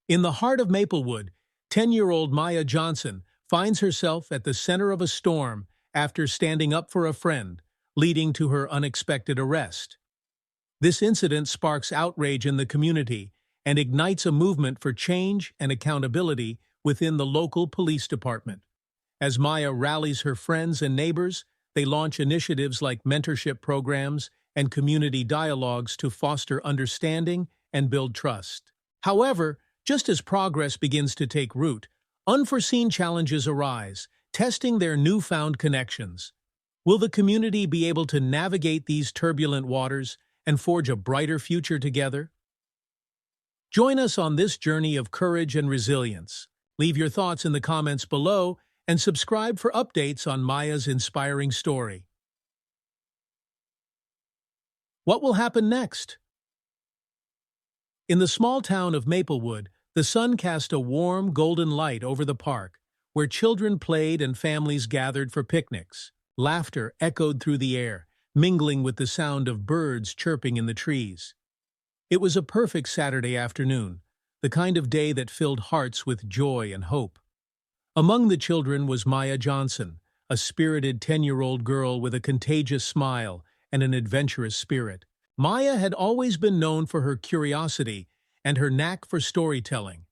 In the heart of Maplewood, 10-year-old Maya Johnson finds herself at the center of a storm after standing up for a friend, leading to her unexpected arrest. This incident sparks outrage in the community and ignites a movement for change and accountability within the local police department. As Maya rallies her friends and neighbors, they launch initiatives like mentorship programs and community dialogues to foster understanding and build trust. However, just as progress begins to take root, unforeseen challenges arise, testing their newfound connections. Will the community be able to navigate these turbulent waters and forge a brighter future together? Join us on this journey of courage and resilience. Leave your thoughts in the comments below and subscribe for updates on Maya's inspiring story. What will happen next? In the small town of Maplewood, the sun cast a warm, golden light over the park, where children played and families gathered for picnics. Laughter echoed through the air, mingling with the sound of birds chirping in the trees. It was a perfect Saturday afternoon, the kind of day that filled hearts with joy and hope. Among the children was Maya Johnson, a spirited 10-year-old girl with a contagious smile and an adventurous spirit. Maya had always been known for her curiosity and her knack for storytelling.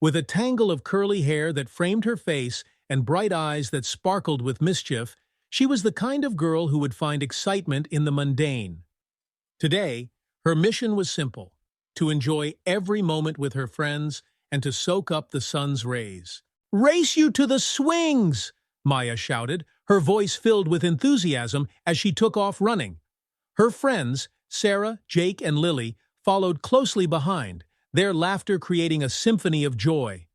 With a tangle of curly hair that framed her face and bright eyes that sparkled with mischief, she was the kind of girl who would find excitement in the mundane. Today, her mission was simple: to enjoy every moment with her friends and to soak up the sun's rays. "Race you to the swings!" Maya shouted, her voice filled with enthusiasm as she took off running. Her friends, Sarah, Jake, and Lily, followed closely behind, their laughter creating a symphony of joy.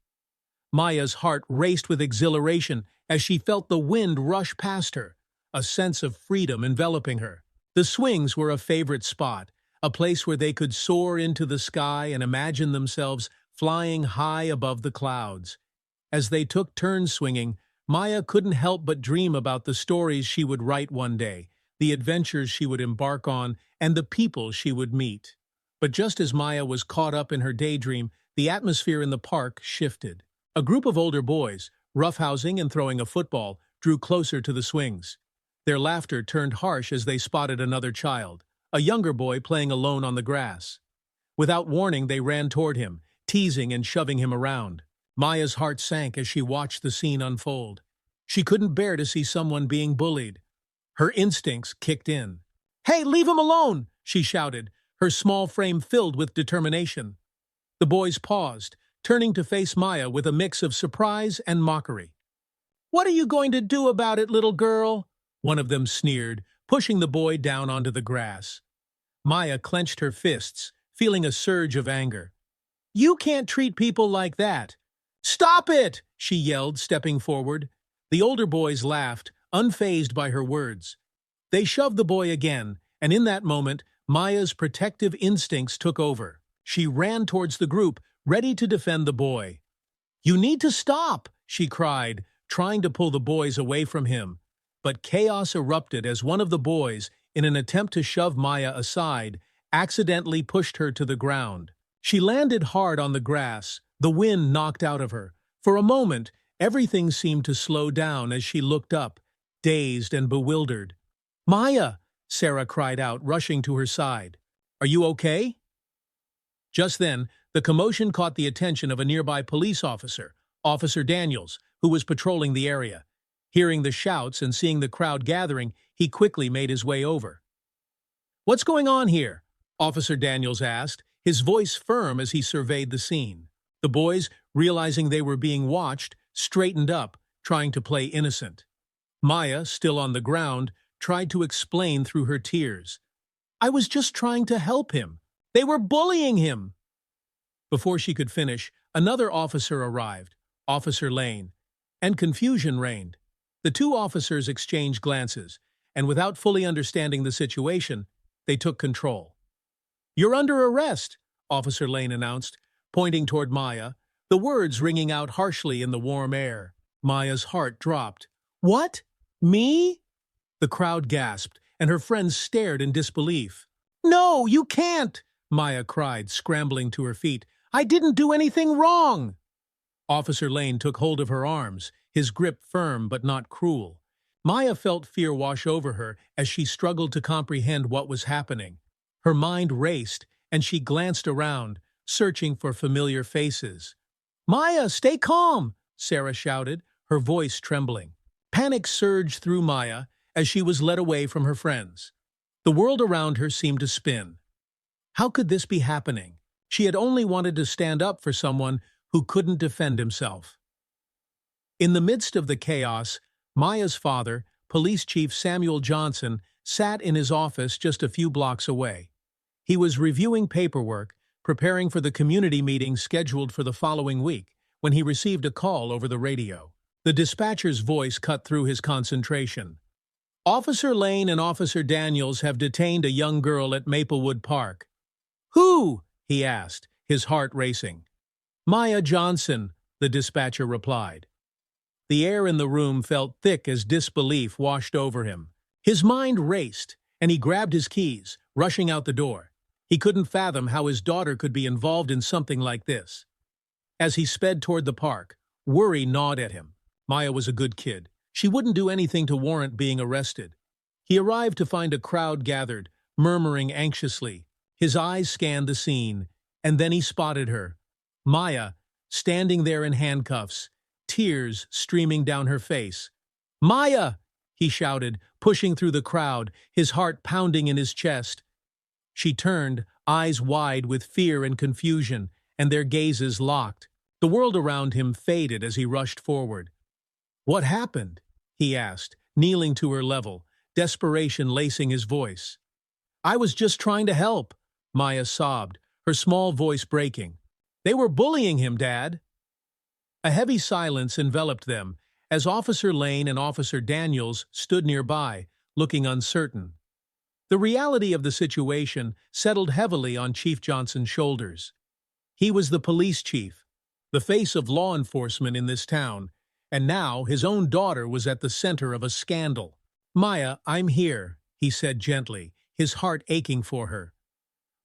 Maya's heart raced with exhilaration as she felt the wind rush past her, a sense of freedom enveloping her. The swings were a favorite spot, a place where they could soar into the sky and imagine themselves flying high above the clouds. As they took turns swinging, Maya couldn't help but dream about the stories she would write one day, the adventures she would embark on, and the people she would meet. But just as Maya was caught up in her daydream, the atmosphere in the park shifted. A group of older boys, roughhousing and throwing a football, drew closer to the swings. Their laughter turned harsh as they spotted another child, a younger boy playing alone on the grass. Without warning, they ran toward him, teasing and shoving him around. Maya's heart sank as she watched the scene unfold. She couldn't bear to see someone being bullied. Her instincts kicked in. "Hey, leave him alone!" she shouted, her small frame filled with determination. The boys paused, turning to face Maya with a mix of surprise and mockery. "What are you going to do about it, little girl?" one of them sneered, pushing the boy down onto the grass. Maya clenched her fists, feeling a surge of anger. "You can't treat people like that." "Stop it!" she yelled, stepping forward. The older boys laughed, unfazed by her words. They shoved the boy again, and in that moment, Maya's protective instincts took over. She ran towards the group, ready to defend the boy. "You need to stop!" she cried, trying to pull the boys away from him. But chaos erupted as one of the boys, in an attempt to shove Maya aside, accidentally pushed her to the ground. She landed hard on the grass, the wind knocked out of her. For a moment, everything seemed to slow down as she looked up, dazed and bewildered. "Maya!" Sarah cried out, rushing to her side. "Are you okay?" Just then, the commotion caught the attention of a nearby police officer, Officer Daniels, who was patrolling the area. Hearing the shouts and seeing the crowd gathering, he quickly made his way over. "What's going on here?" Officer Daniels asked, his voice firm as he surveyed the scene. The boys, realizing they were being watched, straightened up, trying to play innocent. Maya, still on the ground, tried to explain through her tears. "I was just trying to help him. They were bullying him." Before she could finish, another officer arrived, Officer Lane, and confusion reigned. The two officers exchanged glances, and without fully understanding the situation, they took control. "You're under arrest," Officer Lane announced, pointing toward Maya, the words ringing out harshly in the warm air. Maya's heart dropped. "What? Me?" The crowd gasped, and her friends stared in disbelief. "No, you can't!" Maya cried, scrambling to her feet. I didn't do anything wrong! Officer Lane took hold of her arms, his grip firm but not cruel. Maya felt fear wash over her as she struggled to comprehend what was happening. Her mind raced, and she glanced around, searching for familiar faces. "Maya, stay calm!" Sarah shouted, her voice trembling. Panic surged through Maya as she was led away from her friends. The world around her seemed to spin. How could this be happening? She had only wanted to stand up for someone who couldn't defend himself. In the midst of the chaos, Maya's father, Police Chief Samuel Johnson, sat in his office just a few blocks away. He was reviewing paperwork, preparing for the community meeting scheduled for the following week, when he received a call over the radio. The dispatcher's voice cut through his concentration. "Officer Lane and Officer Daniels have detained a young girl at Maplewood Park." "Who?" he asked, his heart racing. "Maya Johnson," the dispatcher replied. The air in the room felt thick as disbelief washed over him. His mind raced, and he grabbed his keys, rushing out the door. He couldn't fathom how his daughter could be involved in something like this. As he sped toward the park, worry gnawed at him. Maya was a good kid. She wouldn't do anything to warrant being arrested. He arrived to find a crowd gathered, murmuring anxiously. His eyes scanned the scene, and then he spotted her. Maya, standing there in handcuffs, tears streaming down her face. "Maya!" he shouted, pushing through the crowd, his heart pounding in his chest. She turned, eyes wide with fear and confusion, and their gazes locked. The world around him faded as he rushed forward. "What happened?" he asked, kneeling to her level, desperation lacing his voice. "I was just trying to help," Maya sobbed, her small voice breaking. "They were bullying him, Dad." A heavy silence enveloped them as Officer Lane and Officer Daniels stood nearby, looking uncertain. The reality of the situation settled heavily on Chief Johnson's shoulders. He was the police chief, the face of law enforcement in this town, and now his own daughter was at the center of a scandal. "Maya, I'm here," he said gently, his heart aching for her.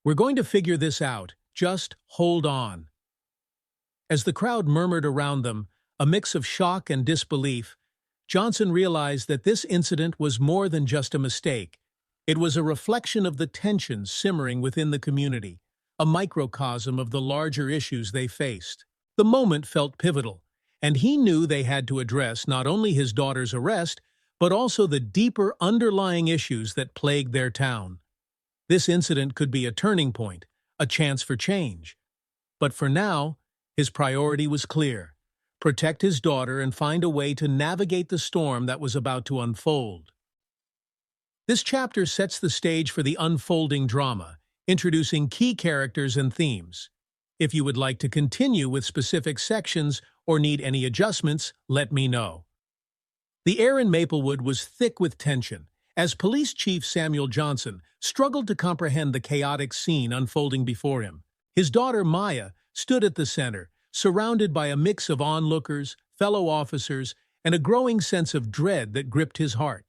"We're going to figure this out. Just hold on." As the crowd murmured around them, a mix of shock and disbelief, Johnson realized that this incident was more than just a mistake. It was a reflection of the tensions simmering within the community, a microcosm of the larger issues they faced. The moment felt pivotal, and he knew they had to address not only his daughter's arrest, but also the deeper underlying issues that plagued their town. This incident could be a turning point, a chance for change. But for now, his priority was clear: protect his daughter and find a way to navigate the storm that was about to unfold. This chapter sets the stage for the unfolding drama, introducing key characters and themes. If you would like to continue with specific sections or need any adjustments, let me know. The air in Maplewood was thick with tension, as Police Chief Samuel Johnson struggled to comprehend the chaotic scene unfolding before him. His daughter Maya stood at the center, surrounded by a mix of onlookers, fellow officers, and a growing sense of dread that gripped his heart.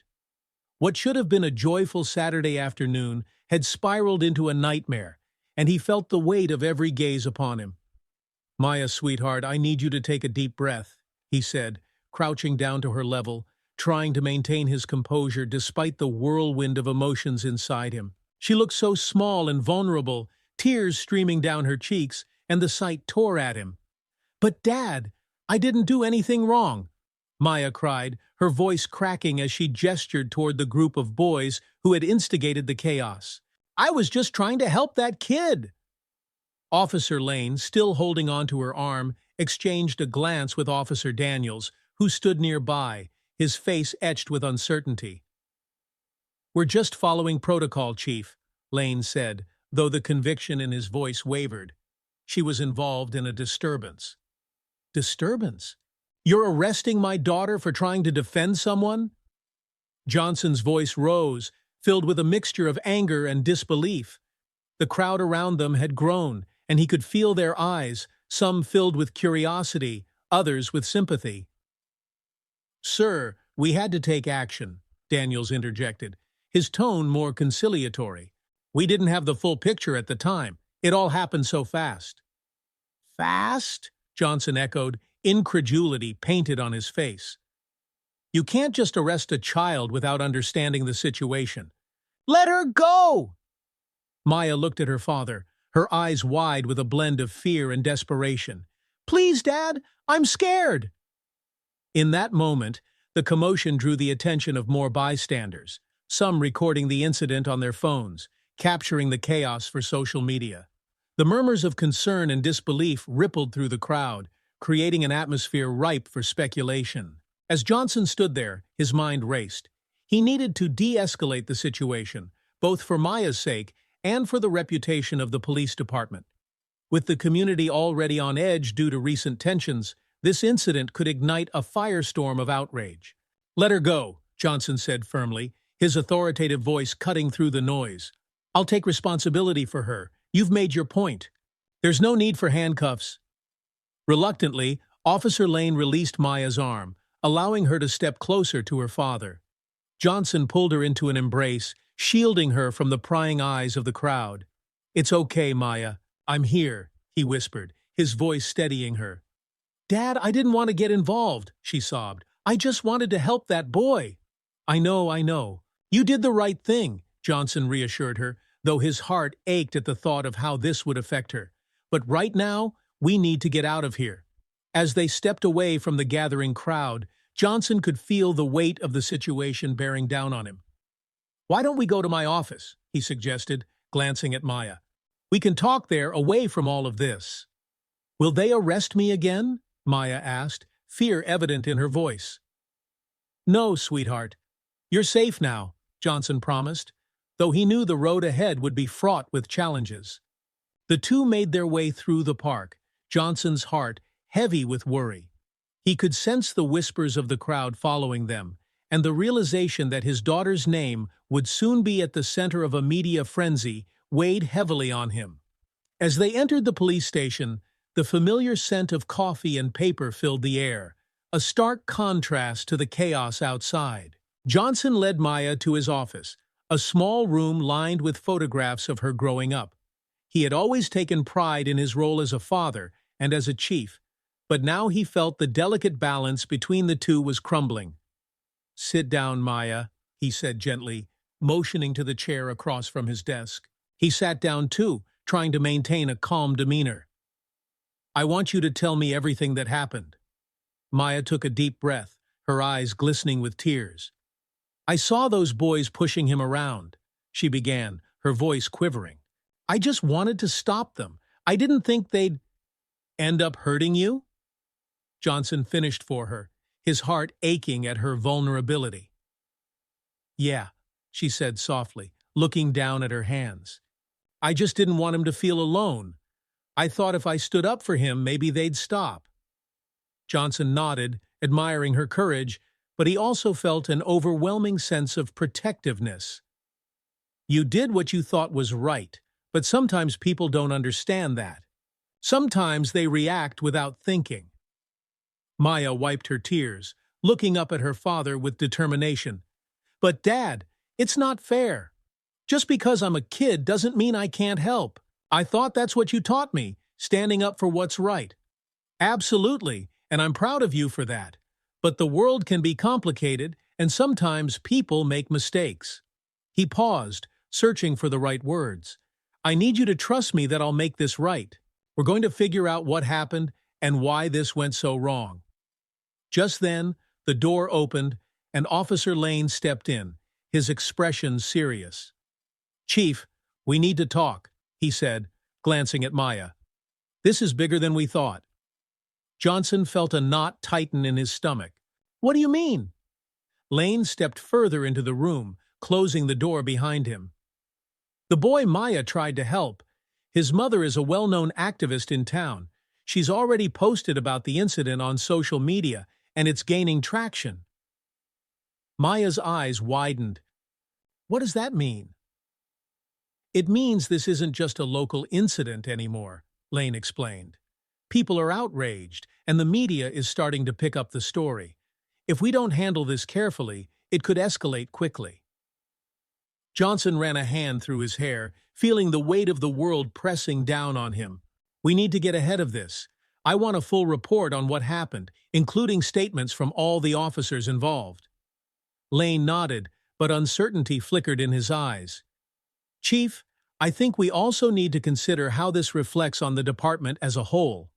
What should have been a joyful Saturday afternoon had spiraled into a nightmare, and he felt the weight of every gaze upon him. "Maya, sweetheart, I need you to take a deep breath," he said, crouching down to her level, trying to maintain his composure despite the whirlwind of emotions inside him. She looked so small and vulnerable, tears streaming down her cheeks, and the sight tore at him. "But Dad, I didn't do anything wrong," Maya cried, her voice cracking as she gestured toward the group of boys who had instigated the chaos. "I was just trying to help that kid." Officer Lane, still holding onto her arm, exchanged a glance with Officer Daniels, who stood nearby, his face etched with uncertainty. "We're just following protocol, Chief," Lane said, though the conviction in his voice wavered. She was involved in a disturbance. "Disturbance? You're arresting my daughter for trying to defend someone?" Johnson's voice rose, filled with a mixture of anger and disbelief. The crowd around them had grown, and he could feel their eyes, some filled with curiosity, others with sympathy. "Sir, we had to take action," Daniels interjected, his tone more conciliatory. "We didn't have the full picture at the time. It all happened so fast." Fast? Johnson echoed, incredulity painted on his face. You can't just arrest a child without understanding the situation. Let her go! Maya looked at her father, her eyes wide with a blend of fear and desperation. Please, Dad, I'm scared! In that moment, the commotion drew the attention of more bystanders, some recording the incident on their phones, capturing the chaos for social media. The murmurs of concern and disbelief rippled through the crowd, creating an atmosphere ripe for speculation. As Johnson stood there, his mind raced. He needed to de-escalate the situation, both for Maya's sake and for the reputation of the police department. With the community already on edge due to recent tensions, this incident could ignite a firestorm of outrage. Let her go, Johnson said firmly, his authoritative voice cutting through the noise. I'll take responsibility for her. You've made your point. There's no need for handcuffs. Reluctantly, Officer Lane released Maya's arm, allowing her to step closer to her father. Johnson pulled her into an embrace, shielding her from the prying eyes of the crowd. It's okay, Maya. I'm here, he whispered, his voice steadying her. Dad, I didn't want to get involved, she sobbed. I just wanted to help that boy. I know. You did the right thing, Johnson reassured her, though his heart ached at the thought of how this would affect her. But right now, we need to get out of here. As they stepped away from the gathering crowd, Johnson could feel the weight of the situation bearing down on him. Why don't we go to my office? He suggested, glancing at Maya. We can talk there away from all of this. Will they arrest me again? Maya asked, fear evident in her voice. No, sweetheart. You're safe now, Johnson promised, though he knew the road ahead would be fraught with challenges. The two made their way through the park, Johnson's heart heavy with worry. He could sense the whispers of the crowd following them, and the realization that his daughter's name would soon be at the center of a media frenzy weighed heavily on him. As they entered the police station, the familiar scent of coffee and paper filled the air, a stark contrast to the chaos outside. Johnson led Maya to his office, a small room lined with photographs of her growing up. He had always taken pride in his role as a father and as a chief, but now he felt the delicate balance between the two was crumbling. Sit down, Maya, he said gently, motioning to the chair across from his desk. He sat down too, trying to maintain a calm demeanor. I want you to tell me everything that happened. Maya took a deep breath, her eyes glistening with tears. I saw those boys pushing him around, she began, her voice quivering. I just wanted to stop them. I didn't think they'd end up hurting you? Johnson finished for her, his heart aching at her vulnerability. Yeah, she said softly, looking down at her hands. I just didn't want him to feel alone. I thought if I stood up for him, maybe they'd stop. Johnson nodded, admiring her courage, but he also felt an overwhelming sense of protectiveness. You did what you thought was right, but sometimes people don't understand that. Sometimes they react without thinking. Maya wiped her tears, looking up at her father with determination. But Dad, it's not fair. Just because I'm a kid doesn't mean I can't help. I thought that's what you taught me, standing up for what's right. Absolutely, and I'm proud of you for that. But the world can be complicated, and sometimes people make mistakes. He paused, searching for the right words. I need you to trust me that I'll make this right. We're going to figure out what happened and why this went so wrong. Just then, the door opened, and Officer Lane stepped in, his expression serious. Chief, we need to talk, he said, glancing at Maya. This is bigger than we thought. Johnson felt a knot tighten in his stomach. What do you mean? Lane stepped further into the room, closing the door behind him. The boy Maya tried to help. His mother is a well-known activist in town. She's already posted about the incident on social media, and it's gaining traction. Maya's eyes widened. What does that mean? It means this isn't just a local incident anymore, Lane explained. People are outraged, and the media is starting to pick up the story. If we don't handle this carefully, it could escalate quickly. Johnson ran a hand through his hair, feeling the weight of the world pressing down on him. We need to get ahead of this. I want a full report on what happened, including statements from all the officers involved. Lane nodded, but uncertainty flickered in his eyes. Chief, I think we also need to consider how this reflects on the department as a whole.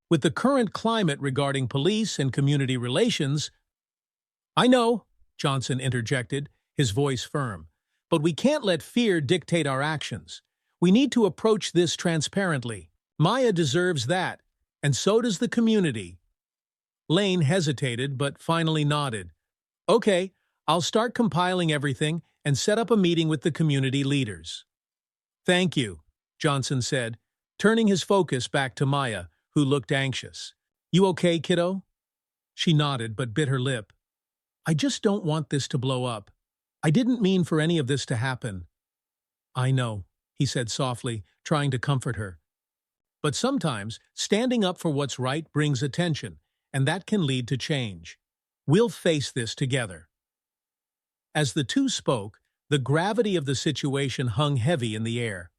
With the current climate regarding police and community relations— I know, Johnson interjected, his voice firm, but we can't let fear dictate our actions. We need to approach this transparently. Maya deserves that, and so does the community. Lane hesitated but finally nodded. Okay, I'll start compiling everything and set up a meeting with the community leaders. Thank you, Johnson said, turning his focus back to Maya, who looked anxious. You okay, kiddo? She nodded but bit her lip. I just don't want this to blow up. I didn't mean for any of this to happen. I know, he said softly, trying to comfort her. But sometimes, standing up for what's right brings attention, and that can lead to change. We'll face this together. As the two spoke, the gravity of the situation hung heavy in the air.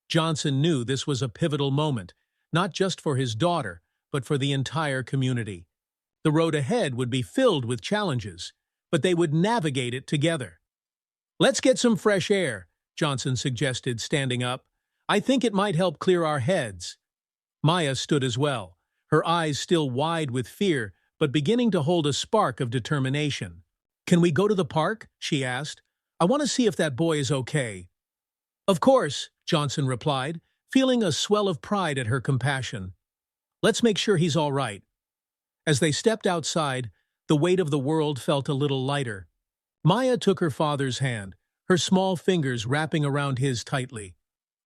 Johnson knew this was a pivotal moment, not just for his daughter, but for the entire community. The road ahead would be filled with challenges, but they would navigate it together. Let's get some fresh air, Johnson suggested, standing up. I think it might help clear our heads. Maya stood as well, her eyes still wide with fear, but beginning to hold a spark of determination. Can we go to the park? She asked. I want to see if that boy is okay. Of course, Johnson replied, feeling a swell of pride at her compassion. Let's make sure he's all right. As they stepped outside, the weight of the world felt a little lighter. Maya took her father's hand, her small fingers wrapping around his tightly.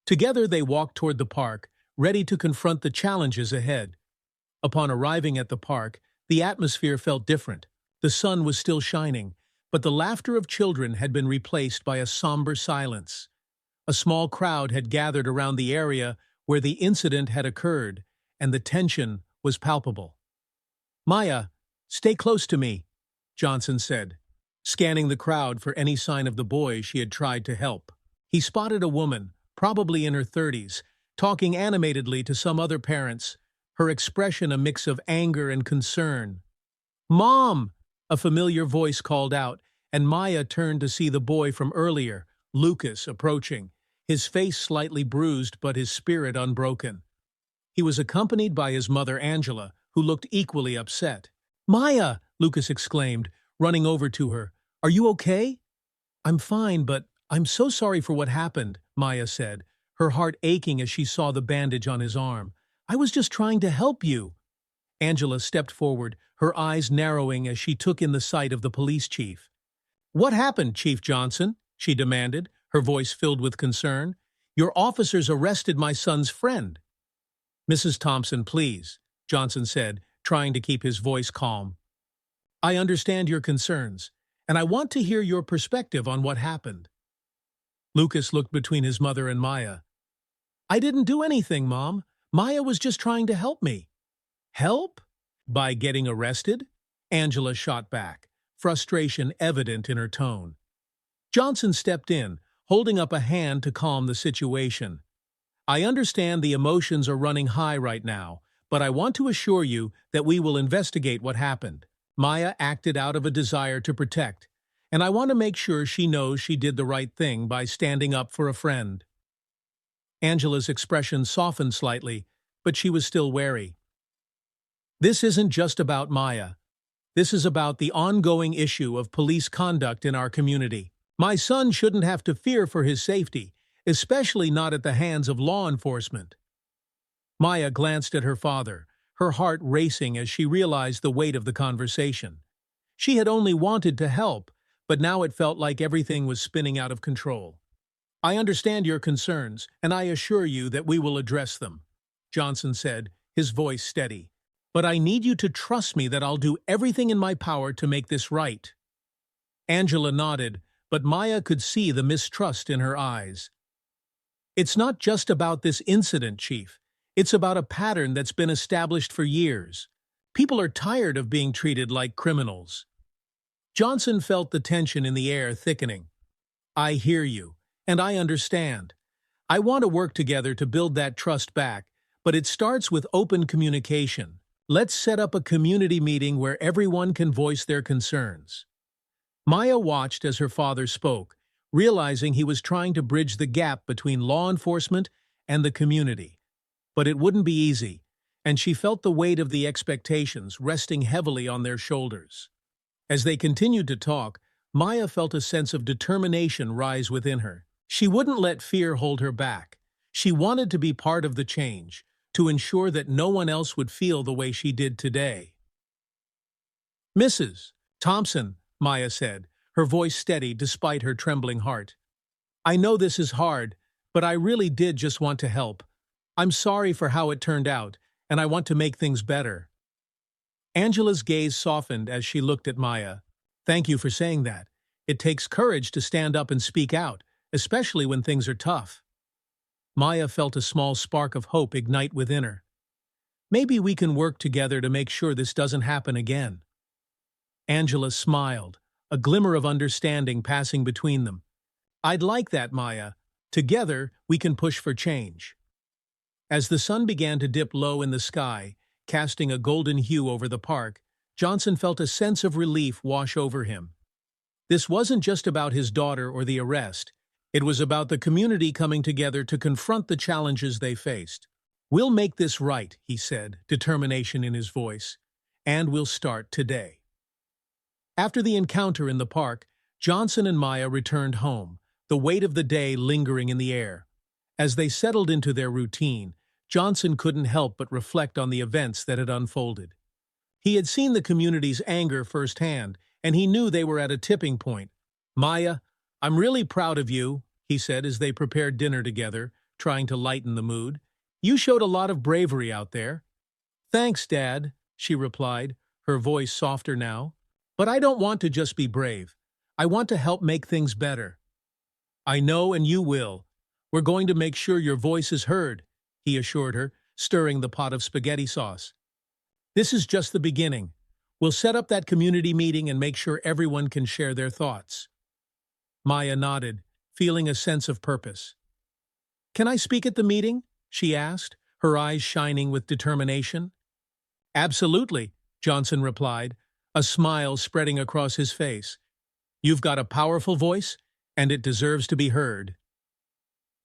Together they walked toward the park, ready to confront the challenges ahead. Upon arriving at the park, the atmosphere felt different. The sun was still shining, but the laughter of children had been replaced by a somber silence. A small crowd had gathered around the area where the incident had occurred, and the tension was palpable. Maya, stay close to me, Johnson said, scanning the crowd for any sign of the boy she had tried to help. He spotted a woman, probably in her 30s, talking animatedly to some other parents, her expression a mix of anger and concern. Mom! A familiar voice called out, and Maya turned to see the boy from earlier, Lucas, approaching, his face slightly bruised but his spirit unbroken. He was accompanied by his mother Angela, who looked equally upset. Maya! Lucas exclaimed, running over to her. Are you okay? I'm fine, but I'm so sorry for what happened, Maya said, her heart aching as she saw the bandage on his arm. I was just trying to help you. Angela stepped forward, her eyes narrowing as she took in the sight of the police chief. What happened, Chief Johnson? She demanded, her voice filled with concern. Your officers arrested my son's friend. Mrs. Thompson, please, Johnson said, trying to keep his voice calm. I understand your concerns, and I want to hear your perspective on what happened. Lucas looked between his mother and Maya. I didn't do anything, Mom. Maya was just trying to help me. Help? By getting arrested? Angela shot back, frustration evident in her tone. Johnson stepped in, holding up a hand to calm the situation. I understand the emotions are running high right now, but I want to assure you that we will investigate what happened. Maya acted out of a desire to protect, and I want to make sure she knows she did the right thing by standing up for a friend. Angela's expression softened slightly, but she was still wary. This isn't just about Maya. This is about the ongoing issue of police conduct in our community. My son shouldn't have to fear for his safety, especially not at the hands of law enforcement. Maya glanced at her father, her heart racing as she realized the weight of the conversation. She had only wanted to help, but now it felt like everything was spinning out of control. I understand your concerns, and I assure you that we will address them, Johnson said, his voice steady. But I need you to trust me that I'll do everything in my power to make this right. Angela nodded, but Maya could see the mistrust in her eyes. It's not just about this incident, Chief. It's about a pattern that's been established for years. People are tired of being treated like criminals. Johnson felt the tension in the air thickening. I hear you, and I understand. I want to work together to build that trust back, but it starts with open communication. Let's set up a community meeting where everyone can voice their concerns. Maya watched as her father spoke, realizing he was trying to bridge the gap between law enforcement and the community. But it wouldn't be easy, and she felt the weight of the expectations resting heavily on their shoulders. As they continued to talk, Maya felt a sense of determination rise within her. She wouldn't let fear hold her back. She wanted to be part of the change, to ensure that no one else would feel the way she did today. "Mrs. Thompson," Maya said, her voice steady despite her trembling heart. "I know this is hard, but I really did just want to help. I'm sorry for how it turned out, and I want to make things better." Angela's gaze softened as she looked at Maya. "Thank you for saying that. It takes courage to stand up and speak out, especially when things are tough." Maya felt a small spark of hope ignite within her. "Maybe we can work together to make sure this doesn't happen again." Angela smiled, a glimmer of understanding passing between them. "I'd like that, Maya. Together, we can push for change." As the sun began to dip low in the sky, casting a golden hue over the park, Johnson felt a sense of relief wash over him. This wasn't just about his daughter or the arrest. It was about the community coming together to confront the challenges they faced. "We'll make this right," he said, determination in his voice. "And we'll start today." After the encounter in the park, Johnson and Maya returned home, the weight of the day lingering in the air. As they settled into their routine, Johnson couldn't help but reflect on the events that had unfolded. He had seen the community's anger firsthand, and he knew they were at a tipping point. "Maya, I'm really proud of you," he said as they prepared dinner together, trying to lighten the mood. "You showed a lot of bravery out there." "Thanks, Dad," she replied, her voice softer now. "But I don't want to just be brave. I want to help make things better." "I know, and you will. We're going to make sure your voice is heard," he assured her, stirring the pot of spaghetti sauce. "This is just the beginning. We'll set up that community meeting and make sure everyone can share their thoughts." Maya nodded, feeling a sense of purpose. "Can I speak at the meeting?" she asked, her eyes shining with determination. "Absolutely," Johnson replied, a smile spreading across his face. "You've got a powerful voice, and it deserves to be heard."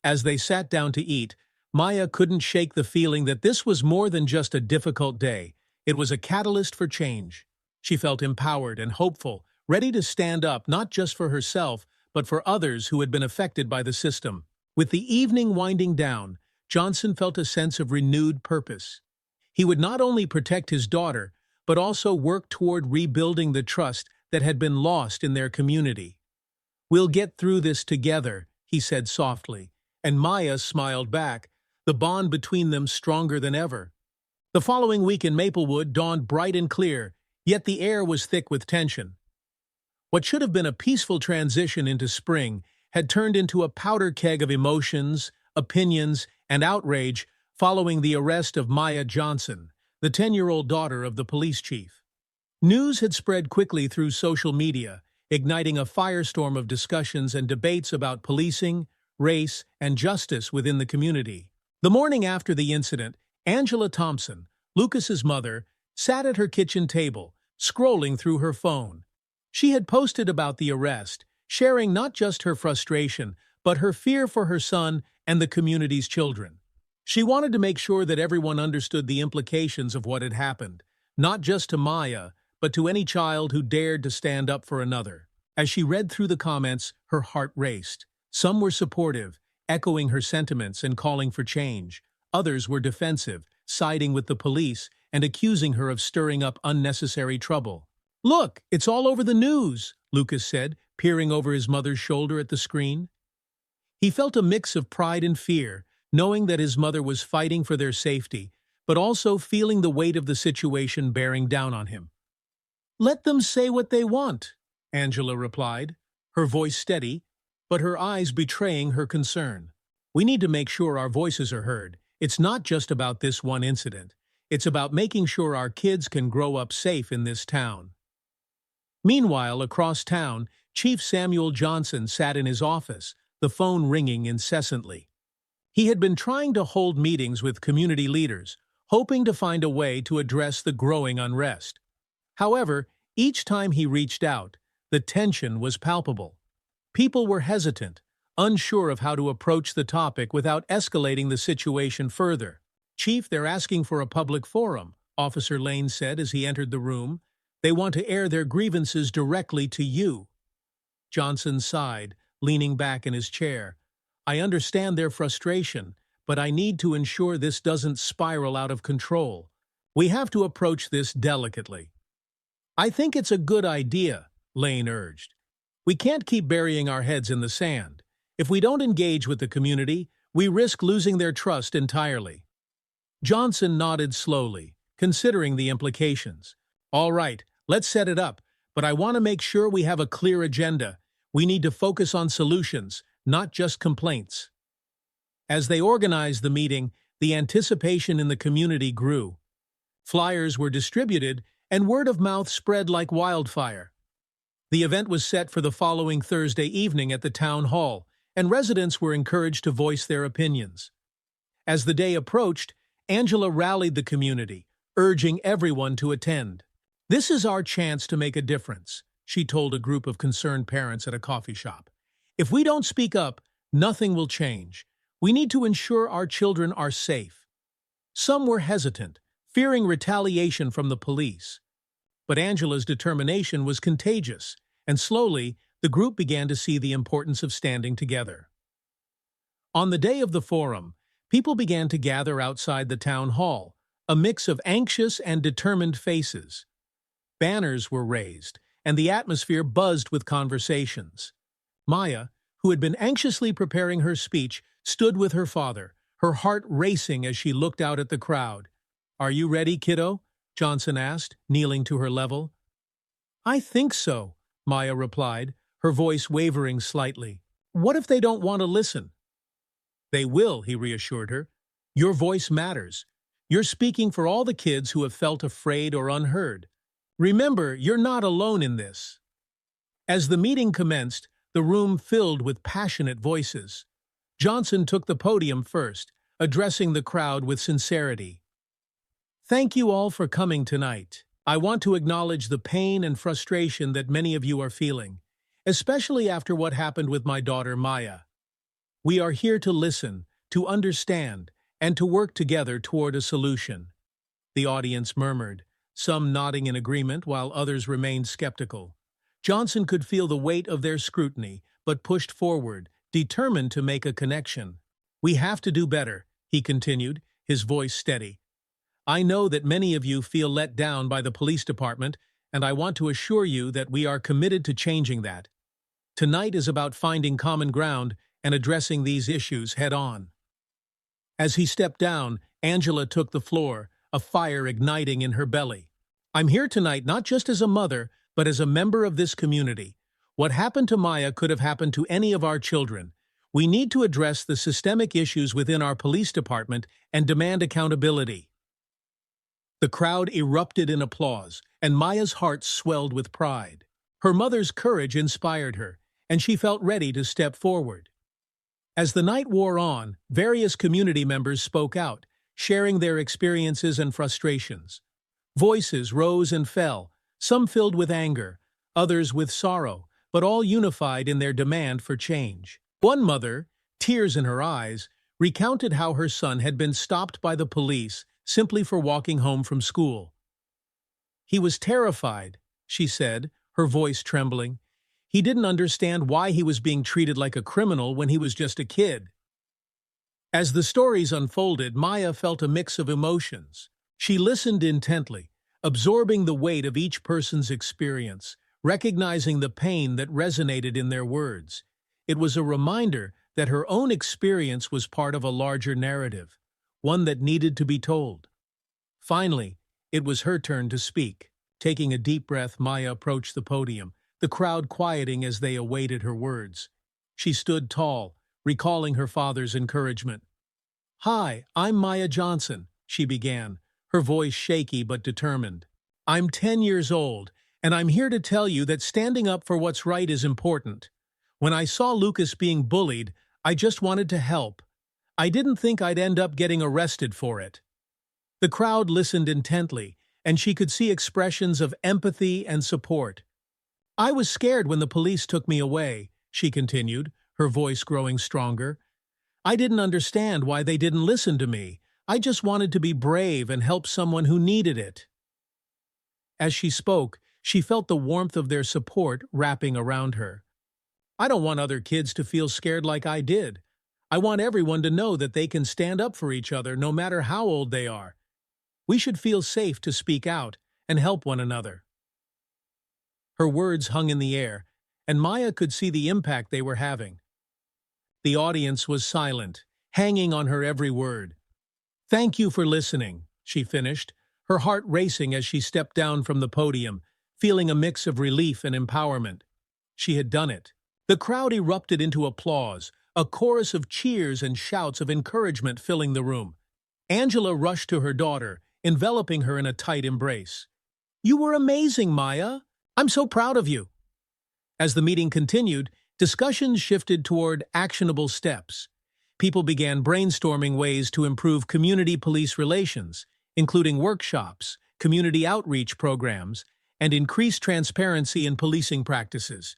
As they sat down to eat, Maya couldn't shake the feeling that this was more than just a difficult day. It was a catalyst for change. She felt empowered and hopeful, ready to stand up not just for herself, but for others who had been affected by the system. With the evening winding down, Johnson felt a sense of renewed purpose. He would not only protect his daughter, but also work toward rebuilding the trust that had been lost in their community. "We'll get through this together," he said softly, and Maya smiled back, the bond between them stronger than ever. The following week in Maplewood dawned bright and clear, yet the air was thick with tension. What should have been a peaceful transition into spring had turned into a powder keg of emotions, opinions, and outrage following the arrest of Maya Johnson, the 10-year-old daughter of the police chief. News had spread quickly through social media, igniting a firestorm of discussions and debates about policing, race, and justice within the community. The morning after the incident, Angela Thompson, Lucas's mother, sat at her kitchen table, scrolling through her phone. She had posted about the arrest, sharing not just her frustration, but her fear for her son and the community's children. She wanted to make sure that everyone understood the implications of what had happened, not just to Maya, but to any child who dared to stand up for another. As she read through the comments, her heart raced. Some were supportive, echoing her sentiments and calling for change. Others were defensive, siding with the police and accusing her of stirring up unnecessary trouble. "Look, it's all over the news," Lucas said, peering over his mother's shoulder at the screen. He felt a mix of pride and fear, knowing that his mother was fighting for their safety, but also feeling the weight of the situation bearing down on him. "Let them say what they want," Angela replied, her voice steady, but her eyes betraying her concern. "We need to make sure our voices are heard. It's not just about this one incident. It's about making sure our kids can grow up safe in this town." Meanwhile, across town, Chief Samuel Johnson sat in his office, the phone ringing incessantly. He had been trying to hold meetings with community leaders, hoping to find a way to address the growing unrest. However, each time he reached out, the tension was palpable. People were hesitant, unsure of how to approach the topic without escalating the situation further. "Chief, they're asking for a public forum," Officer Lane said as he entered the room. "They want to air their grievances directly to you." Johnson sighed, leaning back in his chair. "I understand their frustration, but I need to ensure this doesn't spiral out of control. We have to approach this delicately." "I think it's a good idea," Lane urged. "We can't keep burying our heads in the sand. If we don't engage with the community, we risk losing their trust entirely." Johnson nodded slowly, considering the implications. "All right, let's set it up, but I want to make sure we have a clear agenda. We need to focus on solutions, not just complaints." As they organized the meeting, the anticipation in the community grew. Flyers were distributed, and word of mouth spread like wildfire. The event was set for the following Thursday evening at the town hall, and residents were encouraged to voice their opinions. As the day approached, Angela rallied the community, urging everyone to attend. "This is our chance to make a difference," she told a group of concerned parents at a coffee shop. "If we don't speak up, nothing will change. We need to ensure our children are safe." Some were hesitant, fearing retaliation from the police. But Angela's determination was contagious, and slowly, the group began to see the importance of standing together. On the day of the forum, people began to gather outside the town hall, a mix of anxious and determined faces. Banners were raised, and the atmosphere buzzed with conversations. Maya, who had been anxiously preparing her speech, stood with her father, her heart racing as she looked out at the crowd. "Are you ready, kiddo?" Johnson asked, kneeling to her level. "I think so," Maya replied, her voice wavering slightly. "What if they don't want to listen?" "They will," he reassured her. "Your voice matters. You're speaking for all the kids who have felt afraid or unheard. Remember, you're not alone in this." As the meeting commenced, the room filled with passionate voices. Johnson took the podium first, addressing the crowd with sincerity. "Thank you all for coming tonight. I want to acknowledge the pain and frustration that many of you are feeling, especially after what happened with my daughter Maya. We are here to listen, to understand, and to work together toward a solution." The audience murmured, some nodding in agreement while others remained skeptical. Johnson could feel the weight of their scrutiny, but pushed forward, determined to make a connection. "We have to do better," he continued, his voice steady. "I know that many of you feel let down by the police department, and I want to assure you that we are committed to changing that. Tonight is about finding common ground and addressing these issues head-on." As he stepped down, Angela took the floor, a fire igniting in her belly. "I'm here tonight not just as a mother, but as a member of this community. What happened to Maya could have happened to any of our children. We need to address the systemic issues within our police department and demand accountability." The crowd erupted in applause, and Maya's heart swelled with pride. Her mother's courage inspired her, and she felt ready to step forward. As the night wore on, various community members spoke out, sharing their experiences and frustrations. Voices rose and fell, some filled with anger, others with sorrow, but all unified in their demand for change. One mother, tears in her eyes, recounted how her son had been stopped by the police simply for walking home from school. "He was terrified," she said, her voice trembling. "He didn't understand why he was being treated like a criminal when he was just a kid." As the stories unfolded, Maya felt a mix of emotions. She listened intently, absorbing the weight of each person's experience, recognizing the pain that resonated in their words. It was a reminder that her own experience was part of a larger narrative, one that needed to be told. Finally, it was her turn to speak. Taking a deep breath, Maya approached the podium, the crowd quieting as they awaited her words. She stood tall, recalling her father's encouragement. "Hi, I'm Maya Johnson," she began, her voice shaky but determined. "I'm 10 years old, and I'm here to tell you that standing up for what's right is important. When I saw Lucas being bullied, I just wanted to help. I didn't think I'd end up getting arrested for it." The crowd listened intently, and she could see expressions of empathy and support. "I was scared when the police took me away," she continued, her voice growing stronger. "I didn't understand why they didn't listen to me. I just wanted to be brave and help someone who needed it." As she spoke, she felt the warmth of their support wrapping around her. "I don't want other kids to feel scared like I did. I want everyone to know that they can stand up for each other no matter how old they are. We should feel safe to speak out and help one another." Her words hung in the air, and Maya could see the impact they were having. The audience was silent, hanging on her every word. "Thank you for listening," she finished, her heart racing as she stepped down from the podium, feeling a mix of relief and empowerment. She had done it. The crowd erupted into applause, a chorus of cheers and shouts of encouragement filling the room. Angela rushed to her daughter, enveloping her in a tight embrace. "You were amazing, Maya. I'm so proud of you." As the meeting continued, discussions shifted toward actionable steps. People began brainstorming ways to improve community-police relations, including workshops, community outreach programs, and increased transparency in policing practices.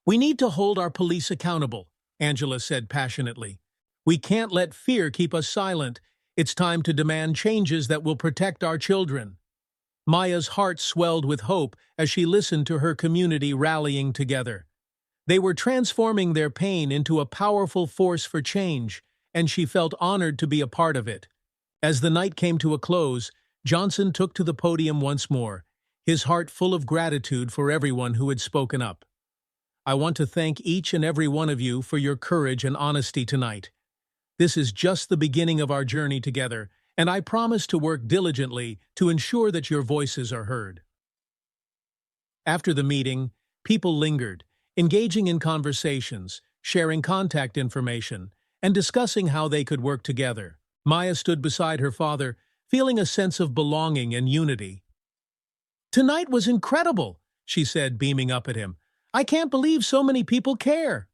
"We need to hold our police accountable," Angela said passionately. "We can't let fear keep us silent. It's time to demand changes that will protect our children." Maya's heart swelled with hope as she listened to her community rallying together. They were transforming their pain into a powerful force for change, and she felt honored to be a part of it. As the night came to a close, Johnson took to the podium once more, his heart full of gratitude for everyone who had spoken up. "I want to thank each and every one of you for your courage and honesty tonight. This is just the beginning of our journey together, and I promise to work diligently to ensure that your voices are heard." After the meeting, people lingered, engaging in conversations, sharing contact information, and discussing how they could work together. Maya stood beside her father, feeling a sense of belonging and unity. "Tonight was incredible," she said, beaming up at him. "I can't believe so many people care."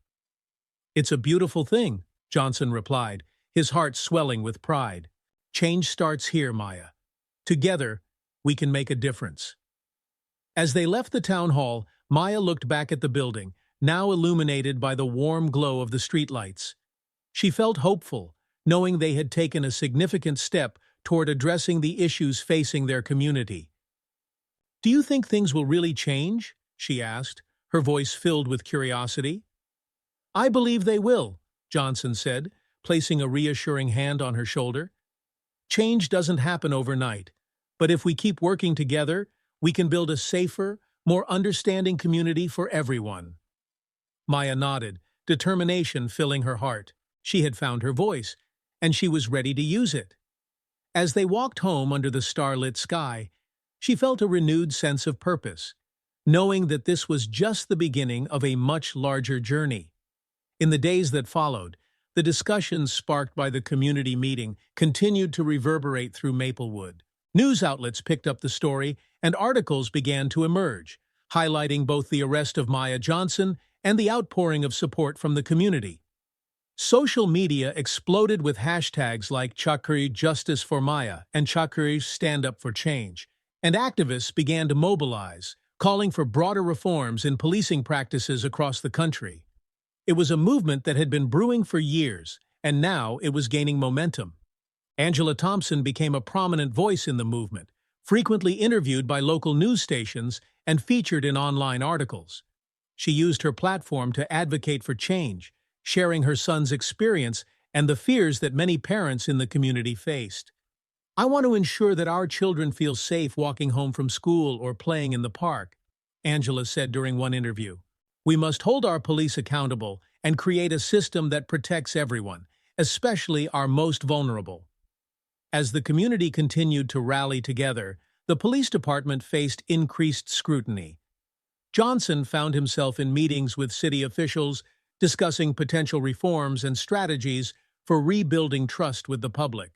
"It's a beautiful thing," Johnson replied, his heart swelling with pride. "Change starts here, Maya. Together, we can make a difference." As they left the town hall, Maya looked back at the building, now illuminated by the warm glow of the streetlights. She felt hopeful, knowing they had taken a significant step toward addressing the issues facing their community. "Do you think things will really change?" she asked, her voice filled with curiosity. "I believe they will," Johnson said, placing a reassuring hand on her shoulder. "Change doesn't happen overnight, but if we keep working together, we can build a safer, more understanding community for everyone." Maya nodded, determination filling her heart. She had found her voice, and she was ready to use it. As they walked home under the starlit sky, she felt a renewed sense of purpose, knowing that this was just the beginning of a much larger journey. In the days that followed, the discussions sparked by the community meeting continued to reverberate through Maplewood. News outlets picked up the story, and articles began to emerge, highlighting both the arrest of Maya Johnson and the outpouring of support from the community. Social media exploded with hashtags like Chakri Justice for Maya and Chakri Stand Up for Change, and activists began to mobilize, calling for broader reforms in policing practices across the country. It was a movement that had been brewing for years, and now it was gaining momentum. Angela Thompson became a prominent voice in the movement, frequently interviewed by local news stations and featured in online articles. She used her platform to advocate for change, sharing her son's experience and the fears that many parents in the community faced. "I want to ensure that our children feel safe walking home from school or playing in the park," Angela said during one interview. "We must hold our police accountable and create a system that protects everyone, especially our most vulnerable." As the community continued to rally together, the police department faced increased scrutiny. Johnson found himself in meetings with city officials discussing potential reforms and strategies for rebuilding trust with the public.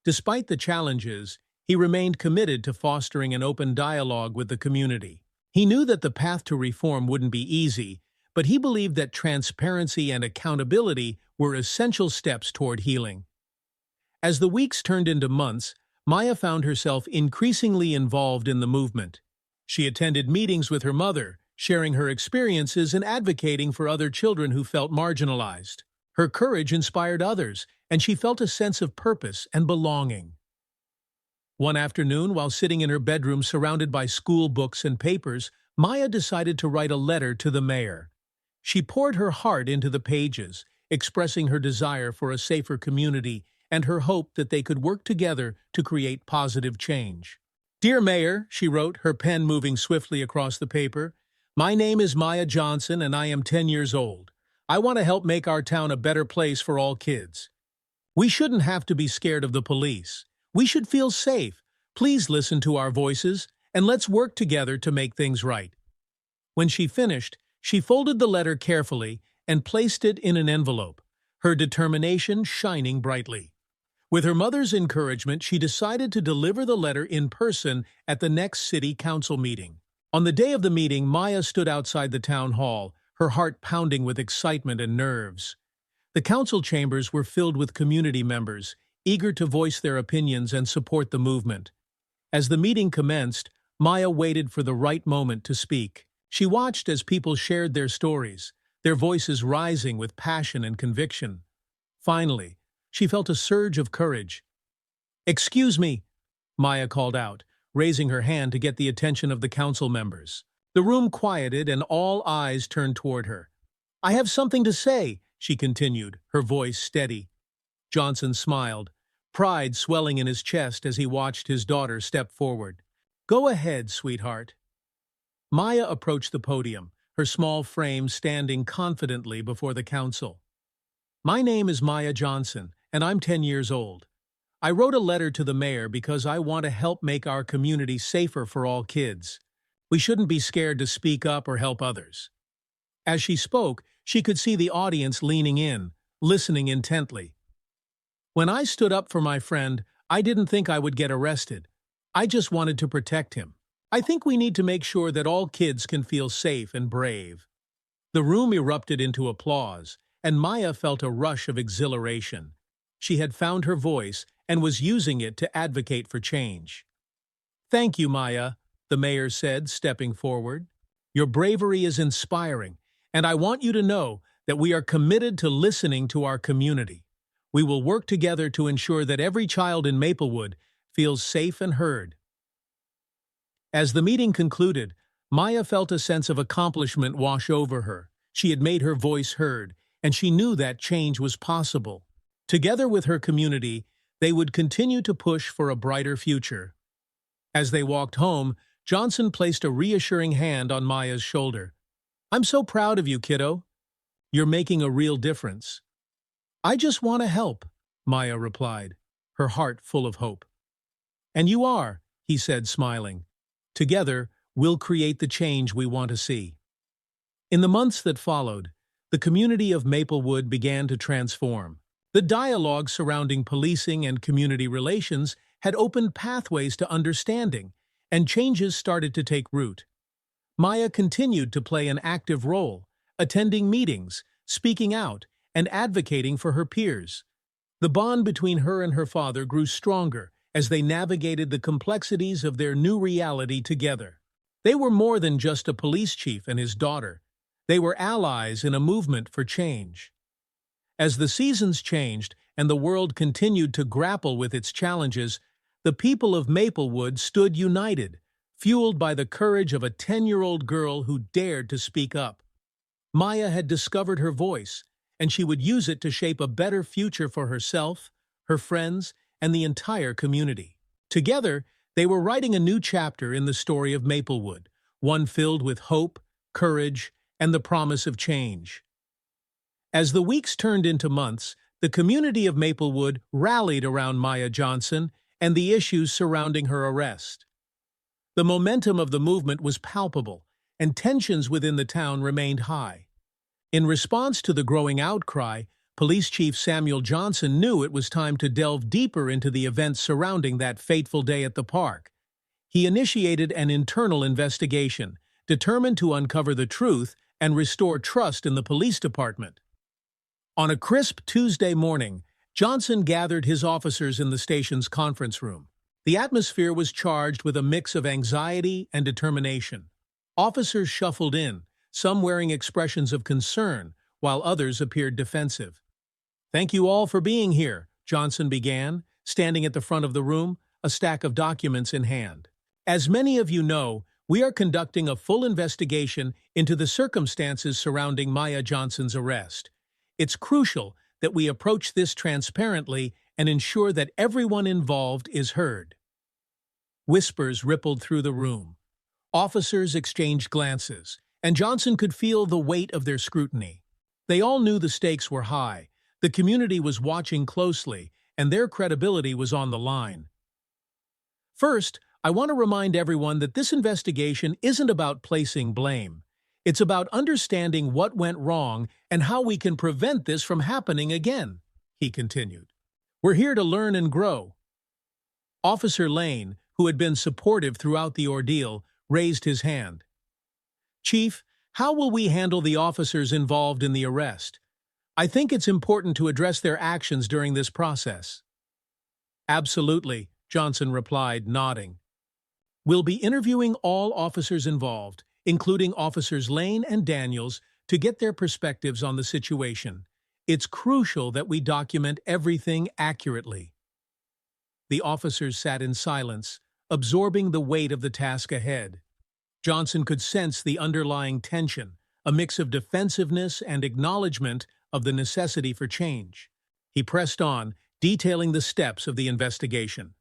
Despite the challenges, he remained committed to fostering an open dialogue with the community. He knew that the path to reform wouldn't be easy, but he believed that transparency and accountability were essential steps toward healing. As the weeks turned into months, Maya found herself increasingly involved in the movement. She attended meetings with her mother, sharing her experiences and advocating for other children who felt marginalized. Her courage inspired others, and she felt a sense of purpose and belonging. One afternoon, while sitting in her bedroom surrounded by school books and papers, Maya decided to write a letter to the mayor. She poured her heart into the pages, expressing her desire for a safer community and her hope that they could work together to create positive change. "Dear Mayor," she wrote, her pen moving swiftly across the paper, "my name is Maya Johnson and I am 10 years old. I want to help make our town a better place for all kids. We shouldn't have to be scared of the police. We should feel safe. Please listen to our voices, and let's work together to make things right." When she finished, she folded the letter carefully and placed it in an envelope, her determination shining brightly. With her mother's encouragement, she decided to deliver the letter in person at the next city council meeting. On the day of the meeting, Maya stood outside the town hall, her heart pounding with excitement and nerves. The council chambers were filled with community members, eager to voice their opinions and support the movement. As the meeting commenced, Maya waited for the right moment to speak. She watched as people shared their stories, their voices rising with passion and conviction. Finally, she felt a surge of courage. "Excuse me," Maya called out, raising her hand to get the attention of the council members. The room quieted and all eyes turned toward her. "I have something to say," she continued, her voice steady. Johnson smiled, pride swelling in his chest as he watched his daughter step forward. "Go ahead, sweetheart." Maya approached the podium, her small frame standing confidently before the council. "My name is Maya Johnson, and I'm 10 years old. I wrote a letter to the mayor because I want to help make our community safer for all kids. We shouldn't be scared to speak up or help others." As she spoke, she could see the audience leaning in, listening intently. "When I stood up for my friend, I didn't think I would get arrested. I just wanted to protect him. I think we need to make sure that all kids can feel safe and brave." The room erupted into applause, and Maya felt a rush of exhilaration. She had found her voice and was using it to advocate for change. "Thank you, Maya," the mayor said, stepping forward. "Your bravery is inspiring, and I want you to know that we are committed to listening to our community. We will work together to ensure that every child in Maplewood feels safe and heard." As the meeting concluded, Maya felt a sense of accomplishment wash over her. She had made her voice heard, and she knew that change was possible. Together with her community, they would continue to push for a brighter future. As they walked home, Johnson placed a reassuring hand on Maya's shoulder. "I'm so proud of you, kiddo. You're making a real difference." "I just want to help," Maya replied, her heart full of hope. "And you are," he said, smiling. "Together, we'll create the change we want to see." In the months that followed, the community of Maplewood began to transform. The dialogue surrounding policing and community relations had opened pathways to understanding, and changes started to take root. Maya continued to play an active role, attending meetings, speaking out, and advocating for her peers. The bond between her and her father grew stronger as they navigated the complexities of their new reality together. They were more than just a police chief and his daughter. They were allies in a movement for change. As the seasons changed and the world continued to grapple with its challenges, the people of Maplewood stood united, fueled by the courage of a 10-year-old girl who dared to speak up. Maya had discovered her voice, and she would use it to shape a better future for herself, her friends, and the entire community. Together, they were writing a new chapter in the story of Maplewood, one filled with hope, courage, and the promise of change. As the weeks turned into months, the community of Maplewood rallied around Maya Johnson and the issues surrounding her arrest. The momentum of the movement was palpable, and tensions within the town remained high. In response to the growing outcry, Police Chief Samuel Johnson knew it was time to delve deeper into the events surrounding that fateful day at the park. He initiated an internal investigation, determined to uncover the truth and restore trust in the police department. On a crisp Tuesday morning, Johnson gathered his officers in the station's conference room. The atmosphere was charged with a mix of anxiety and determination. Officers shuffled in, some wearing expressions of concern, while others appeared defensive. "Thank you all for being here," Johnson began, standing at the front of the room, a stack of documents in hand. "As many of you know, we are conducting a full investigation into the circumstances surrounding Maya Johnson's arrest. It's crucial that we approach this transparently and ensure that everyone involved is heard." Whispers rippled through the room. Officers exchanged glances, and Johnson could feel the weight of their scrutiny. They all knew the stakes were high, the community was watching closely, and their credibility was on the line. "First, I want to remind everyone that this investigation isn't about placing blame. It's about understanding what went wrong and how we can prevent this from happening again," he continued. "We're here to learn and grow." Officer Lane, who had been supportive throughout the ordeal, raised his hand. "Chief, how will we handle the officers involved in the arrest? I think it's important to address their actions during this process." "Absolutely," Johnson replied, nodding. "We'll be interviewing all officers involved, including Officers Lane and Daniels, to get their perspectives on the situation. It's crucial that we document everything accurately." The officers sat in silence, absorbing the weight of the task ahead. Johnson could sense the underlying tension, a mix of defensiveness and acknowledgement of the necessity for change. He pressed on, detailing the steps of the investigation.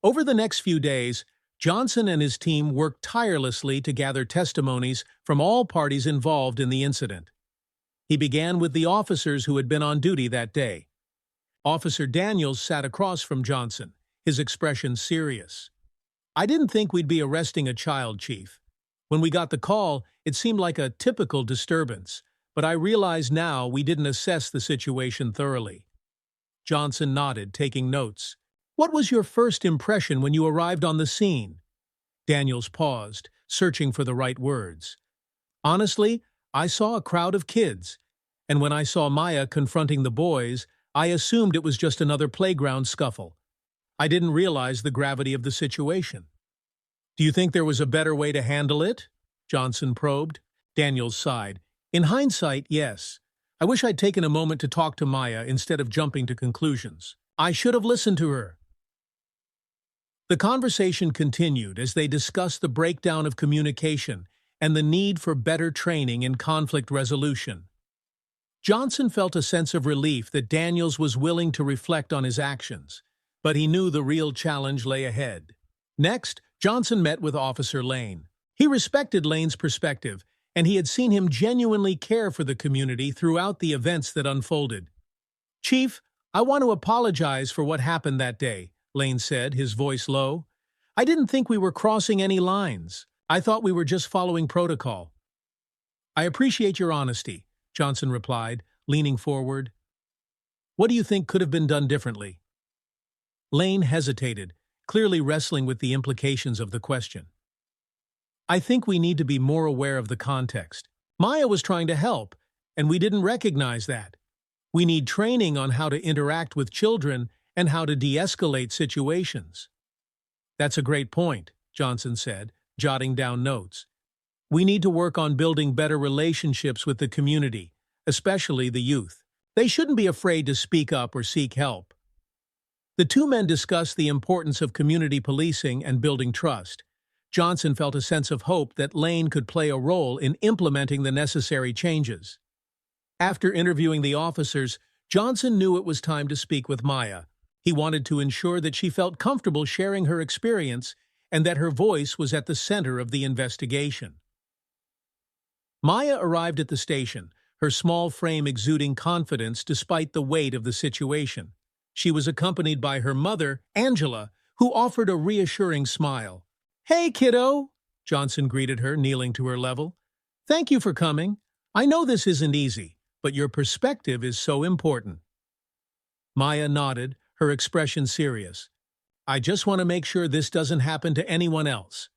Over the next few days, Johnson and his team worked tirelessly to gather testimonies from all parties involved in the incident. He began with the officers who had been on duty that day. Officer Daniels sat across from Johnson, his expression serious. "I didn't think we'd be arresting a child, Chief. When we got the call, it seemed like a typical disturbance, but I realize now we didn't assess the situation thoroughly." Johnson nodded, taking notes. "What was your first impression when you arrived on the scene?" Daniels paused, searching for the right words. "Honestly, I saw a crowd of kids, and when I saw Maya confronting the boys, I assumed it was just another playground scuffle. I didn't realize the gravity of the situation." "Do you think there was a better way to handle it?" Johnson probed. Daniels sighed. "In hindsight, yes. I wish I'd taken a moment to talk to Maya instead of jumping to conclusions. I should have listened to her." The conversation continued as they discussed the breakdown of communication and the need for better training in conflict resolution. Johnson felt a sense of relief that Daniels was willing to reflect on his actions, but he knew the real challenge lay ahead. Next, Johnson met with Officer Lane. He respected Lane's perspective, and he had seen him genuinely care for the community throughout the events that unfolded. "Chief, I want to apologize for what happened that day," Lane said, his voice low. "I didn't think we were crossing any lines. I thought we were just following protocol." "I appreciate your honesty," Johnson replied, leaning forward. "What do you think could have been done differently?" Lane hesitated, clearly wrestling with the implications of the question. "I think we need to be more aware of the context. Maya was trying to help, and we didn't recognize that. We need training on how to interact with children and how to de-escalate situations." "That's a great point," Johnson said, jotting down notes. "We need to work on building better relationships with the community, especially the youth. They shouldn't be afraid to speak up or seek help." The two men discussed the importance of community policing and building trust. Johnson felt a sense of hope that Lane could play a role in implementing the necessary changes. After interviewing the officers, Johnson knew it was time to speak with Maya. He wanted to ensure that she felt comfortable sharing her experience and that her voice was at the center of the investigation. Maya arrived at the station, her small frame exuding confidence despite the weight of the situation. She was accompanied by her mother, Angela, who offered a reassuring smile. "Hey, kiddo," Johnson greeted her, kneeling to her level. "Thank you for coming. I know this isn't easy, but your perspective is so important." Maya nodded, her expression serious. "I just want to make sure this doesn't happen to anyone else."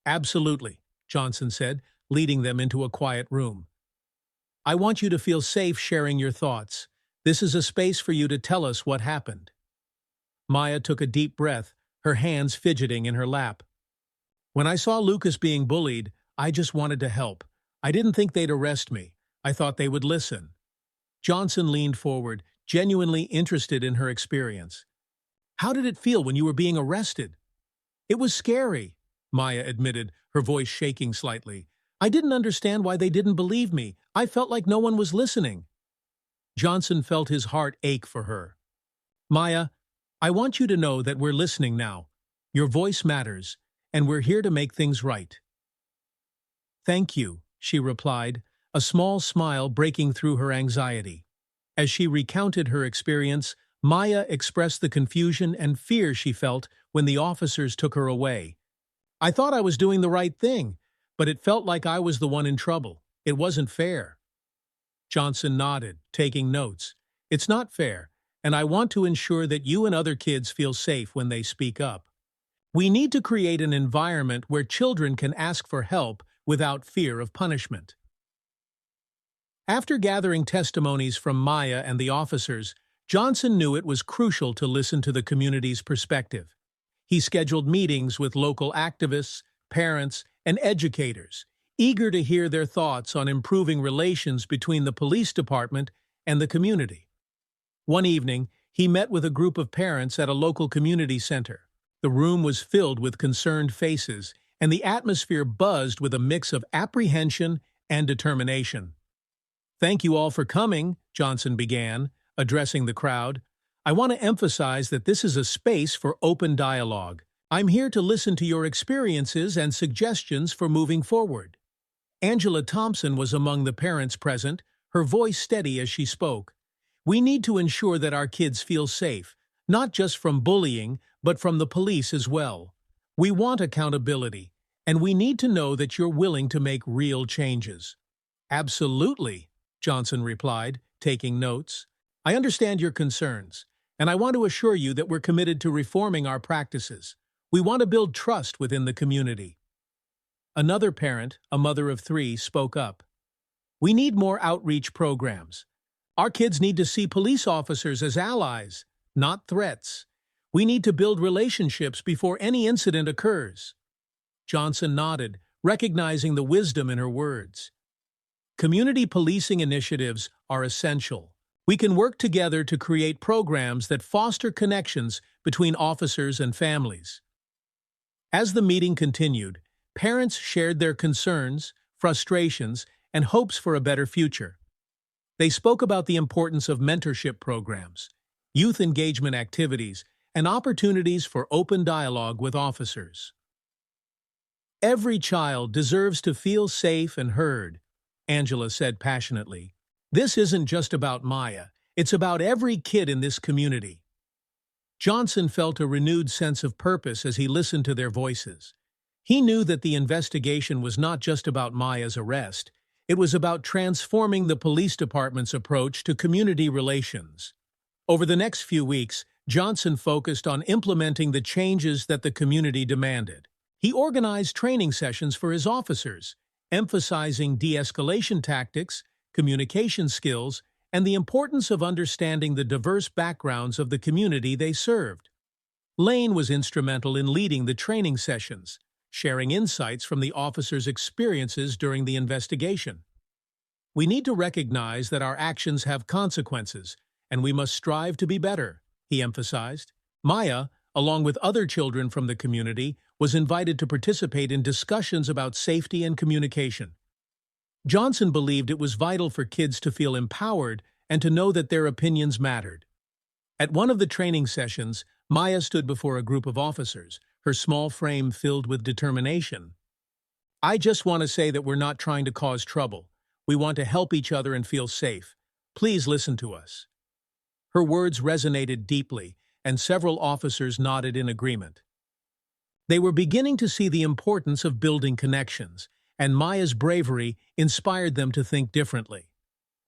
"Absolutely," Johnson said, leading them into a quiet room. I want you to feel safe sharing your thoughts. This is a space for you to tell us what happened." Maya took a deep breath, her hands fidgeting in her lap. "When I saw Lucas being bullied, I just wanted to help. I didn't think they'd arrest me. I thought they would listen." Johnson leaned forward, genuinely interested in her experience. "How did it feel when you were being arrested?" "It was scary," Maya admitted, her voice shaking slightly. "I didn't understand why they didn't believe me. I felt like no one was listening." Johnson felt his heart ache for her. "Maya, I want you to know that we're listening now. Your voice matters, and we're here to make things right." "Thank you," she replied, a small smile breaking through her anxiety. As she recounted her experience, Maya expressed the confusion and fear she felt when the officers took her away. "I thought I was doing the right thing, but it felt like I was the one in trouble. It wasn't fair." Johnson nodded, taking notes. "It's not fair, and I want to ensure that you and other kids feel safe when they speak up. We need to create an environment where children can ask for help without fear of punishment." After gathering testimonies from Maya and the officers, Johnson knew it was crucial to listen to the community's perspective. He scheduled meetings with local activists, parents, and educators, eager to hear their thoughts on improving relations between the police department and the community. One evening, he met with a group of parents at a local community center. The room was filled with concerned faces, and the atmosphere buzzed with a mix of apprehension and determination. "Thank you all for coming," Johnson began, addressing the crowd. "I want to emphasize that this is a space for open dialogue. I'm here to listen to your experiences and suggestions for moving forward." Angela Thompson was among the parents present, her voice steady as she spoke. "We need to ensure that our kids feel safe, not just from bullying, but from the police as well. We want accountability, and we need to know that you're willing to make real changes." "Absolutely," Johnson replied, taking notes. "I understand your concerns, and I want to assure you that we're committed to reforming our practices. We want to build trust within the community." Another parent, a mother of 3, spoke up. "We need more outreach programs. Our kids need to see police officers as allies, not threats. We need to build relationships before any incident occurs." Johnson nodded, recognizing the wisdom in her words. Community policing initiatives are essential. We can work together to create programs that foster connections between officers and families. As the meeting continued, parents shared their concerns, frustrations, and hopes for a better future. They spoke about the importance of mentorship programs, youth engagement activities, and opportunities for open dialogue with officers. "Every child deserves to feel safe and heard," Angela said passionately. "This isn't just about Maya, it's about every kid in this community." Johnson felt a renewed sense of purpose as he listened to their voices. He knew that the investigation was not just about Maya's arrest, it was about transforming the police department's approach to community relations. Over the next few weeks, Johnson focused on implementing the changes that the community demanded. He organized training sessions for his officers, emphasizing de-escalation tactics, communication skills, and the importance of understanding the diverse backgrounds of the community they served. Lane was instrumental in leading the training sessions, sharing insights from the officers' experiences during the investigation. "We need to recognize that our actions have consequences, and we must strive to be better," he emphasized. Maya, along with other children from the community, was invited to participate in discussions about safety and communication. Johnson believed it was vital for kids to feel empowered and to know that their opinions mattered. At one of the training sessions, Maya stood before a group of officers, her small frame filled with determination. "I just want to say that we're not trying to cause trouble. We want to help each other and feel safe. Please listen to us." Her words resonated deeply, and several officers nodded in agreement. They were beginning to see the importance of building connections, and Maya's bravery inspired them to think differently.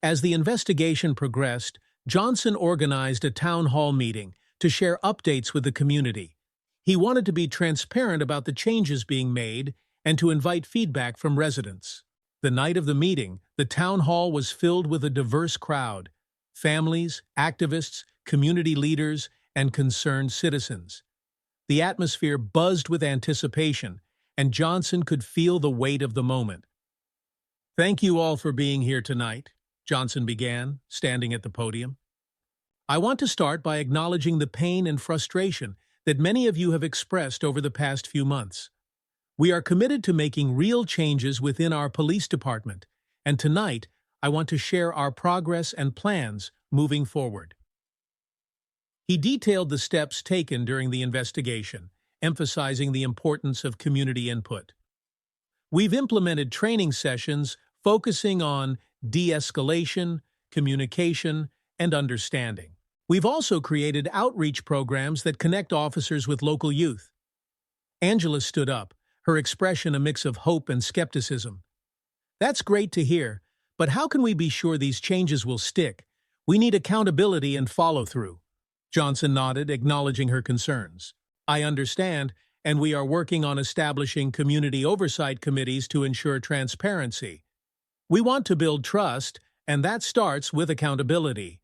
As the investigation progressed, Johnson organized a town hall meeting to share updates with the community. He wanted to be transparent about the changes being made and to invite feedback from residents. The night of the meeting, the town hall was filled with a diverse crowd: families, activists, community leaders, and concerned citizens. The atmosphere buzzed with anticipation, and Johnson could feel the weight of the moment. "Thank you all for being here tonight," Johnson began, standing at the podium. "I want to start by acknowledging the pain and frustration that many of you have expressed over the past few months. We are committed to making real changes within our police department, and tonight I want to share our progress and plans moving forward." He detailed the steps taken during the investigation, emphasizing the importance of community input. "We've implemented training sessions focusing on de-escalation, communication, and understanding. We've also created outreach programs that connect officers with local youth." Angela stood up, her expression a mix of hope and skepticism. "That's great to hear, but how can we be sure these changes will stick? We need accountability and follow-through." Johnson nodded, acknowledging her concerns. "I understand, and we are working on establishing community oversight committees to ensure transparency. We want to build trust, and that starts with accountability."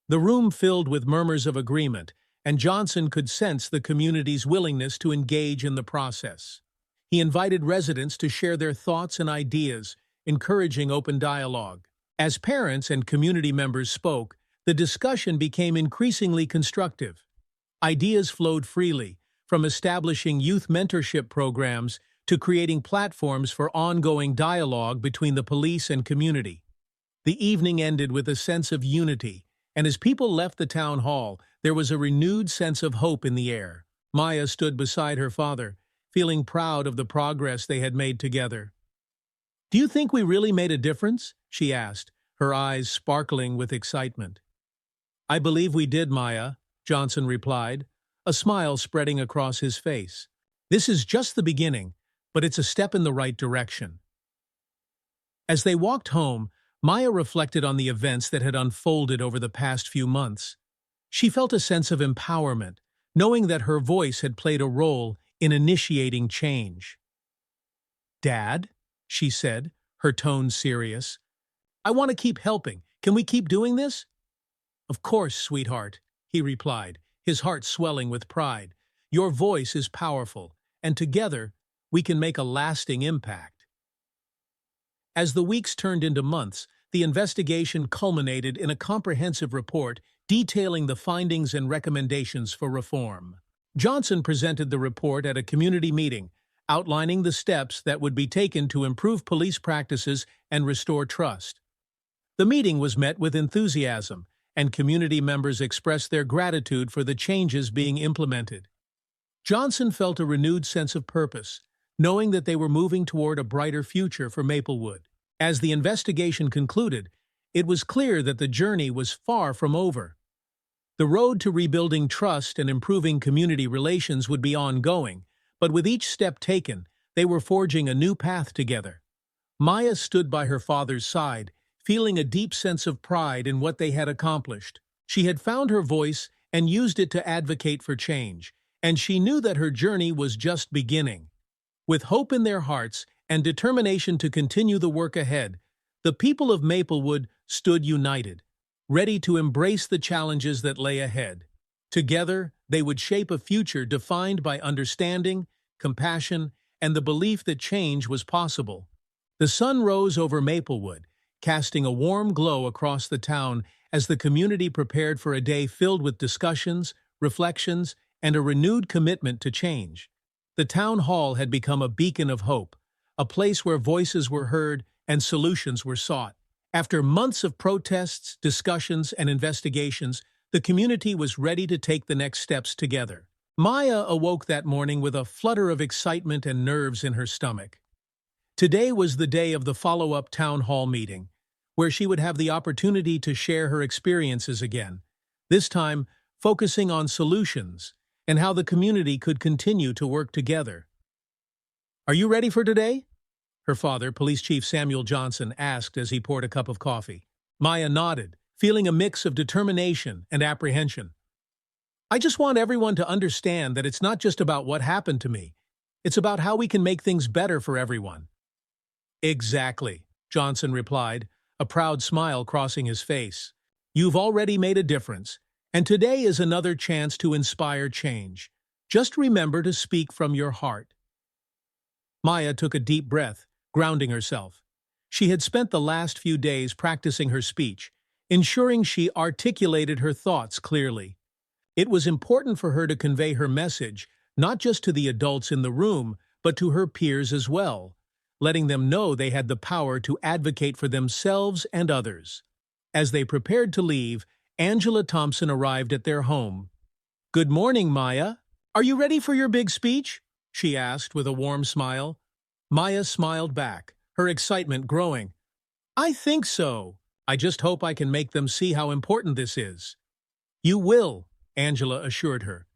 The room filled with murmurs of agreement, and Johnson could sense the community's willingness to engage in the process. He invited residents to share their thoughts and ideas, encouraging open dialogue. As parents and community members spoke, the discussion became increasingly constructive. Ideas flowed freely, from establishing youth mentorship programs to creating platforms for ongoing dialogue between the police and community. The evening ended with a sense of unity, and as people left the town hall, there was a renewed sense of hope in the air. Maya stood beside her father, feeling proud of the progress they had made together. "Do you think we really made a difference?" she asked, her eyes sparkling with excitement. "I believe we did, Maya," Johnson replied, a smile spreading across his face. "This is just the beginning, but it's a step in the right direction." As they walked home, Maya reflected on the events that had unfolded over the past few months. She felt a sense of empowerment, knowing that her voice had played a role in initiating change. "Dad," she said, her tone serious, "I want to keep helping. Can we keep doing this?" "Of course, sweetheart," he replied, his heart swelling with pride. "Your voice is powerful, and together we can make a lasting impact." As the weeks turned into months, the investigation culminated in a comprehensive report detailing the findings and recommendations for reform. Johnson presented the report at a community meeting, outlining the steps that would be taken to improve police practices and restore trust. The meeting was met with enthusiasm, and community members expressed their gratitude for the changes being implemented. Johnson felt a renewed sense of purpose, knowing that they were moving toward a brighter future for Maplewood. As the investigation concluded, it was clear that the journey was far from over. The road to rebuilding trust and improving community relations would be ongoing, but with each step taken, they were forging a new path together. Maya stood by her father's side, feeling a deep sense of pride in what they had accomplished. She had found her voice and used it to advocate for change, and she knew that her journey was just beginning. With hope in their hearts and determination to continue the work ahead, the people of Maplewood stood united, ready to embrace the challenges that lay ahead. Together, they would shape a future defined by understanding, compassion, and the belief that change was possible. The sun rose over Maplewood, casting a warm glow across the town as the community prepared for a day filled with discussions, reflections, and a renewed commitment to change. The town hall had become a beacon of hope, a place where voices were heard and solutions were sought. After months of protests, discussions, and investigations, the community was ready to take the next steps together. Maya awoke that morning with a flutter of excitement and nerves in her stomach. Today was the day of the follow-up town hall meeting, where she would have the opportunity to share her experiences again, this time focusing on solutions and how the community could continue to work together. "Are you ready for today?" her father, Police Chief Samuel Johnson, asked as he poured a cup of coffee. Maya nodded, feeling a mix of determination and apprehension. "I just want everyone to understand that it's not just about what happened to me. It's about how we can make things better for everyone." Exactly, Johnson replied, a proud smile crossing his face. You've already made a difference, and today is another chance to inspire change. Just remember to speak from your heart. Maya took a deep breath, grounding herself. She had spent the last few days practicing her speech, ensuring she articulated her thoughts clearly. It was important for her to convey her message, not just to the adults in the room, but to her peers as well, letting them know they had the power to advocate for themselves and others. As they prepared to leave, Angela Thompson arrived at their home. "Good morning, Maya. Are you ready for your big speech?" she asked with a warm smile. Maya smiled back, her excitement growing. "I think so. I just hope I can make them see how important this is." "You will," Angela assured her.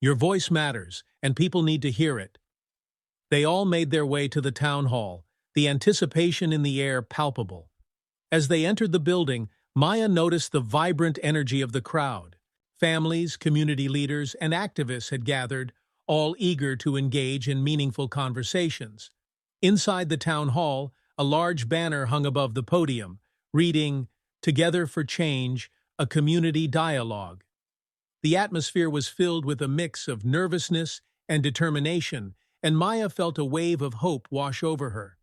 "Your voice matters, and people need to hear it." They all made their way to the town hall, the anticipation in the air palpable. As they entered the building, Maya noticed the vibrant energy of the crowd. Families, community leaders, and activists had gathered, all eager to engage in meaningful conversations. Inside the town hall, a large banner hung above the podium, reading, "Together for Change, a Community Dialogue." The atmosphere was filled with a mix of nervousness and determination, and Maya felt a wave of hope wash over her.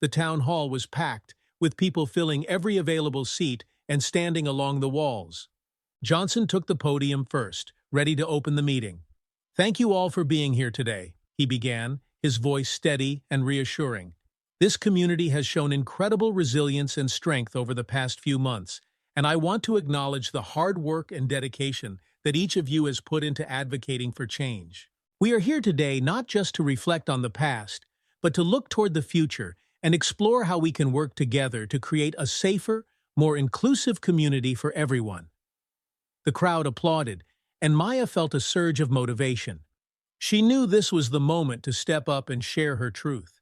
The town hall was packed, with people filling every available seat and standing along the walls. Johnson took the podium first, ready to open the meeting. "Thank you all for being here today," he began, his voice steady and reassuring. "This community has shown incredible resilience and strength over the past few months, and I want to acknowledge the hard work and dedication that each of you has put into advocating for change. We are here today not just to reflect on the past, but to look toward the future and explore how we can work together to create a safer, more inclusive community for everyone." The crowd applauded, and Maya felt a surge of motivation. She knew this was the moment to step up and share her truth.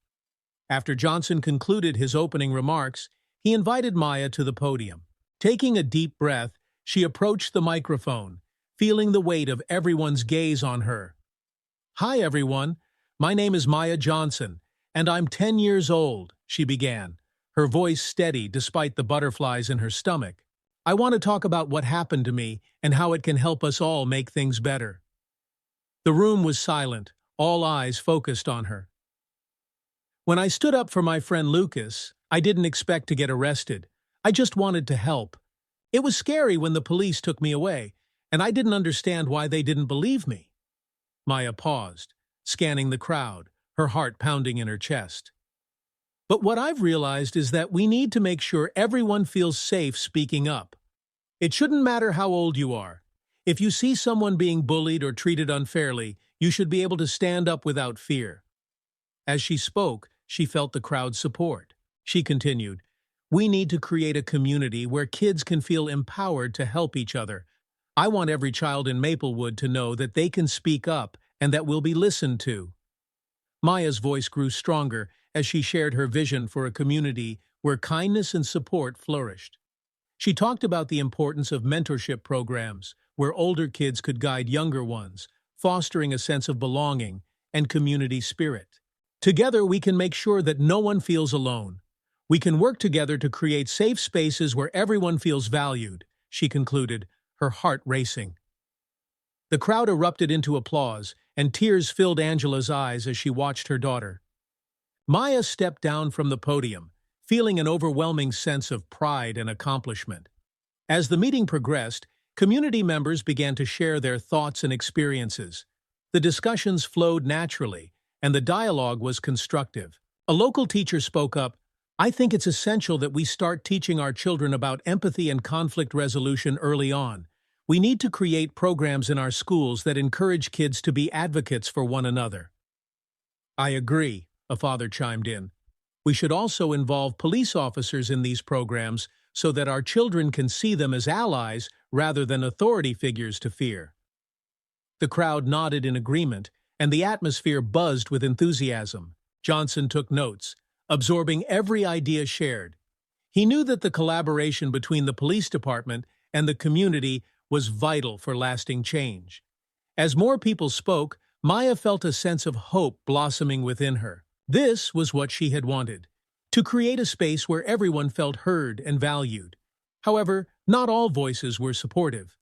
After Johnson concluded his opening remarks, he invited Maya to the podium. Taking a deep breath, she approached the microphone, feeling the weight of everyone's gaze on her. "Hi, everyone. My name is Maya Johnson, and I'm 10 years old," she began, her voice steady despite the butterflies in her stomach. "I want to talk about what happened to me and how it can help us all make things better." The room was silent, all eyes focused on her. "When I stood up for my friend Lucas, I didn't expect to get arrested. I just wanted to help. It was scary when the police took me away, and I didn't understand why they didn't believe me." Maya paused, scanning the crowd, her heart pounding in her chest. "But what I've realized is that we need to make sure everyone feels safe speaking up. It shouldn't matter how old you are. If you see someone being bullied or treated unfairly, you should be able to stand up without fear." As she spoke, she felt the crowd's support. She continued, "We need to create a community where kids can feel empowered to help each other. I want every child in Maplewood to know that they can speak up and that we'll be listened to." Maya's voice grew stronger as she shared her vision for a community where kindness and support flourished. She talked about the importance of mentorship programs, where older kids could guide younger ones, fostering a sense of belonging and community spirit. "Together, we can make sure that no one feels alone. We can work together to create safe spaces where everyone feels valued," she concluded, her heart racing. The crowd erupted into applause, and tears filled Angela's eyes as she watched her daughter. Maya stepped down from the podium, feeling an overwhelming sense of pride and accomplishment. As the meeting progressed, community members began to share their thoughts and experiences. The discussions flowed naturally, and the dialogue was constructive. A local teacher spoke up, "I think it's essential that we start teaching our children about empathy and conflict resolution early on. We need to create programs in our schools that encourage kids to be advocates for one another." "I agree," a father chimed in. "We should also involve police officers in these programs so that our children can see them as allies rather than authority figures to fear." The crowd nodded in agreement, and the atmosphere buzzed with enthusiasm. Johnson took notes, absorbing every idea shared. He knew that the collaboration between the police department and the community was vital for lasting change. As more people spoke, Maya felt a sense of hope blossoming within her. This was what she had wanted: to create a space where everyone felt heard and valued. However, not all voices were supportive.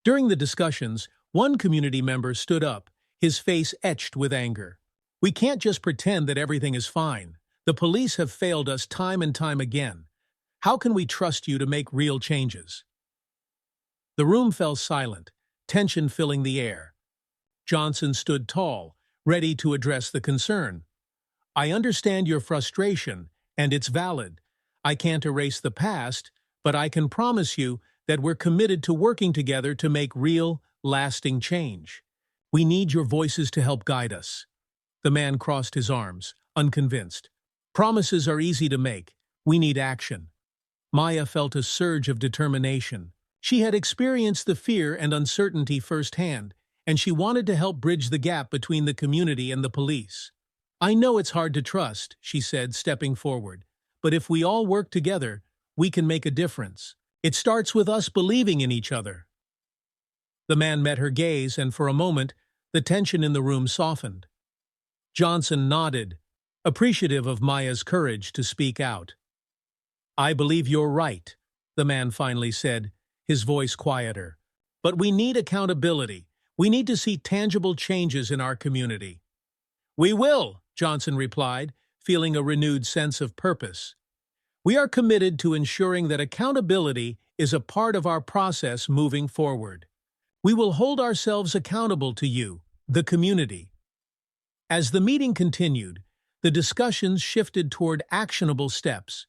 During the discussions, one community member stood up, his face etched with anger. "We can't just pretend that everything is fine. The police have failed us time and time again. How can we trust you to make real changes?" The room fell silent, tension filling the air. Johnson stood tall, ready to address the concern. "I understand your frustration, and it's valid. I can't erase the past, but I can promise you that we're committed to working together to make real, lasting change. We need your voices to help guide us." The man crossed his arms, unconvinced. "Promises are easy to make. We need action." Maya felt a surge of determination. She had experienced the fear and uncertainty firsthand, and she wanted to help bridge the gap between the community and the police. "I know it's hard to trust," she said, stepping forward, "but if we all work together, we can make a difference. It starts with us believing in each other." The man met her gaze, and for a moment, the tension in the room softened. Johnson nodded, appreciative of Maya's courage to speak out. "I believe you're right," the man finally said, his voice quieter. "But we need accountability. We need to see tangible changes in our community." "We will," Johnson replied, feeling a renewed sense of purpose. "We are committed to ensuring that accountability is a part of our process moving forward. We will hold ourselves accountable to you, the community." As the meeting continued, the discussions shifted toward actionable steps.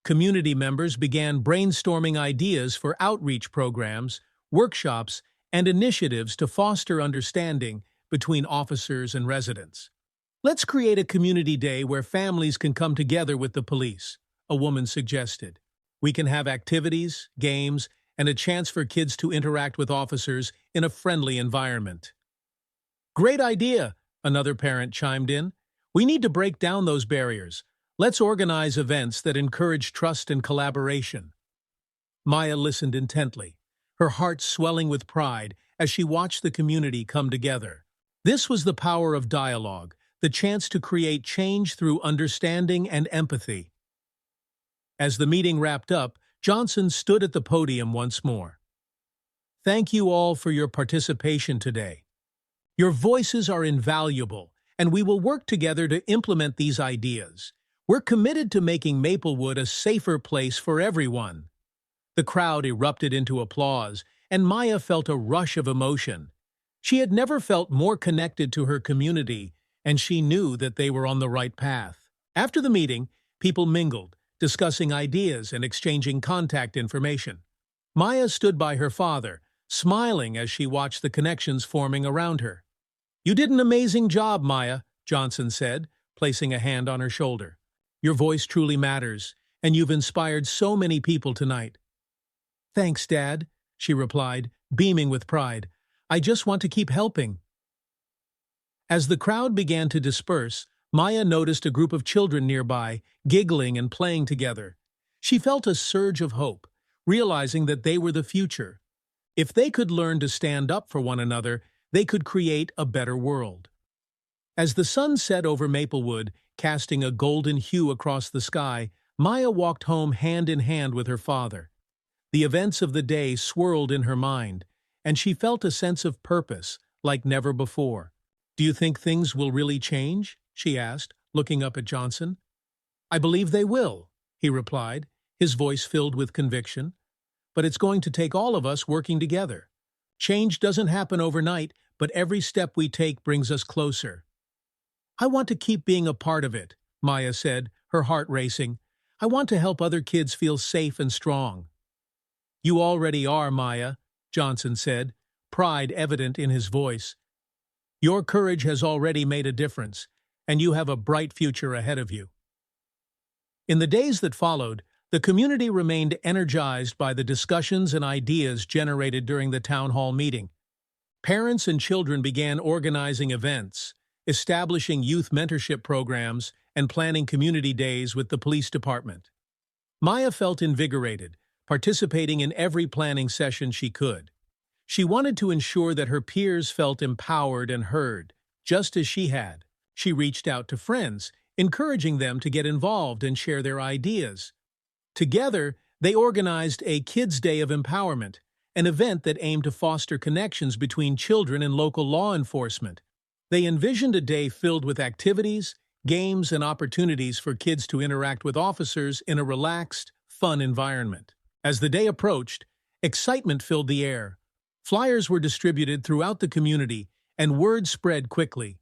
Community members began brainstorming ideas for outreach programs, workshops, and initiatives to foster understanding between officers and residents. "Let's create a community day where families can come together with the police," a woman suggested. "We can have activities, games, and a chance for kids to interact with officers in a friendly environment." "Great idea," another parent chimed in. "We need to break down those barriers. Let's organize events that encourage trust and collaboration." Maya listened intently, her heart swelling with pride as she watched the community come together. This was the power of dialogue, the chance to create change through understanding and empathy. As the meeting wrapped up, Johnson stood at the podium once more. "Thank you all for your participation today. Your voices are invaluable, and we will work together to implement these ideas. We're committed to making Maplewood a safer place for everyone." The crowd erupted into applause, and Maya felt a rush of emotion. She had never felt more connected to her community, and she knew that they were on the right path. After the meeting, people mingled, discussing ideas and exchanging contact information. Maya stood by her father, smiling as she watched the connections forming around her. "You did an amazing job, Maya," Johnson said, placing a hand on her shoulder. "Your voice truly matters, and you've inspired so many people tonight." "Thanks, Dad," she replied, beaming with pride. "I just want to keep helping." As the crowd began to disperse, Maya noticed a group of children nearby, giggling and playing together. She felt a surge of hope, realizing that they were the future. If they could learn to stand up for one another, they could create a better world. As the sun set over Maplewood, casting a golden hue across the sky, Maya walked home hand in hand with her father. The events of the day swirled in her mind, and she felt a sense of purpose like never before. "Do you think things will really change?" she asked, looking up at Johnson. "I believe they will," he replied, his voice filled with conviction. "But it's going to take all of us working together. Change doesn't happen overnight, but every step we take brings us closer." "I want to keep being a part of it," Maya said, her heart racing. "I want to help other kids feel safe and strong." "You already are, Maya," Johnson said, pride evident in his voice. "Your courage has already made a difference, and you have a bright future ahead of you." In the days that followed, the community remained energized by the discussions and ideas generated during the town hall meeting. Parents and children began organizing events, establishing youth mentorship programs, and planning community days with the police department. Maya felt invigorated, participating in every planning session she could. She wanted to ensure that her peers felt empowered and heard, just as she had. She reached out to friends, encouraging them to get involved and share their ideas. Together, they organized a Kids' Day of Empowerment, an event that aimed to foster connections between children and local law enforcement. They envisioned a day filled with activities, games, and opportunities for kids to interact with officers in a relaxed, fun environment. As the day approached, excitement filled the air. Flyers were distributed throughout the community, and word spread quickly.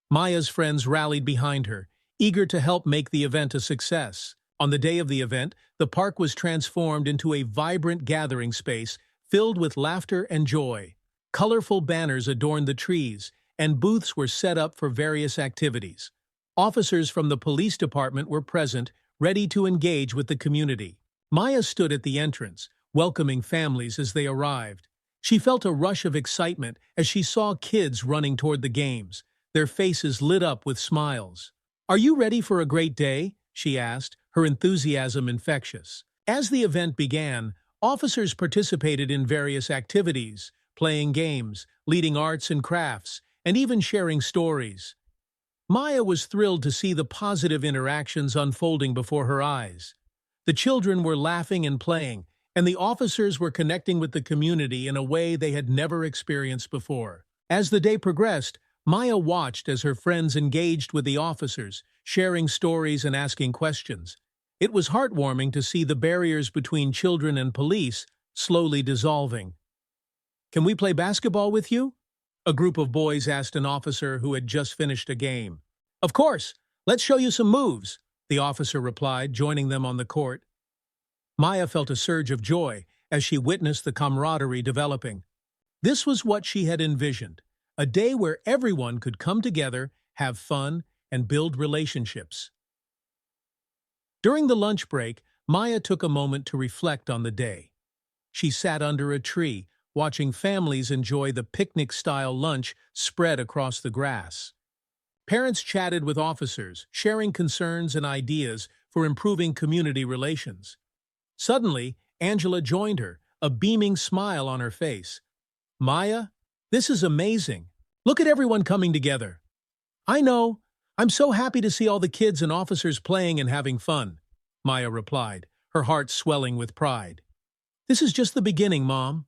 Maya's friends rallied behind her, eager to help make the event a success. On the day of the event, the park was transformed into a vibrant gathering space filled with laughter and joy. Colorful banners adorned the trees, and booths were set up for various activities. Officers from the police department were present, ready to engage with the community. Maya stood at the entrance, welcoming families as they arrived. She felt a rush of excitement as she saw kids running toward the games, their faces lit up with smiles. "Are you ready for a great day?" she asked, her enthusiasm infectious. As the event began, officers participated in various activities, playing games, leading arts and crafts, and even sharing stories. Maya was thrilled to see the positive interactions unfolding before her eyes. The children were laughing and playing, and the officers were connecting with the community in a way they had never experienced before. As the day progressed, Maya watched as her friends engaged with the officers, sharing stories and asking questions. It was heartwarming to see the barriers between children and police slowly dissolving. "Can we play basketball with you?" a group of boys asked an officer who had just finished a game. "Of course, let's show you some moves," the officer replied, joining them on the court. Maya felt a surge of joy as she witnessed the camaraderie developing. This was what she had envisioned, a day where everyone could come together, have fun, and build relationships. During the lunch break, Maya took a moment to reflect on the day. She sat under a tree, watching families enjoy the picnic-style lunch spread across the grass. Parents chatted with officers, sharing concerns and ideas for improving community relations. Suddenly, Angela joined her, a beaming smile on her face. "Maya, this is amazing. Look at everyone coming together." "I know. I'm so happy to see all the kids and officers playing and having fun," Maya replied, her heart swelling with pride. "This is just the beginning, Mom."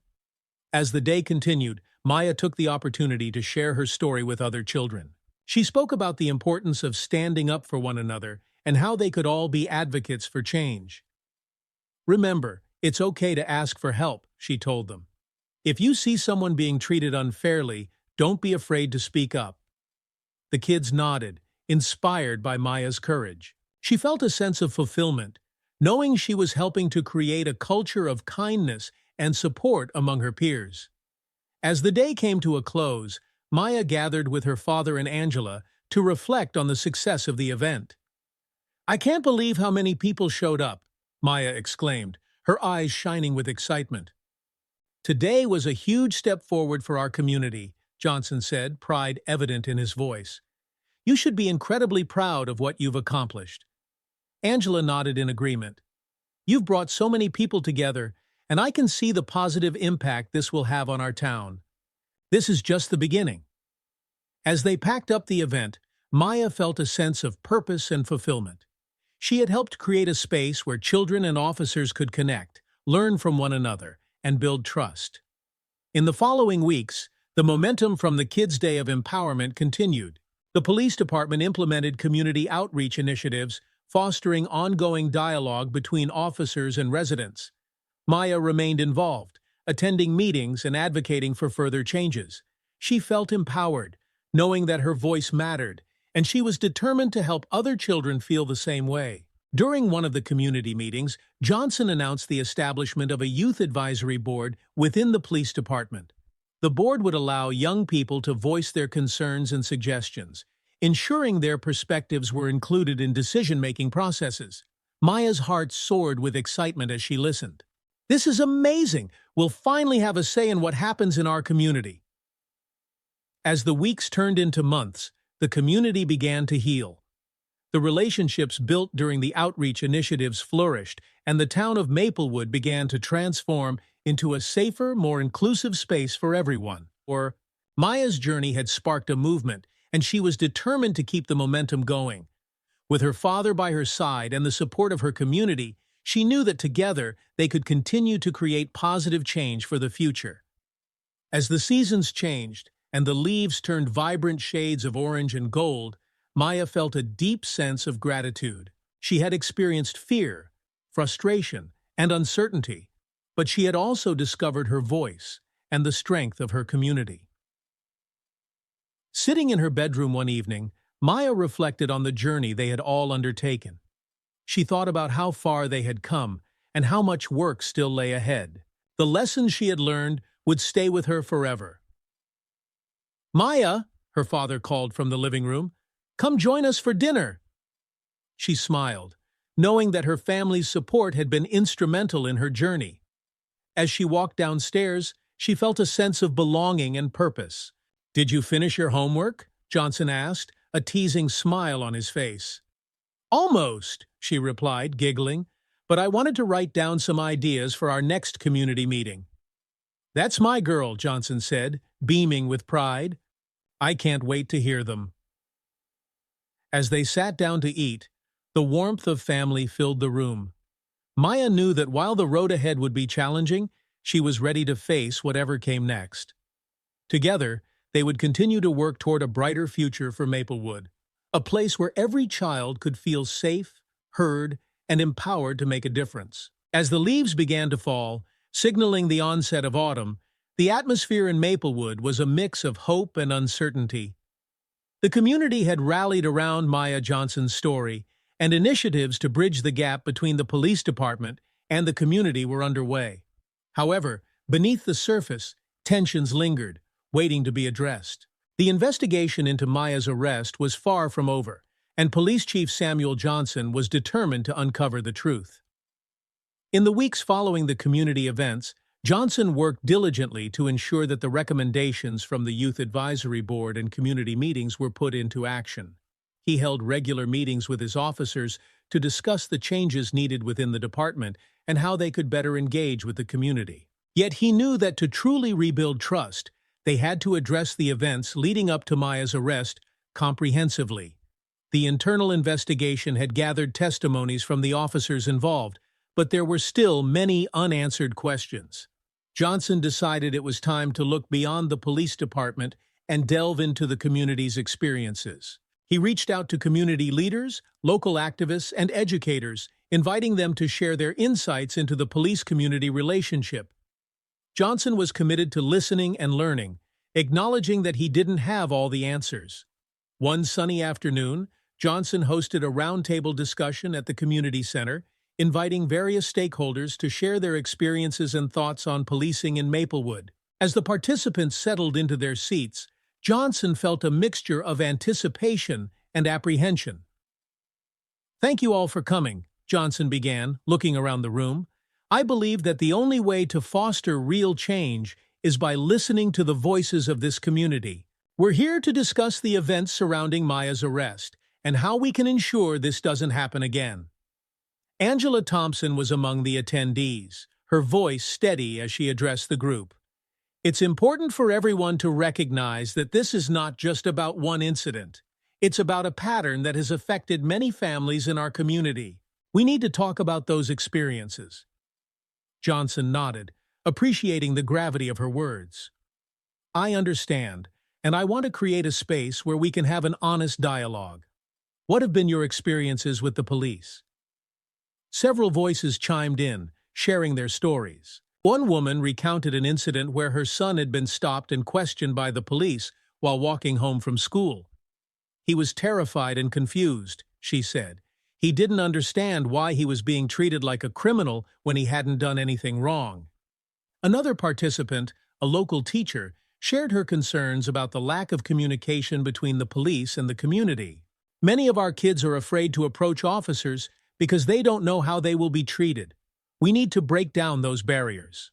As the day continued, Maya took the opportunity to share her story with other children. She spoke about the importance of standing up for one another and how they could all be advocates for change. "Remember, it's okay to ask for help," she told them. "If you see someone being treated unfairly, don't be afraid to speak up." The kids nodded, inspired by Maya's courage. She felt a sense of fulfillment, knowing she was helping to create a culture of kindness and support among her peers. As the day came to a close, Maya gathered with her father and Angela to reflect on the success of the event. "I can't believe how many people showed up," Maya exclaimed, her eyes shining with excitement. "Today was a huge step forward for our community," Johnson said, pride evident in his voice. "You should be incredibly proud of what you've accomplished." Angela nodded in agreement. "You've brought so many people together, and I can see the positive impact this will have on our town. This is just the beginning." As they packed up the event, Maya felt a sense of purpose and fulfillment. She had helped create a space where children and officers could connect, learn from one another, and build trust. In the following weeks, the momentum from the Kids' Day of Empowerment continued. The police department implemented community outreach initiatives, fostering ongoing dialogue between officers and residents. Maya remained involved, attending meetings and advocating for further changes. She felt empowered, knowing that her voice mattered, and she was determined to help other children feel the same way. During one of the community meetings, Johnson announced the establishment of a youth advisory board within the police department. The board would allow young people to voice their concerns and suggestions, ensuring their perspectives were included in decision-making processes. Maya's heart soared with excitement as she listened. "This is amazing! We'll finally have a say in what happens in our community." As the weeks turned into months, the community began to heal. The relationships built during the outreach initiatives flourished, and the town of Maplewood began to transform into a safer, more inclusive space for everyone. Maya's journey had sparked a movement, and she was determined to keep the momentum going. With her father by her side and the support of her community, she knew that together they could continue to create positive change for the future. As the seasons changed and the leaves turned vibrant shades of orange and gold, Maya felt a deep sense of gratitude. She had experienced fear, frustration, and uncertainty, but she had also discovered her voice and the strength of her community. Sitting in her bedroom one evening, Maya reflected on the journey they had all undertaken. She thought about how far they had come and how much work still lay ahead. The lessons she had learned would stay with her forever. "Maya," her father called from the living room, "come join us for dinner." She smiled, knowing that her family's support had been instrumental in her journey. As she walked downstairs, she felt a sense of belonging and purpose. "Did you finish your homework?" Johnson asked, a teasing smile on his face. "Almost," she replied, giggling, "but I wanted to write down some ideas for our next community meeting." "That's my girl," Johnson said, beaming with pride. "I can't wait to hear them." As they sat down to eat, the warmth of family filled the room. Maya knew that while the road ahead would be challenging, she was ready to face whatever came next. Together, they would continue to work toward a brighter future for Maplewood, a place where every child could feel safe, heard, and empowered to make a difference. As the leaves began to fall, signaling the onset of autumn, the atmosphere in Maplewood was a mix of hope and uncertainty. The community had rallied around Maya Johnson's story, and initiatives to bridge the gap between the police department and the community were underway. However, beneath the surface, tensions lingered, waiting to be addressed. The investigation into Maya's arrest was far from over, and Police Chief Samuel Johnson was determined to uncover the truth. In the weeks following the community events, Johnson worked diligently to ensure that the recommendations from the Youth Advisory Board and community meetings were put into action. He held regular meetings with his officers to discuss the changes needed within the department and how they could better engage with the community. Yet he knew that to truly rebuild trust, they had to address the events leading up to Maya's arrest comprehensively. The internal investigation had gathered testimonies from the officers involved, but there were still many unanswered questions. Johnson decided it was time to look beyond the police department and delve into the community's experiences. He reached out to community leaders, local activists, and educators, inviting them to share their insights into the police-community relationship. Johnson was committed to listening and learning, acknowledging that he didn't have all the answers. One sunny afternoon, Johnson hosted a roundtable discussion at the community center, inviting various stakeholders to share their experiences and thoughts on policing in Maplewood. As the participants settled into their seats, Johnson felt a mixture of anticipation and apprehension. "Thank you all for coming," Johnson began, looking around the room. "I believe that the only way to foster real change is by listening to the voices of this community. We're here to discuss the events surrounding Maya's arrest and how we can ensure this doesn't happen again." Angela Thompson was among the attendees, her voice steady as she addressed the group. "It's important for everyone to recognize that this is not just about one incident. It's about a pattern that has affected many families in our community. We need to talk about those experiences." Johnson nodded, appreciating the gravity of her words. "I understand, and I want to create a space where we can have an honest dialogue. What have been your experiences with the police?" Several voices chimed in, sharing their stories. One woman recounted an incident where her son had been stopped and questioned by the police while walking home from school. "He was terrified and confused," she said. "He didn't understand why he was being treated like a criminal when he hadn't done anything wrong." Another participant, a local teacher, shared her concerns about the lack of communication between the police and the community. "Many of our kids are afraid to approach officers because they don't know how they will be treated. We need to break down those barriers."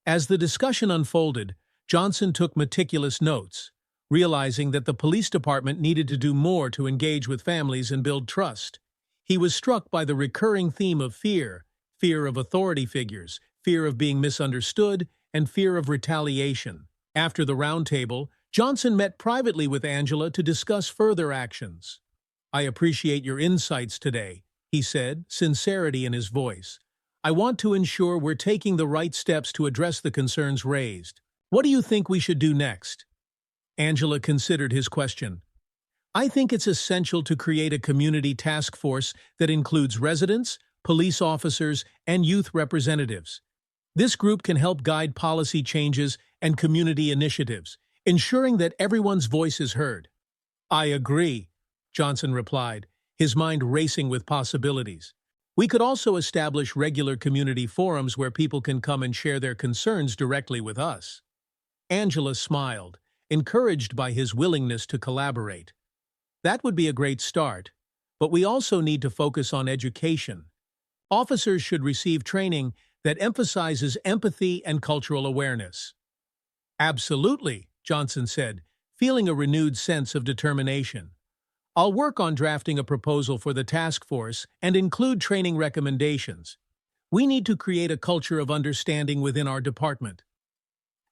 As the discussion unfolded, Johnson took meticulous notes, realizing that the police department needed to do more to engage with families and build trust. He was struck by the recurring theme of fear of authority figures, fear of being misunderstood, and fear of retaliation. After the roundtable, Johnson met privately with Angela to discuss further actions. I appreciate your insights today, he said, sincerity in his voice. I want to ensure we're taking the right steps to address the concerns raised. What do you think we should do next? Angela considered his question. I think it's essential to create a community task force that includes residents, police officers, and youth representatives. This group can help guide policy changes and community initiatives, ensuring that everyone's voice is heard. I agree, Johnson replied, his mind racing with possibilities. We could also establish regular community forums where people can come and share their concerns directly with us. Angela smiled, encouraged by his willingness to collaborate. That would be a great start, but we also need to focus on education. Officers should receive training that emphasizes empathy and cultural awareness. Absolutely, Johnson said, feeling a renewed sense of determination. I'll work on drafting a proposal for the task force and include training recommendations. We need to create a culture of understanding within our department.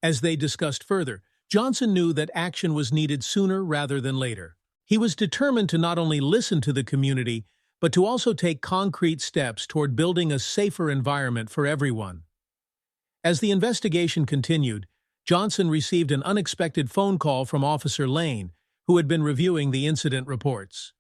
As they discussed further, Johnson knew that action was needed sooner rather than later. He was determined to not only listen to the community, but to also take concrete steps toward building a safer environment for everyone. As the investigation continued, Johnson received an unexpected phone call from Officer Lane, who had been reviewing the incident reports.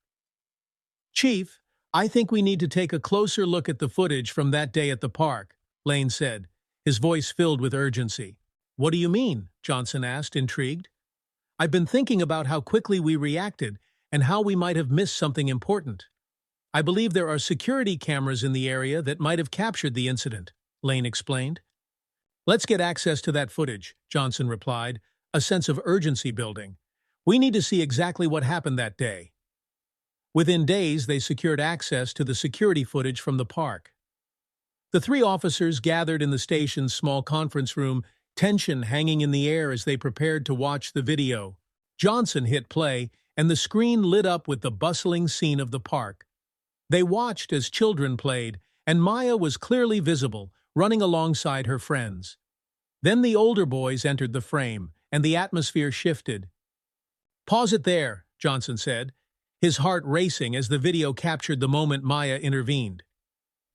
Chief, I think we need to take a closer look at the footage from that day at the park, Lane said, his voice filled with urgency. What do you mean? Johnson asked, intrigued. I've been thinking about how quickly we reacted and how we might have missed something important. I believe there are security cameras in the area that might have captured the incident, Lane explained. Let's get access to that footage, Johnson replied, a sense of urgency building. We need to see exactly what happened that day. Within days, they secured access to the security footage from the park. The three officers gathered in the station's small conference room, tension hanging in the air as they prepared to watch the video. Johnson hit play, and the screen lit up with the bustling scene of the park. They watched as children played, and Maya was clearly visible, running alongside her friends. Then the older boys entered the frame, and the atmosphere shifted. Pause it there, Johnson said, his heart racing as the video captured the moment Maya intervened.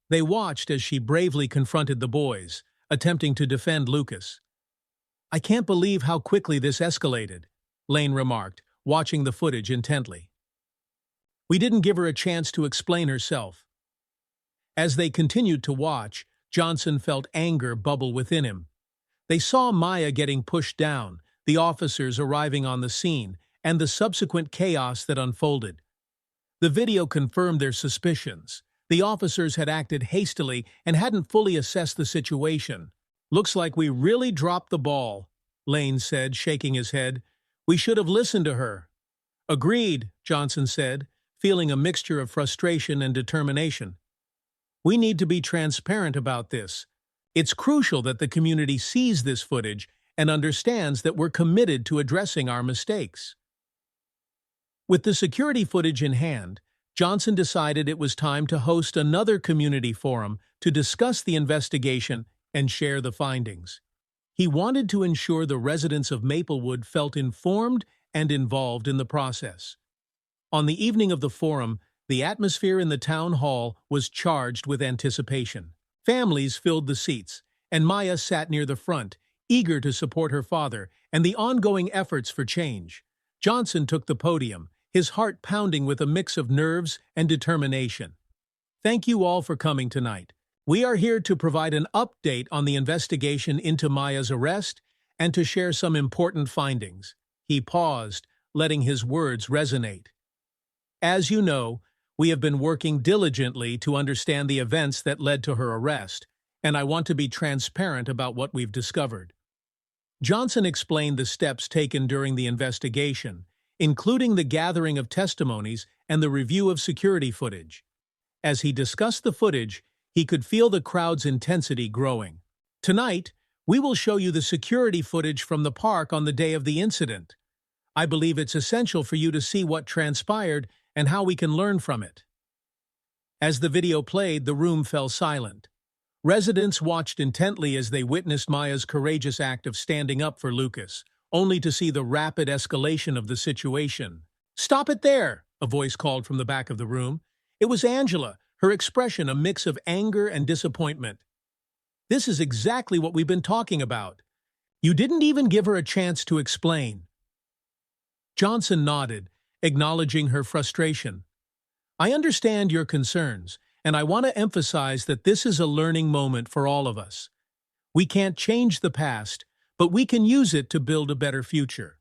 They watched as she bravely confronted the boys, attempting to defend Lucas. I can't believe how quickly this escalated, Lane remarked, watching the footage intently. We didn't give her a chance to explain herself. As they continued to watch, Johnson felt anger bubble within him. They saw Maya getting pushed down, the officers arriving on the scene, and the subsequent chaos that unfolded. The video confirmed their suspicions. The officers had acted hastily and hadn't fully assessed the situation. Looks like we really dropped the ball, Lane said, shaking his head. We should have listened to her. Agreed, Johnson said, feeling a mixture of frustration and determination. We need to be transparent about this. It's crucial that the community sees this footage and understands that we're committed to addressing our mistakes. With the security footage in hand, Johnson decided it was time to host another community forum to discuss the investigation and share the findings. He wanted to ensure the residents of Maplewood felt informed and involved in the process. On the evening of the forum, the atmosphere in the town hall was charged with anticipation. Families filled the seats, and Maya sat near the front, eager to support her father and the ongoing efforts for change. Johnson took the podium, his heart pounding with a mix of nerves and determination. Thank you all for coming tonight. We are here to provide an update on the investigation into Maya's arrest and to share some important findings. He paused, letting his words resonate. As you know, we have been working diligently to understand the events that led to her arrest, and I want to be transparent about what we've discovered. Johnson explained the steps taken during the investigation, including the gathering of testimonies and the review of security footage. As he discussed the footage, he could feel the crowd's intensity growing. Tonight, we will show you the security footage from the park on the day of the incident. I believe it's essential for you to see what transpired and how we can learn from it. As the video played, the room fell silent. Residents watched intently as they witnessed Maya's courageous act of standing up for Lucas, only to see the rapid escalation of the situation. Stop it there, a voice called from the back of the room. It was Angela, her expression a mix of anger and disappointment. This is exactly what we've been talking about. You didn't even give her a chance to explain. Johnson nodded, acknowledging her frustration. I understand your concerns, and I want to emphasize that this is a learning moment for all of us. We can't change the past, but we can use it to build a better future.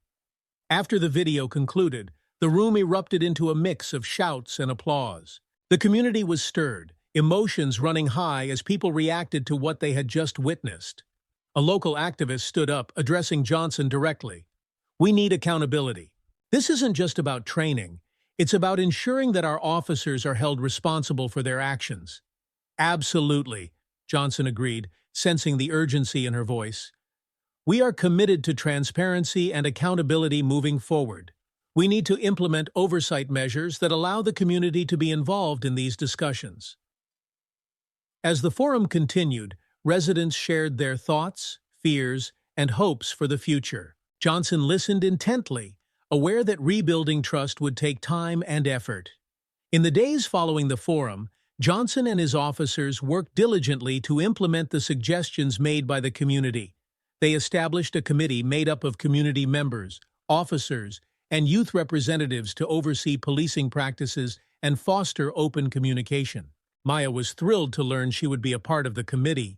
After the video concluded, the room erupted into a mix of shouts and applause. The community was stirred, emotions running high as people reacted to what they had just witnessed. A local activist stood up, addressing Johnson directly. We need accountability. This isn't just about training. It's about ensuring that our officers are held responsible for their actions. Absolutely, Johnson agreed, sensing the urgency in her voice. We are committed to transparency and accountability moving forward. We need to implement oversight measures that allow the community to be involved in these discussions. As the forum continued, residents shared their thoughts, fears, and hopes for the future. Johnson listened intently, aware that rebuilding trust would take time and effort. In the days following the forum, Johnson and his officers worked diligently to implement the suggestions made by the community. They established a committee made up of community members, officers, and youth representatives to oversee policing practices and foster open communication. Maya was thrilled to learn she would be a part of the committee.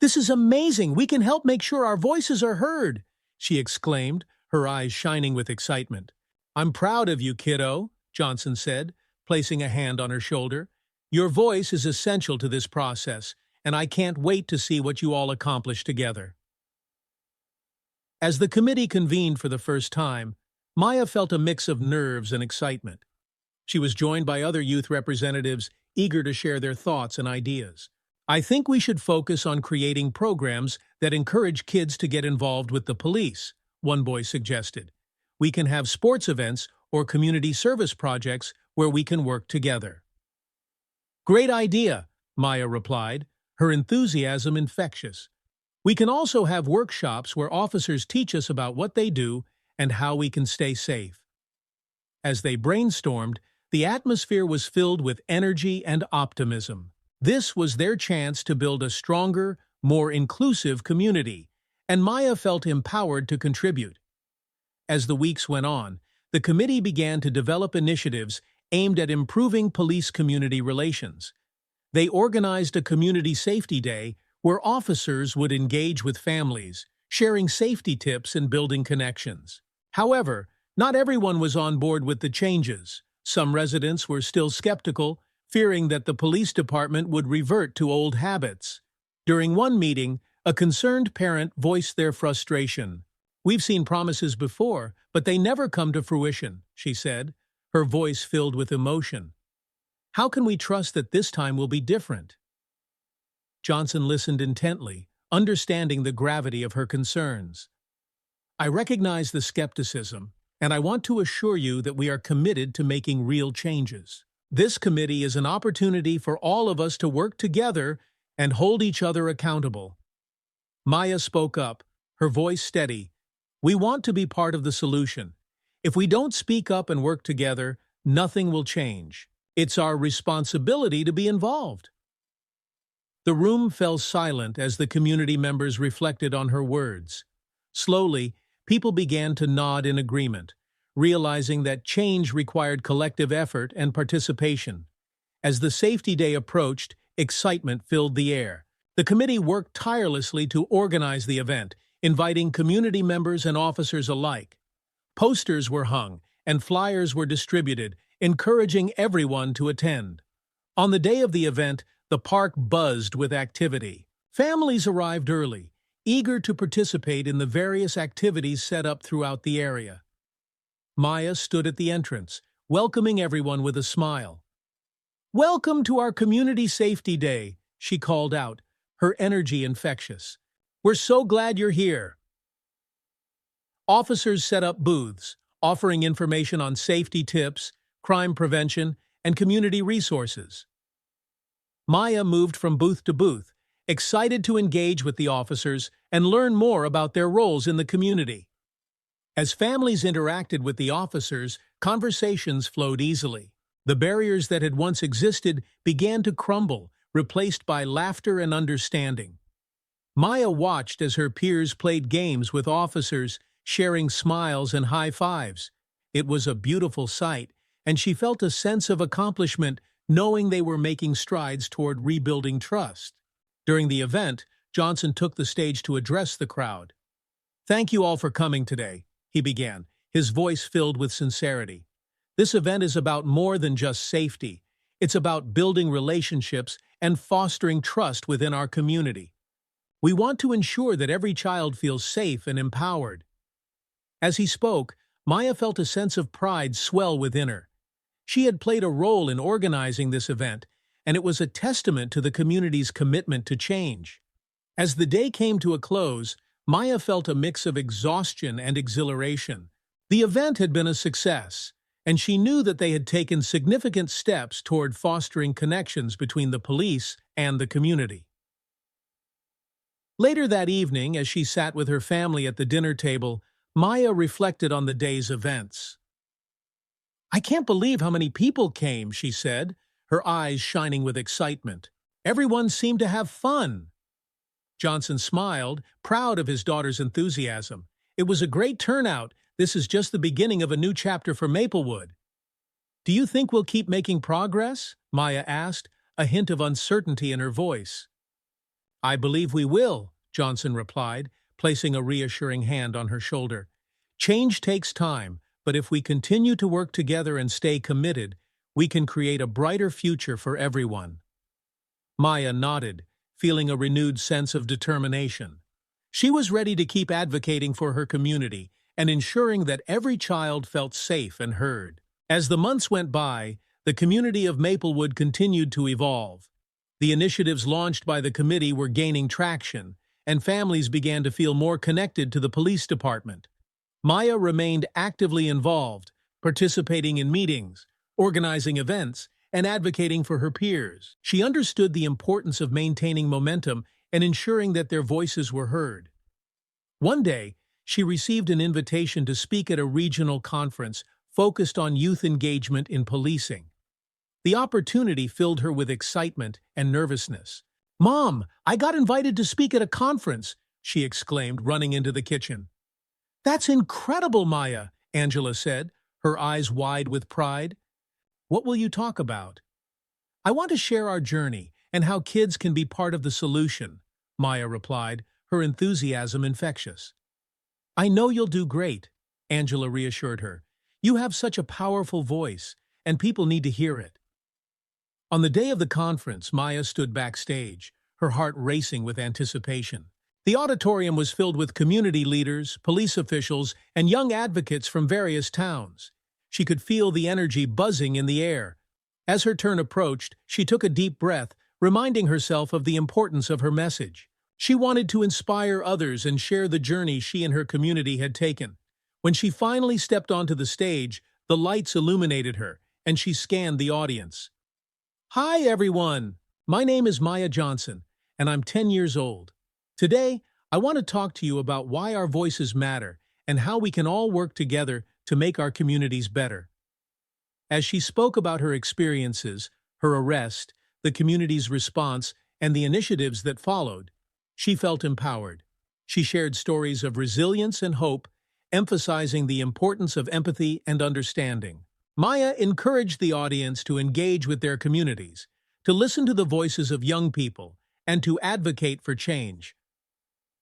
This is amazing! We can help make sure our voices are heard, she exclaimed, her eyes shining with excitement. I'm proud of you, kiddo, Johnson said, placing a hand on her shoulder. Your voice is essential to this process, and I can't wait to see what you all accomplish together. As the committee convened for the first time, Maya felt a mix of nerves and excitement. She was joined by other youth representatives eager to share their thoughts and ideas. I think we should focus on creating programs that encourage kids to get involved with the police, one boy suggested. We can have sports events or community service projects where we can work together. Great idea, Maya replied, her enthusiasm infectious. We can also have workshops where officers teach us about what they do and how we can stay safe. As they brainstormed, the atmosphere was filled with energy and optimism. This was their chance to build a stronger, more inclusive community, and Maya felt empowered to contribute. As the weeks went on, the committee began to develop initiatives aimed at improving police-community relations. They organized a community safety day where officers would engage with families, sharing safety tips and building connections. However, not everyone was on board with the changes. Some residents were still skeptical, fearing that the police department would revert to old habits. During one meeting, a concerned parent voiced their frustration. We've seen promises before, but they never come to fruition, she said, her voice filled with emotion. How can we trust that this time will be different? Johnson listened intently, understanding the gravity of her concerns. I recognize the skepticism, and I want to assure you that we are committed to making real changes. This committee is an opportunity for all of us to work together and hold each other accountable. Maya spoke up, her voice steady. We want to be part of the solution. If we don't speak up and work together, nothing will change. It's our responsibility to be involved. The room fell silent as the community members reflected on her words. Slowly, people began to nod in agreement, realizing that change required collective effort and participation. As the safety day approached, excitement filled the air. The committee worked tirelessly to organize the event, inviting community members and officers alike. Posters were hung, and flyers were distributed, encouraging everyone to attend. On the day of the event, the park buzzed with activity. Families arrived early, eager to participate in the various activities set up throughout the area. Maya stood at the entrance, welcoming everyone with a smile. "Welcome to our Community Safety Day," she called out, her energy infectious. "We're so glad you're here." Officers set up booths, offering information on safety tips, crime prevention, and community resources. Maya moved from booth to booth, excited to engage with the officers and learn more about their roles in the community. As families interacted with the officers, Conversations flowed easily. The barriers that had once existed began to crumble, replaced by laughter and understanding. Maya watched as her peers played games with officers, sharing smiles and high fives. It was a beautiful sight, and she felt a sense of accomplishment knowing they were making strides toward rebuilding trust. During the event, Johnson took the stage to address the crowd. "Thank you all for coming today," he began, his voice filled with sincerity. "This event is about more than just safety. It's about building relationships and fostering trust within our community. We want to ensure that every child feels safe and empowered." As he spoke, Maya felt a sense of pride swell within her. She had played a role in organizing this event, and it was a testament to the community's commitment to change. As the day came to a close, Maya felt a mix of exhaustion and exhilaration. The event had been a success, and she knew that they had taken significant steps toward fostering connections between the police and the community. Later that evening, as she sat with her family at the dinner table, Maya reflected on the day's events. "I can't believe how many people came," she said, her eyes shining with excitement. "Everyone seemed to have fun." Johnson smiled, proud of his daughter's enthusiasm. "It was a great turnout. This is just the beginning of a new chapter for Maplewood." "Do you think we'll keep making progress?" Maya asked, a hint of uncertainty in her voice. "I believe we will," Johnson replied, placing a reassuring hand on her shoulder. "Change takes time, but if we continue to work together and stay committed, we can create a brighter future for everyone." Maya nodded, feeling a renewed sense of determination. She was ready to keep advocating for her community and ensuring that every child felt safe and heard. As the months went by, the community of Maplewood continued to evolve. The initiatives launched by the committee were gaining traction, and families began to feel more connected to the police department. Maya remained actively involved, participating in meetings, organizing events, and advocating for her peers. She understood the importance of maintaining momentum and ensuring that their voices were heard. One day, she received an invitation to speak at a regional conference focused on youth engagement in policing. The opportunity filled her with excitement and nervousness. "Mom, I got invited to speak at a conference," she exclaimed, running into the kitchen. "That's incredible, Maya," Angela said, her eyes wide with pride. "What will you talk about?" "I want to share our journey and how kids can be part of the solution," Maya replied, her enthusiasm infectious. "I know you'll do great," Angela reassured her. "You have such a powerful voice, and people need to hear it." On the day of the conference, Maya stood backstage, her heart racing with anticipation. The auditorium was filled with community leaders, police officials, and young advocates from various towns. She could feel the energy buzzing in the air. As her turn approached, she took a deep breath, reminding herself of the importance of her message. She wanted to inspire others and share the journey she and her community had taken. When she finally stepped onto the stage, the lights illuminated her, and she scanned the audience. "Hi, everyone! My name is Maya Johnson, and I'm 10 years old. Today, I want to talk to you about why our voices matter and how we can all work together to make our communities better." As she spoke about her experiences, her arrest, the community's response, and the initiatives that followed, she felt empowered. She shared stories of resilience and hope, emphasizing the importance of empathy and understanding. Maya encouraged the audience to engage with their communities, to listen to the voices of young people, and to advocate for change.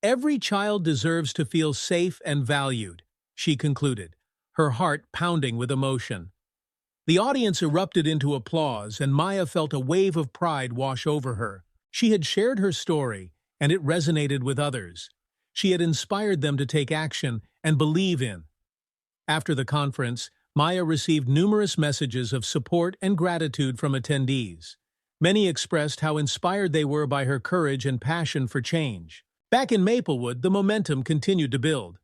"Every child deserves to feel safe and valued," she concluded, her heart pounding with emotion. The audience erupted into applause, and Maya felt a wave of pride wash over her. She had shared her story, and it resonated with others. She had inspired them to take action and believe in. After the conference, Maya received numerous messages of support and gratitude from attendees. Many expressed how inspired they were by her courage and passion for change. Back in Maplewood, the momentum continued to build.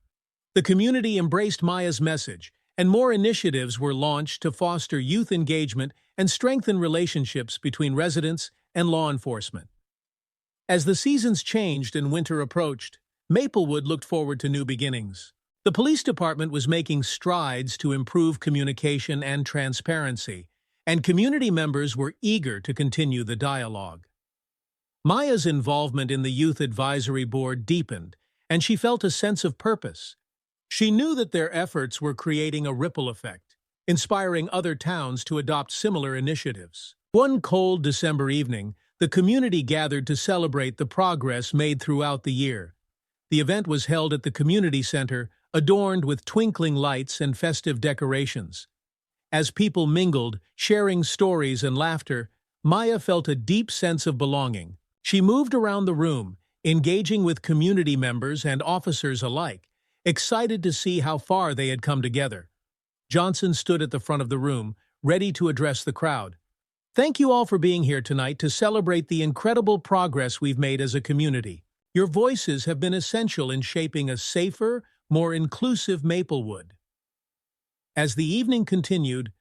The community embraced Maya's message, and more initiatives were launched to foster youth engagement and strengthen relationships between residents and law enforcement. As the seasons changed and winter approached, Maplewood looked forward to new beginnings. The police department was making strides to improve communication and transparency, and community members were eager to continue the dialogue. Maya's involvement in the Youth Advisory Board deepened, and she felt a sense of purpose. She knew that their efforts were creating a ripple effect, inspiring other towns to adopt similar initiatives. One cold December evening, the community gathered to celebrate the progress made throughout the year. The event was held at the community center, adorned with twinkling lights and festive decorations. As people mingled, sharing stories and laughter, Maya felt a deep sense of belonging. She moved around the room, engaging with community members and officers alike, excited to see how far they had come together. Johnson stood at the front of the room, ready to address the crowd. "Thank you all for being here tonight to celebrate the incredible progress we've made as a community. Your voices have been essential in shaping a safer, more inclusive Maplewood." As the evening continued,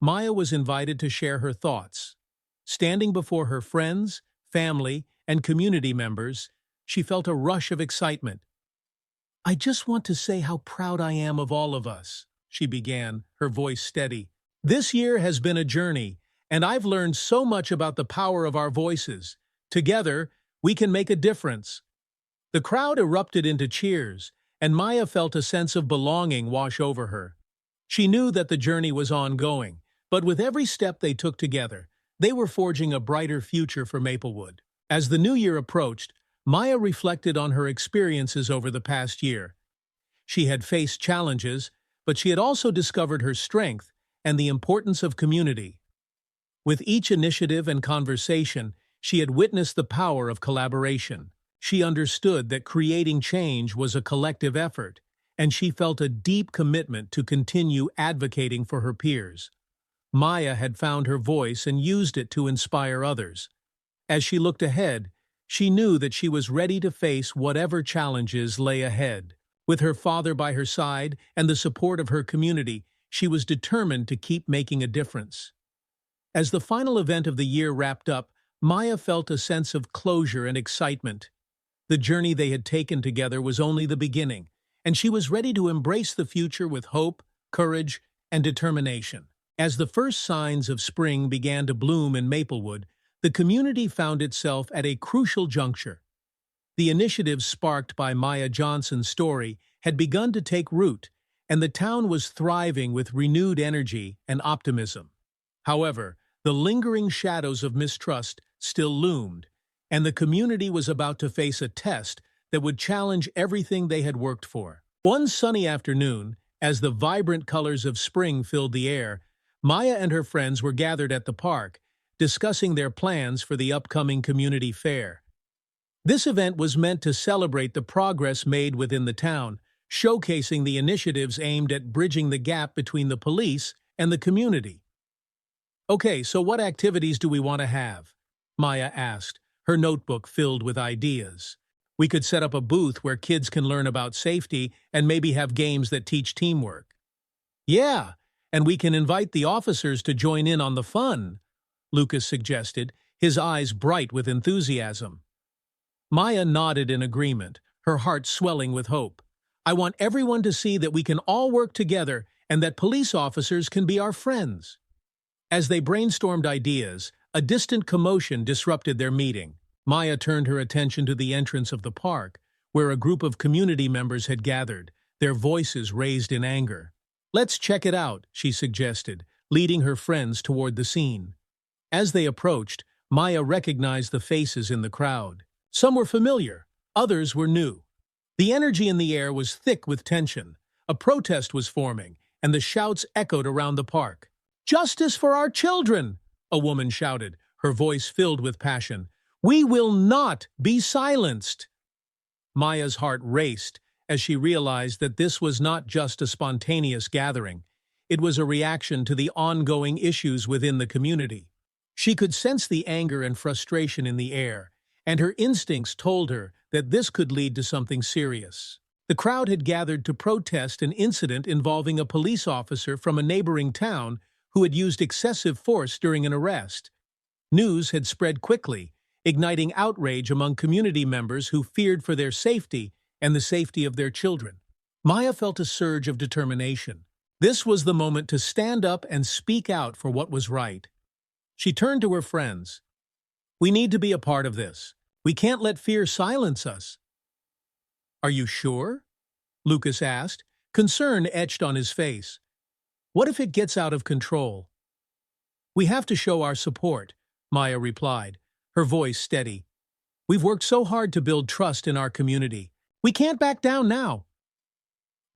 Maya was invited to share her thoughts. Standing before her friends, family, and community members, she felt a rush of excitement. "I just want to say how proud I am of all of us," she began, her voice steady. "This year has been a journey, and I've learned so much about the power of our voices. Together, we can make a difference." The crowd erupted into cheers, and Maya felt a sense of belonging wash over her. She knew that the journey was ongoing, but with every step they took together, they were forging a brighter future for Maplewood. As the new year approached, Maya reflected on her experiences over the past year. She had faced challenges, but she had also discovered her strength and the importance of community. With each initiative and conversation, she had witnessed the power of collaboration. She understood that creating change was a collective effort, and she felt a deep commitment to continue advocating for her peers. Maya had found her voice and used it to inspire others. As she looked ahead, she knew that she was ready to face whatever challenges lay ahead. With her father by her side and the support of her community, she was determined to keep making a difference. As the final event of the year wrapped up, Maya felt a sense of closure and excitement. The journey they had taken together was only the beginning, and she was ready to embrace the future with hope, courage, and determination. As the first signs of spring began to bloom in Maplewood, the community found itself at a crucial juncture. The initiatives sparked by Maya Johnson's story had begun to take root, and the town was thriving with renewed energy and optimism. However, the lingering shadows of mistrust still loomed, and the community was about to face a test that would challenge everything they had worked for. One sunny afternoon, as the vibrant colors of spring filled the air, Maya and her friends were gathered at the park, discussing their plans for the upcoming community fair. This event was meant to celebrate the progress made within the town, showcasing the initiatives aimed at bridging the gap between the police and the community. "Okay, so what activities do we want to have?" Maya asked, her notebook filled with ideas. "We could set up a booth where kids can learn about safety and maybe have games that teach teamwork." "Yeah, and we can invite the officers to join in on the fun," Lucas suggested, his eyes bright with enthusiasm. Maya nodded in agreement, her heart swelling with hope. "I want everyone to see that we can all work together and that police officers can be our friends." As they brainstormed ideas, a distant commotion disrupted their meeting. Maya turned her attention to the entrance of the park, where a group of community members had gathered, their voices raised in anger. "Let's check it out," she suggested, leading her friends toward the scene. As they approached, Maya recognized the faces in the crowd. Some were familiar, others were new. The energy in the air was thick with tension. A protest was forming, and the shouts echoed around the park. "Justice for our children!" a woman shouted, her voice filled with passion. "We will not be silenced!" Maya's heart raced as she realized that this was not just a spontaneous gathering. It was a reaction to the ongoing issues within the community. She could sense the anger and frustration in the air, and her instincts told her that this could lead to something serious. The crowd had gathered to protest an incident involving a police officer from a neighboring town who had used excessive force during an arrest. News had spread quickly, igniting outrage among community members who feared for their safety and the safety of their children. Maya felt a surge of determination. This was the moment to stand up and speak out for what was right. She turned to her friends. "We need to be a part of this. We can't let fear silence us." "Are you sure?" Lucas asked, concern etched on his face. "What if it gets out of control?" "We have to show our support," Maya replied, her voice steady. "We've worked so hard to build trust in our community. We can't back down now."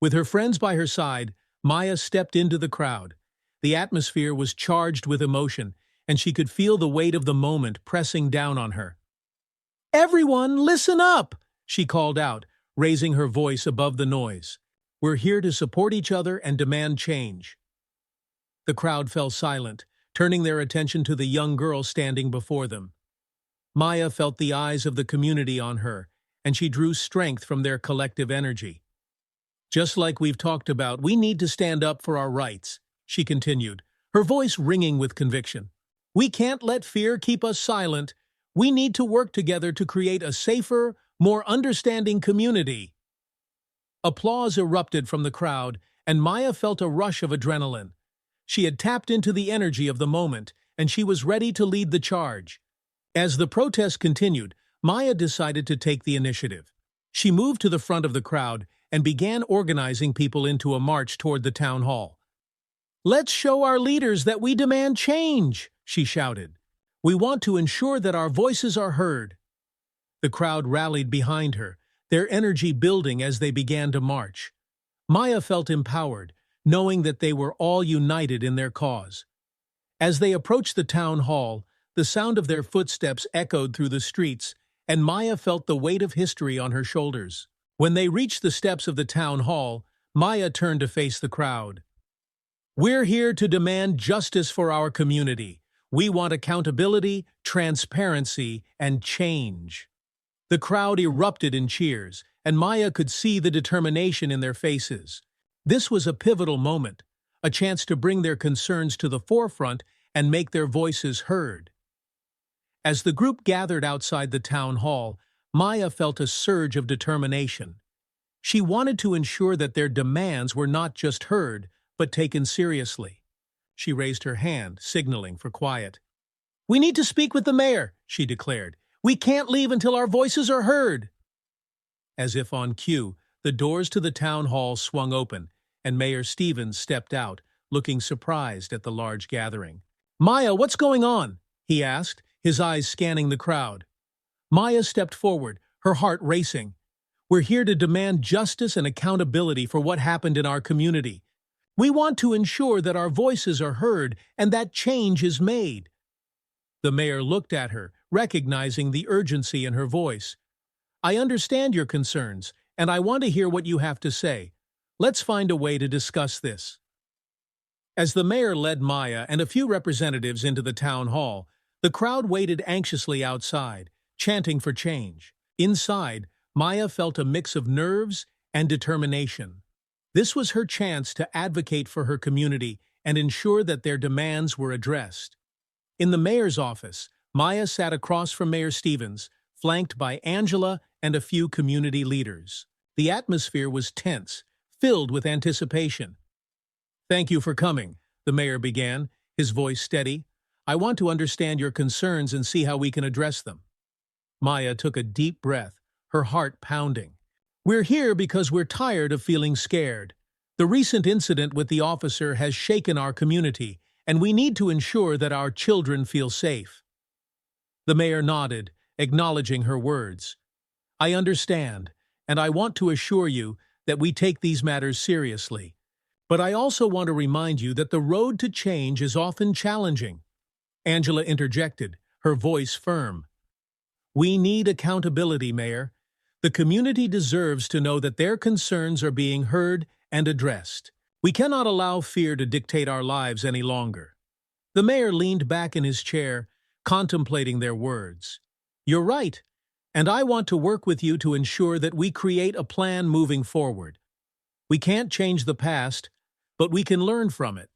With her friends by her side, Maya stepped into the crowd. The atmosphere was charged with emotion, and she could feel the weight of the moment pressing down on her. "Everyone, listen up!" she called out, raising her voice above the noise. "We're here to support each other and demand change." The crowd fell silent, turning their attention to the young girl standing before them. Maya felt the eyes of the community on her, and she drew strength from their collective energy. "Just like we've talked about, we need to stand up for our rights," she continued, her voice ringing with conviction. "We can't let fear keep us silent. We need to work together to create a safer, more understanding community." Applause erupted from the crowd, and Maya felt a rush of adrenaline. She had tapped into the energy of the moment, and she was ready to lead the charge. As the protest continued, Maya decided to take the initiative. She moved to the front of the crowd and began organizing people into a march toward the town hall. "Let's show our leaders that we demand change," she shouted. "We want to ensure that our voices are heard." The crowd rallied behind her, their energy building as they began to march. Maya felt empowered, knowing that they were all united in their cause. As they approached the town hall, the sound of their footsteps echoed through the streets, and Maya felt the weight of history on her shoulders. When they reached the steps of the town hall, Maya turned to face the crowd. "We're here to demand justice for our community. We want accountability, transparency, and change." The crowd erupted in cheers, and Maya could see the determination in their faces. This was a pivotal moment, a chance to bring their concerns to the forefront and make their voices heard. As the group gathered outside the town hall, Maya felt a surge of determination. She wanted to ensure that their demands were not just heard, but taken seriously. She raised her hand, signaling for quiet. "We need to speak with the mayor," she declared. "We can't leave until our voices are heard." As if on cue, the doors to the town hall swung open, and Mayor Stevens stepped out, looking surprised at the large gathering. "Maya, what's going on?" he asked, his eyes scanning the crowd. Maya stepped forward, her heart racing. "We're here to demand justice and accountability for what happened in our community. We want to ensure that our voices are heard and that change is made." The mayor looked at her, recognizing the urgency in her voice. "I understand your concerns, and I want to hear what you have to say. Let's find a way to discuss this." As the mayor led Maya and a few representatives into the town hall, the crowd waited anxiously outside, chanting for change. Inside, Maya felt a mix of nerves and determination. This was her chance to advocate for her community and ensure that their demands were addressed. In the mayor's office, Maya sat across from Mayor Stevens, flanked by Angela and a few community leaders. The atmosphere was tense, filled with anticipation. "Thank you for coming," the mayor began, his voice steady. "I want to understand your concerns and see how we can address them." Maya took a deep breath, her heart pounding. "We're here because we're tired of feeling scared. The recent incident with the officer has shaken our community, and we need to ensure that our children feel safe." The mayor nodded, acknowledging her words. "I understand, and I want to assure you that we take these matters seriously. But I also want to remind you that the road to change is often challenging." Angela interjected, her voice firm. "We need accountability, Mayor. The community deserves to know that their concerns are being heard and addressed. We cannot allow fear to dictate our lives any longer." The mayor leaned back in his chair, contemplating their words. "You're right, and I want to work with you to ensure that we create a plan moving forward. We can't change the past, but we can learn from it."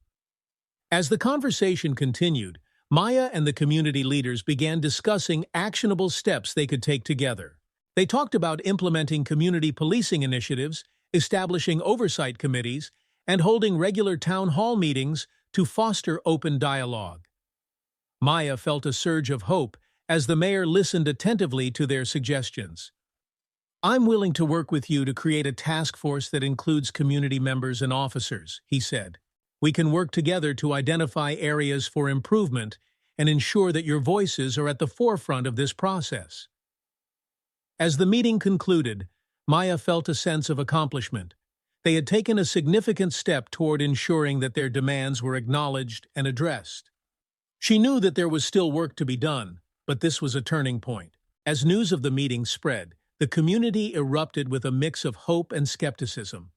As the conversation continued, Maya and the community leaders began discussing actionable steps they could take together. They talked about implementing community policing initiatives, establishing oversight committees, and holding regular town hall meetings to foster open dialogue. Maya felt a surge of hope as the mayor listened attentively to their suggestions. "I'm willing to work with you to create a task force that includes community members and officers," he said. "We can work together to identify areas for improvement and ensure that your voices are at the forefront of this process." As the meeting concluded, Maya felt a sense of accomplishment. They had taken a significant step toward ensuring that their demands were acknowledged and addressed. She knew that there was still work to be done, but this was a turning point. As news of the meeting spread, the community erupted with a mix of hope and skepticism.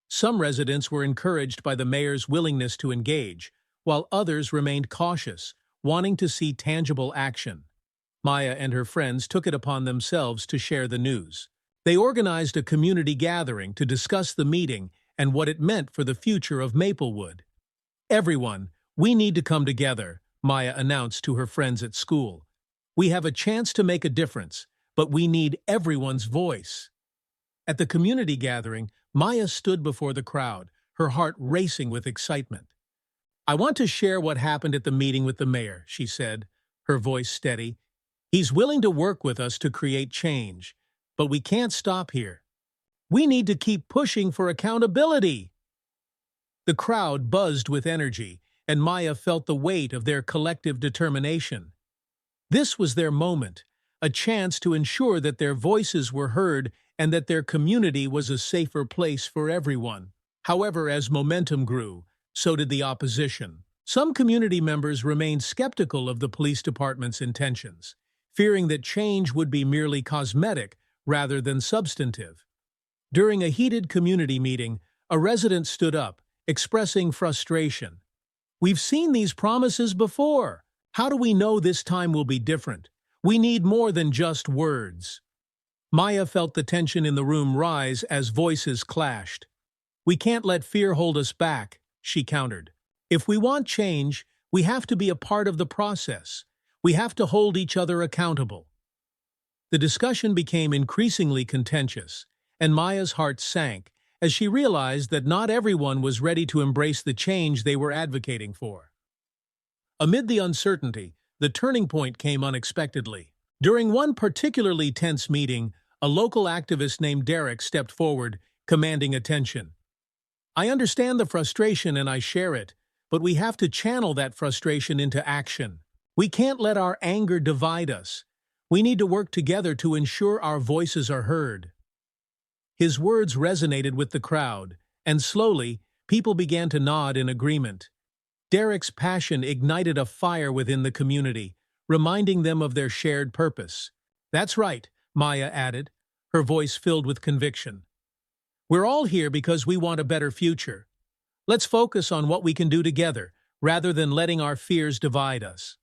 Some residents were encouraged by the mayor's willingness to engage, while others remained cautious, wanting to see tangible action. Maya and her friends took it upon themselves to share the news. They organized a community gathering to discuss the meeting and what it meant for the future of Maplewood. "Everyone, we need to come together," Maya announced to her friends at school. "We have a chance to make a difference, but we need everyone's voice." At the community gathering, Maya stood before the crowd, her heart racing with excitement. "I want to share what happened at the meeting with the mayor," she said, her voice steady. "He's willing to work with us to create change, but we can't stop here. We need to keep pushing for accountability." The crowd buzzed with energy, and Maya felt the weight of their collective determination. This was their moment, a chance to ensure that their voices were heard and that their community was a safer place for everyone. However, as momentum grew, so did the opposition. Some community members remained skeptical of the police department's intentions, fearing that change would be merely cosmetic rather than substantive. During a heated community meeting, a resident stood up, expressing frustration. "We've seen these promises before. How do we know this time will be different? We need more than just words." Maya felt the tension in the room rise as voices clashed. "We can't let fear hold us back," she countered. "If we want change, we have to be a part of the process. We have to hold each other accountable." The discussion became increasingly contentious, and Maya's heart sank as she realized that not everyone was ready to embrace the change they were advocating for. Amid the uncertainty, the turning point came unexpectedly. During one particularly tense meeting, a local activist named Derek stepped forward, commanding attention. "I understand the frustration and I share it, but we have to channel that frustration into action. We can't let our anger divide us. We need to work together to ensure our voices are heard." His words resonated with the crowd, and slowly, people began to nod in agreement. Derek's passion ignited a fire within the community, reminding them of their shared purpose. "That's right," Maya added, her voice filled with conviction. "We're all here because we want a better future. Let's focus on what we can do together, rather than letting our fears divide us."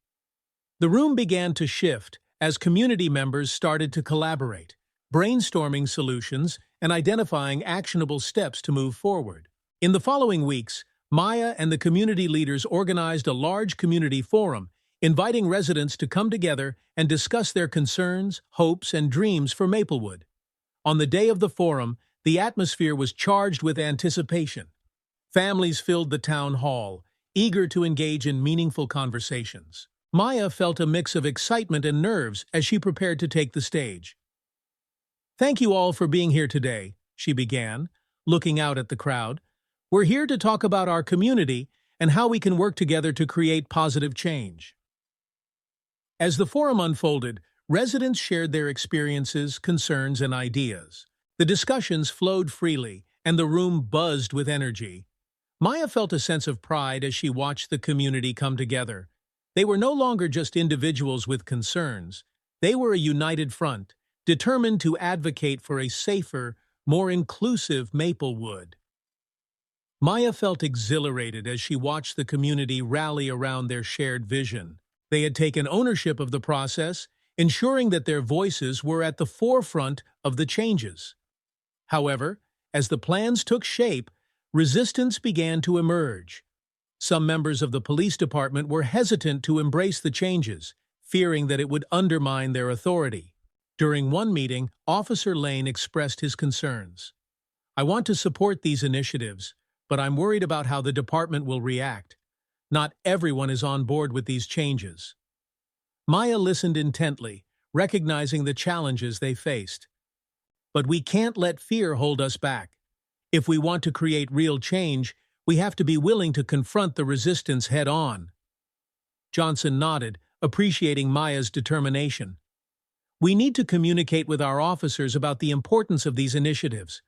The room began to shift as community members started to collaborate, brainstorming solutions and identifying actionable steps to move forward. In the following weeks, Maya and the community leaders organized a large community forum, inviting residents to come together and discuss their concerns, hopes, and dreams for Maplewood. On the day of the forum, the atmosphere was charged with anticipation. Families filled the town hall, eager to engage in meaningful conversations. Maya felt a mix of excitement and nerves as she prepared to take the stage. "Thank you all for being here today," she began, looking out at the crowd. "We're here to talk about our community and how we can work together to create positive change." As the forum unfolded, residents shared their experiences, concerns, and ideas. The discussions flowed freely, and the room buzzed with energy. Maya felt a sense of pride as she watched the community come together. They were no longer just individuals with concerns. They were a united front, determined to advocate for a safer, more inclusive Maplewood. Maya felt exhilarated as she watched the community rally around their shared vision. They had taken ownership of the process, ensuring that their voices were at the forefront of the changes. However, as the plans took shape, resistance began to emerge. Some members of the police department were hesitant to embrace the changes, fearing that it would undermine their authority. During one meeting, Officer Lane expressed his concerns. I want to support these initiatives, but I'm worried about how the department will react. Not everyone is on board with these changes. Maya listened intently, recognizing the challenges they faced. But we can't let fear hold us back. If we want to create real change, we have to be willing to confront the resistance head-on. Johnson nodded, appreciating Maya's determination. We need to communicate with our officers about the importance of these initiatives.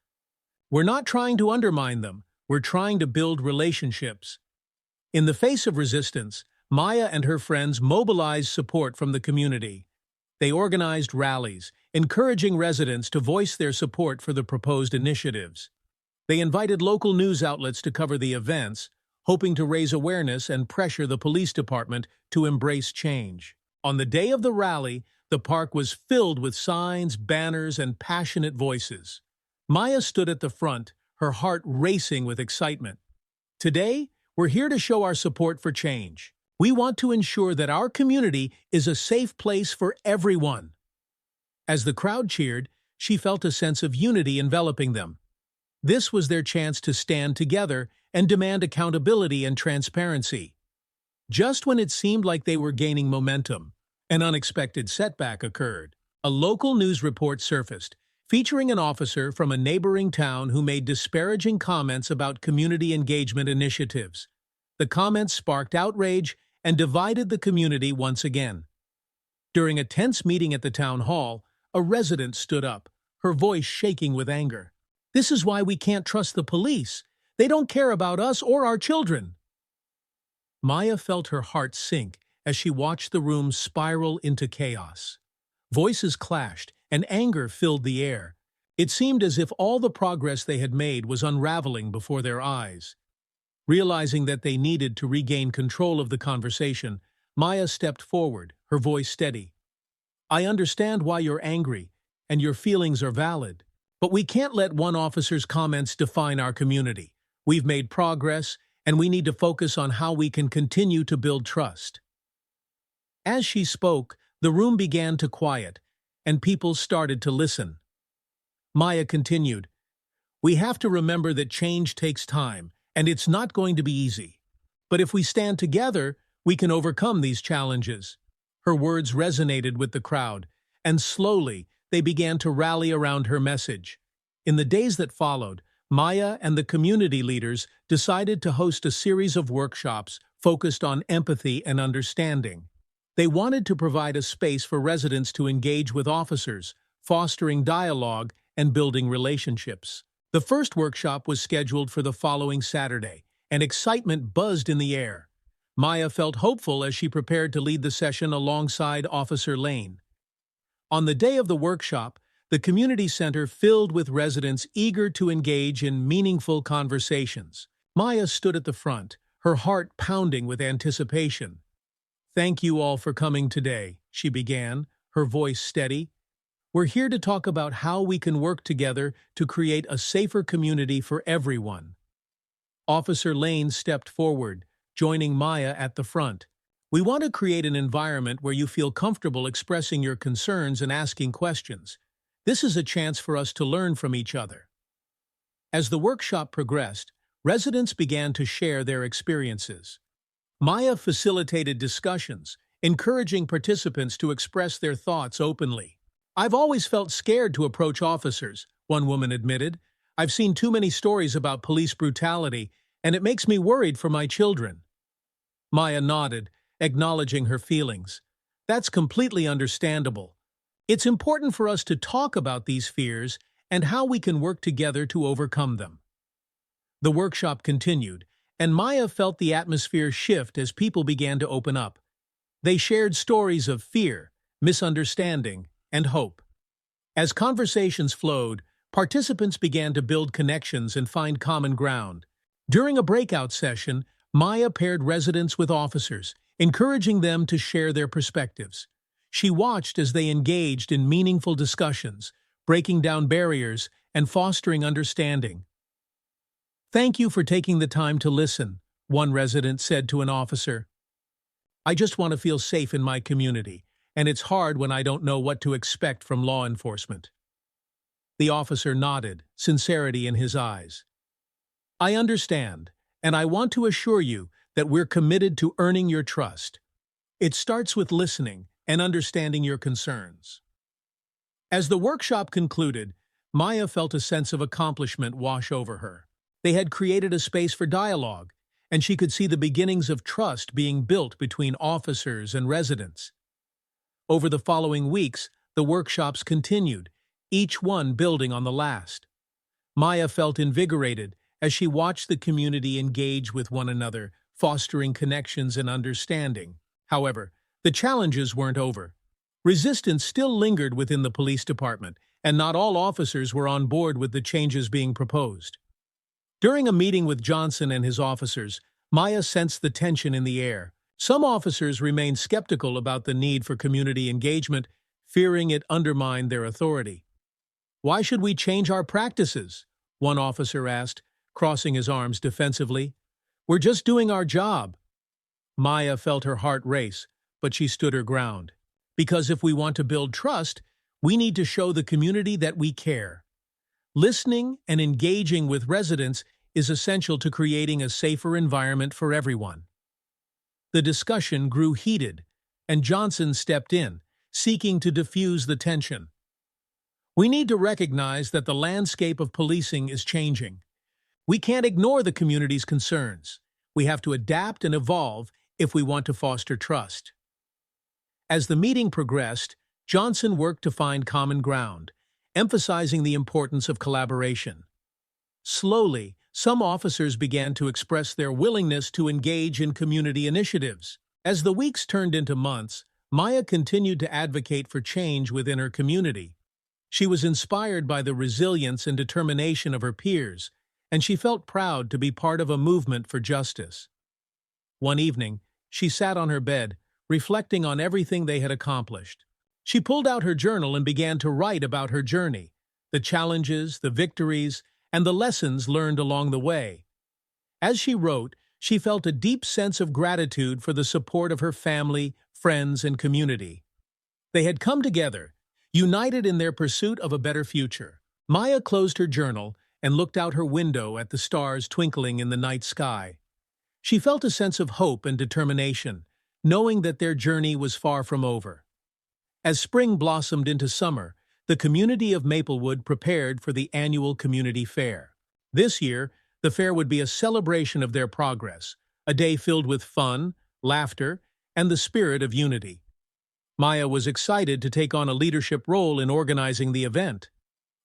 We're not trying to undermine them, we're trying to build relationships. In the face of resistance, Maya and her friends mobilized support from the community. They organized rallies, encouraging residents to voice their support for the proposed initiatives. They invited local news outlets to cover the events, hoping to raise awareness and pressure the police department to embrace change. On the day of the rally, the park was filled with signs, banners, and passionate voices. Maya stood at the front, her heart racing with excitement. Today, we're here to show our support for change. We want to ensure that our community is a safe place for everyone. As the crowd cheered, she felt a sense of unity enveloping them. This was their chance to stand together and demand accountability and transparency. Just when it seemed like they were gaining momentum, an unexpected setback occurred. A local news report surfaced, featuring an officer from a neighboring town who made disparaging comments about community engagement initiatives. The comments sparked outrage and divided the community once again. During a tense meeting at the town hall, a resident stood up, her voice shaking with anger. "This is why we can't trust the police. They don't care about us or our children." Maya felt her heart sink as she watched the room spiral into chaos. Voices clashed, and anger filled the air. It seemed as if all the progress they had made was unraveling before their eyes. Realizing that they needed to regain control of the conversation, Maya stepped forward, her voice steady. "I understand why you're angry, and your feelings are valid. But we can't let one officer's comments define our community. We've made progress, and we need to focus on how we can continue to build trust." As she spoke, the room began to quiet, and people started to listen. Maya continued, "We have to remember that change takes time, and it's not going to be easy. But if we stand together, we can overcome these challenges." Her words resonated with the crowd, and slowly they began to rally around her message. In the days that followed, Maya and the community leaders decided to host a series of workshops focused on empathy and understanding. They wanted to provide a space for residents to engage with officers, fostering dialogue and building relationships. The first workshop was scheduled for the following Saturday, and excitement buzzed in the air. Maya felt hopeful as she prepared to lead the session alongside Officer Lane. On the day of the workshop, the community center filled with residents eager to engage in meaningful conversations. Maya stood at the front, her heart pounding with anticipation. "Thank you all for coming today," she began, her voice steady. "We're here to talk about how we can work together to create a safer community for everyone." Officer Lane stepped forward, joining Maya at the front. "We want to create an environment where you feel comfortable expressing your concerns and asking questions. This is a chance for us to learn from each other." As the workshop progressed, residents began to share their experiences. Maya facilitated discussions, encouraging participants to express their thoughts openly. "I've always felt scared to approach officers," one woman admitted. "I've seen too many stories about police brutality, and it makes me worried for my children." Maya nodded, acknowledging her feelings. "That's completely understandable. It's important for us to talk about these fears and how we can work together to overcome them." The workshop continued, and Maya felt the atmosphere shift as people began to open up. They shared stories of fear, misunderstanding, and hope. As conversations flowed, participants began to build connections and find common ground. During a breakout session, Maya paired residents with officers, encouraging them to share their perspectives. She watched as they engaged in meaningful discussions, breaking down barriers and fostering understanding. "Thank you for taking the time to listen," one resident said to an officer. "I just want to feel safe in my community, and it's hard when I don't know what to expect from law enforcement." The officer nodded, sincerity in his eyes. I understand, and I want to assure you that we're committed to earning your trust. It starts with listening and understanding your concerns. As the workshop concluded, Maya felt a sense of accomplishment wash over her. They had created a space for dialogue, and she could see the beginnings of trust being built between officers and residents. Over the following weeks, the workshops continued, each one building on the last. Maya felt invigorated as she watched the community engage with one another, fostering connections and understanding. However, the challenges weren't over. Resistance still lingered within the police department, and not all officers were on board with the changes being proposed. During a meeting with Johnson and his officers, Maya sensed the tension in the air. Some officers remained skeptical about the need for community engagement, fearing it undermined their authority. Why should we change our practices? One officer asked, crossing his arms defensively. We're just doing our job. Maya felt her heart race, but she stood her ground. Because if we want to build trust, we need to show the community that we care. Listening and engaging with residents is essential to creating a safer environment for everyone. The discussion grew heated, and Johnson stepped in, seeking to diffuse the tension. We need to recognize that the landscape of policing is changing. We can't ignore the community's concerns. We have to adapt and evolve if we want to foster trust. As the meeting progressed, Johnson worked to find common ground, emphasizing the importance of collaboration. Slowly, some officers began to express their willingness to engage in community initiatives. As the weeks turned into months, Maya continued to advocate for change within her community. She was inspired by the resilience and determination of her peers, and she felt proud to be part of a movement for justice. One evening, she sat on her bed, reflecting on everything they had accomplished. She pulled out her journal and began to write about her journey, the challenges, the victories, and the lessons learned along the way. As she wrote, she felt a deep sense of gratitude for the support of her family, friends, and community. They had come together, united in their pursuit of a better future. Maya closed her journal and looked out her window at the stars twinkling in the night sky. She felt a sense of hope and determination, knowing that their journey was far from over. As spring blossomed into summer, the community of Maplewood prepared for the annual community fair. This year, the fair would be a celebration of their progress, a day filled with fun, laughter, and the spirit of unity. Maya was excited to take on a leadership role in organizing the event.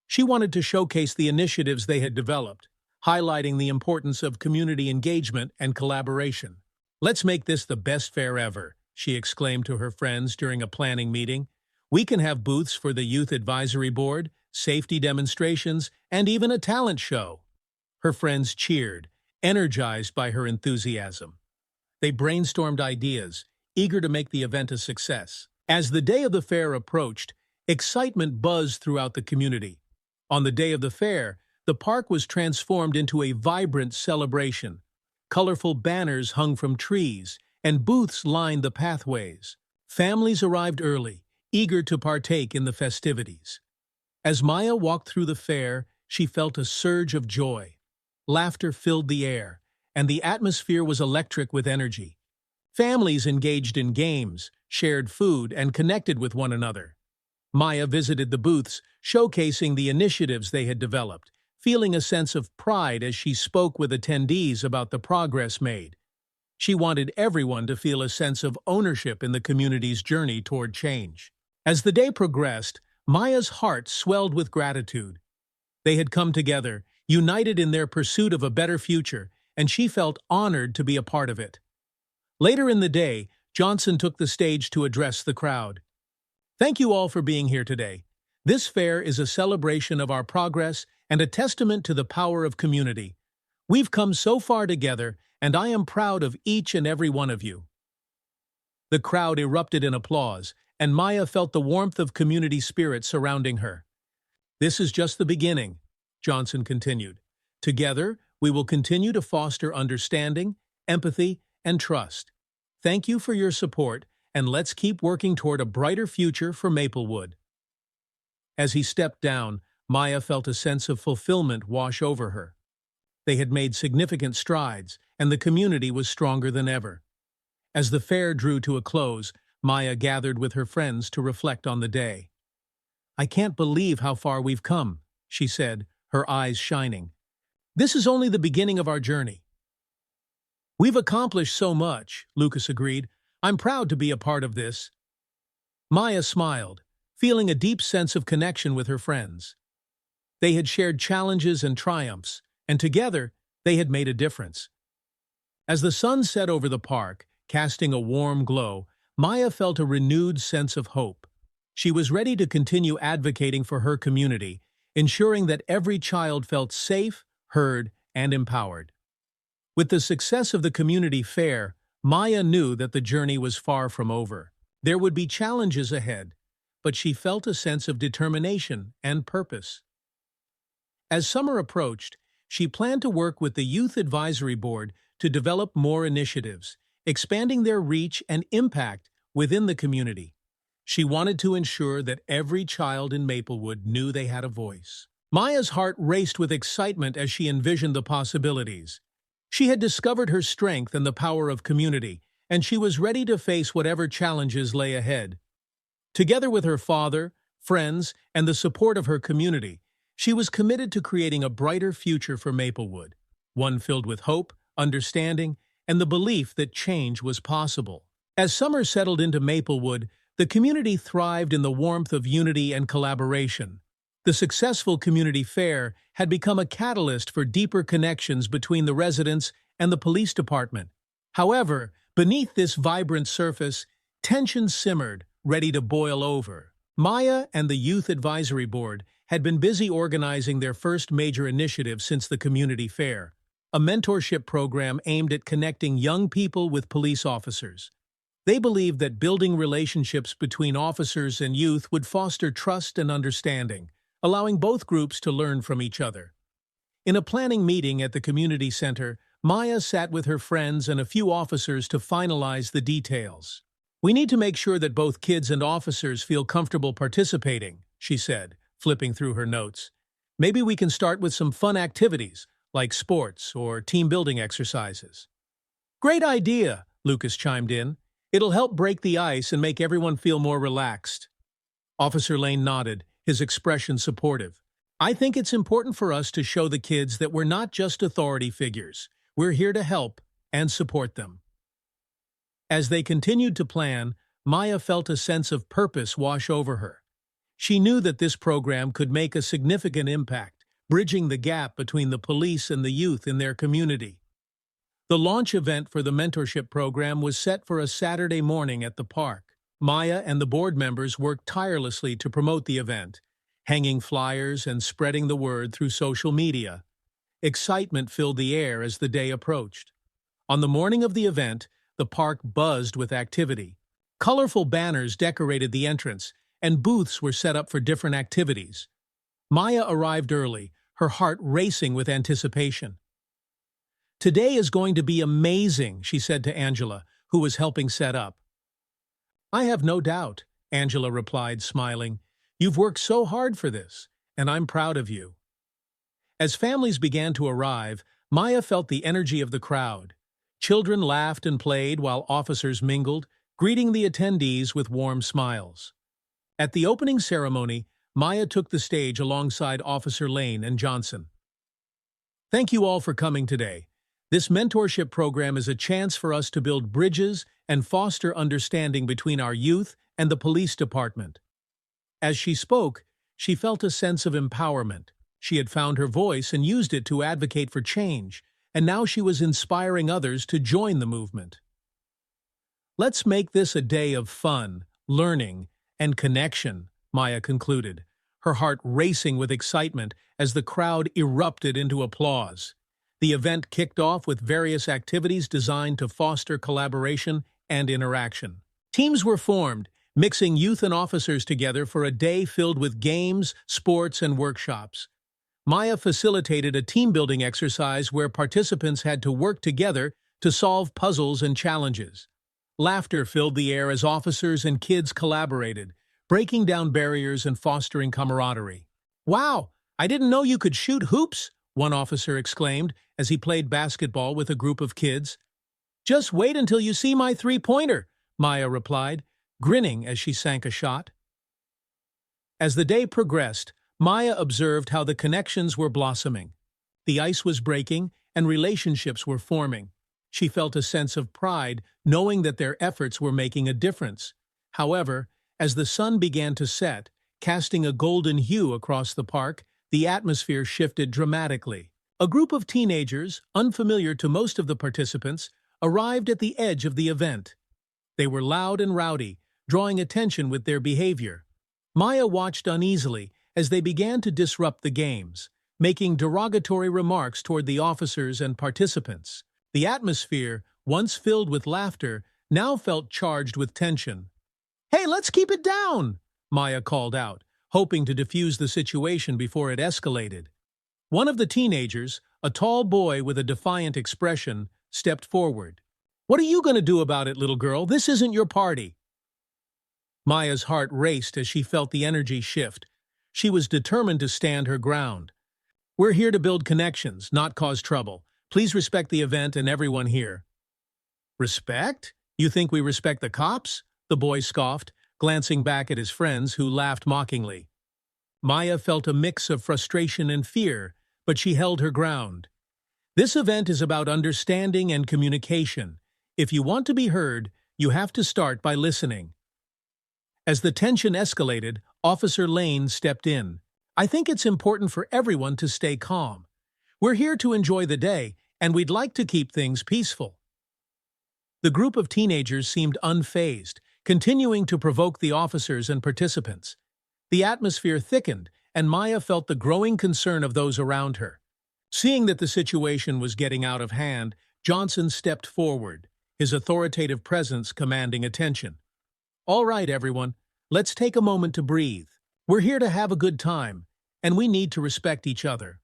She wanted to showcase the initiatives they had developed, highlighting the importance of community engagement and collaboration. Let's make this the best fair ever, she exclaimed to her friends during a planning meeting. We can have booths for the Youth Advisory Board, safety demonstrations, and even a talent show. Her friends cheered, energized by her enthusiasm. They brainstormed ideas, eager to make the event a success. As the day of the fair approached, excitement buzzed throughout the community. On the day of the fair, the park was transformed into a vibrant celebration. Colorful banners hung from trees, and booths lined the pathways. Families arrived early, eager to partake in the festivities. As Maya walked through the fair, she felt a surge of joy. Laughter filled the air, and the atmosphere was electric with energy. Families engaged in games, shared food, and connected with one another. Maya visited the booths, showcasing the initiatives they had developed, feeling a sense of pride as she spoke with attendees about the progress made. She wanted everyone to feel a sense of ownership in the community's journey toward change. As the day progressed, Maya's heart swelled with gratitude. They had come together, united in their pursuit of a better future, and she felt honored to be a part of it. Later in the day, Johnson took the stage to address the crowd. Thank you all for being here today. This fair is a celebration of our progress and a testament to the power of community. We've come so far together, and I am proud of each and every one of you. The crowd erupted in applause, and Maya felt the warmth of community spirit surrounding her. This is just the beginning, Johnson continued. Together, we will continue to foster understanding, empathy, and trust. Thank you for your support, and let's keep working toward a brighter future for Maplewood. As he stepped down, Maya felt a sense of fulfillment wash over her. They had made significant strides, and the community was stronger than ever. As the fair drew to a close, Maya gathered with her friends to reflect on the day. "I can't believe how far we've come," she said, her eyes shining. "This is only the beginning of our journey." "We've accomplished so much," Lucas agreed. "I'm proud to be a part of this." Maya smiled, feeling a deep sense of connection with her friends. They had shared challenges and triumphs, and together they had made a difference. As the sun set over the park, casting a warm glow, Maya felt a renewed sense of hope. She was ready to continue advocating for her community, ensuring that every child felt safe, heard, and empowered. With the success of the community fair, Maya knew that the journey was far from over. There would be challenges ahead, but she felt a sense of determination and purpose. As summer approached, she planned to work with the Youth Advisory Board to develop more initiatives, expanding their reach and impact within the community. She wanted to ensure that every child in Maplewood knew they had a voice. Maya's heart raced with excitement as she envisioned the possibilities. She had discovered her strength and the power of community, and she was ready to face whatever challenges lay ahead. Together with her father, friends, and the support of her community, she was committed to creating a brighter future for Maplewood, one filled with hope, understanding, and the belief that change was possible. As summer settled into Maplewood, the community thrived in the warmth of unity and collaboration. The successful community fair had become a catalyst for deeper connections between the residents and the police department. However, beneath this vibrant surface, tension simmered, ready to boil over. Maya and the Youth Advisory Board had been busy organizing their first major initiative since the community fair, a mentorship program aimed at connecting young people with police officers. They believed that building relationships between officers and youth would foster trust and understanding, allowing both groups to learn from each other. In a planning meeting at the community center, Maya sat with her friends and a few officers to finalize the details. "We need to make sure that both kids and officers feel comfortable participating," she said, flipping through her notes. "Maybe we can start with some fun activities, like sports or team-building exercises." "Great idea," Lucas chimed in. "It'll help break the ice and make everyone feel more relaxed." Officer Lane nodded, his expression supportive. "I think it's important for us to show the kids that we're not just authority figures. We're here to help and support them." As they continued to plan, Maya felt a sense of purpose wash over her. She knew that this program could make a significant impact, bridging the gap between the police and the youth in their community. The launch event for the mentorship program was set for a Saturday morning at the park. Maya and the board members worked tirelessly to promote the event, hanging flyers and spreading the word through social media. Excitement filled the air as the day approached. On the morning of the event, the park buzzed with activity. Colorful banners decorated the entrance, and booths were set up for different activities. Maya arrived early, her heart racing with anticipation. "Today is going to be amazing," she said to Angela, who was helping set up. "I have no doubt," Angela replied, smiling. "You've worked so hard for this, and I'm proud of you." As families began to arrive, Maya felt the energy of the crowd. Children laughed and played while officers mingled, greeting the attendees with warm smiles. At the opening ceremony, Maya took the stage alongside Officer Lane and Johnson. "Thank you all for coming today. This mentorship program is a chance for us to build bridges and foster understanding between our youth and the police department." As she spoke, she felt a sense of empowerment. She had found her voice and used it to advocate for change, and now she was inspiring others to join the movement. "Let's make this a day of fun, learning, and connection," Maya concluded, her heart racing with excitement as the crowd erupted into applause. The event kicked off with various activities designed to foster collaboration and interaction. Teams were formed, mixing youth and officers together for a day filled with games, sports, and workshops. Maya facilitated a team-building exercise where participants had to work together to solve puzzles and challenges. Laughter filled the air as officers and kids collaborated, breaking down barriers and fostering camaraderie. "Wow, "I didn't know you could shoot hoops," one officer exclaimed as he played basketball with a group of kids. "Just wait until you see my three-pointer," Maya replied, grinning as she sank a shot. As the day progressed, Maya observed how the connections were blossoming. The ice was breaking and relationships were forming. She felt a sense of pride knowing that their efforts were making a difference. However, as the sun began to set, casting a golden hue across the park, the atmosphere shifted dramatically. A group of teenagers, unfamiliar to most of the participants, arrived at the edge of the event. They were loud and rowdy, drawing attention with their behavior. Maya watched uneasily as they began to disrupt the games, making derogatory remarks toward the officers and participants. The atmosphere, once filled with laughter, now felt charged with tension. "Hey, let's keep it down!" Maya called out, hoping to defuse the situation before it escalated. One of the teenagers, a tall boy with a defiant expression, stepped forward. "What are you going to do about it, little girl? This isn't your party." Maya's heart raced as she felt the energy shift. She was determined to stand her ground. "We're here to build connections, not cause trouble. Please respect the event and everyone here." "Respect? You think we respect the cops?" the boy scoffed, glancing back at his friends who laughed mockingly. Maya felt a mix of frustration and fear, but she held her ground. This event is about understanding and communication. If you want to be heard, you have to start by listening. As the tension escalated, Officer Lane stepped in. "I think it's important for everyone to stay calm. We're here to enjoy the day, and we'd like to keep things peaceful." The group of teenagers seemed unfazed, continuing to provoke the officers and participants. The atmosphere thickened, and Maya felt the growing concern of those around her. Seeing that the situation was getting out of hand, Johnson stepped forward, his authoritative presence commanding attention. "All right, everyone, let's take a moment to breathe. We're here to have a good time, and we need to respect each other."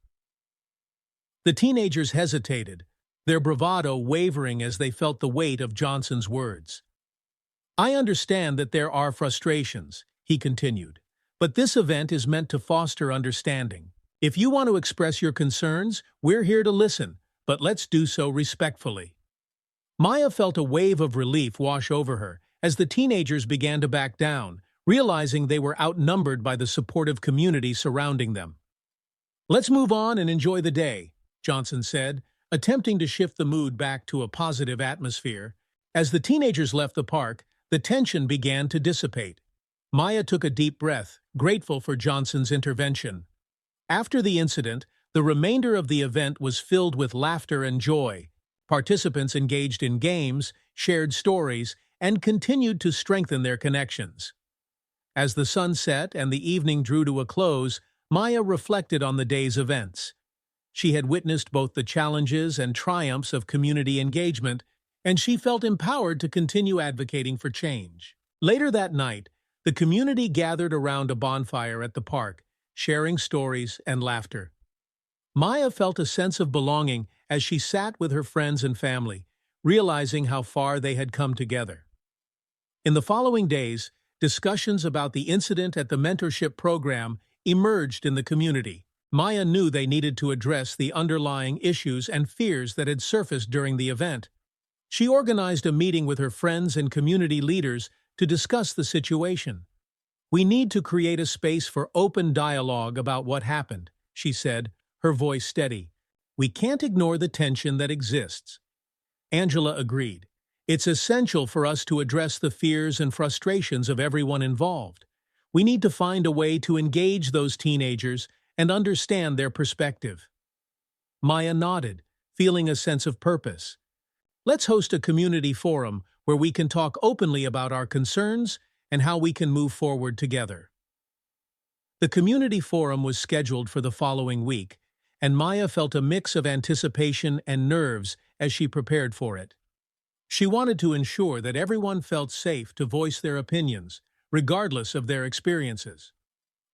The teenagers hesitated, their bravado wavering as they felt the weight of Johnson's words. "I understand that there are frustrations," he continued, "but this event is meant to foster understanding. If you want to express your concerns, we're here to listen, but let's do so respectfully." Maya felt a wave of relief wash over her as the teenagers began to back down, realizing they were outnumbered by the supportive community surrounding them. "Let's move on and enjoy the day," Johnson said, attempting to shift the mood back to a positive atmosphere. As the teenagers left the park, the tension began to dissipate. Maya took a deep breath, grateful for Johnson's intervention. After the incident, the remainder of the event was filled with laughter and joy. Participants engaged in games, shared stories, and continued to strengthen their connections. As the sun set and the evening drew to a close, Maya reflected on the day's events. She had witnessed both the challenges and triumphs of community engagement, and she felt empowered to continue advocating for change. Later that night, the community gathered around a bonfire at the park, sharing stories and laughter. Maya felt a sense of belonging as she sat with her friends and family, realizing how far they had come together. In the following days, discussions about the incident at the mentorship program emerged in the community. Maya knew they needed to address the underlying issues and fears that had surfaced during the event. She organized a meeting with her friends and community leaders to discuss the situation. "We need to create a space for open dialogue about what happened," she said, her voice steady. "We can't ignore the tension that exists." Angela agreed. "It's essential for us to address the fears and frustrations of everyone involved. We need to find a way to engage those teenagers and understand their perspective." Maya nodded, feeling a sense of purpose. "Let's host a community forum where we can talk openly about our concerns and how we can move forward together." The community forum was scheduled for the following week, and Maya felt a mix of anticipation and nerves as she prepared for it. She wanted to ensure that everyone felt safe to voice their opinions, regardless of their experiences.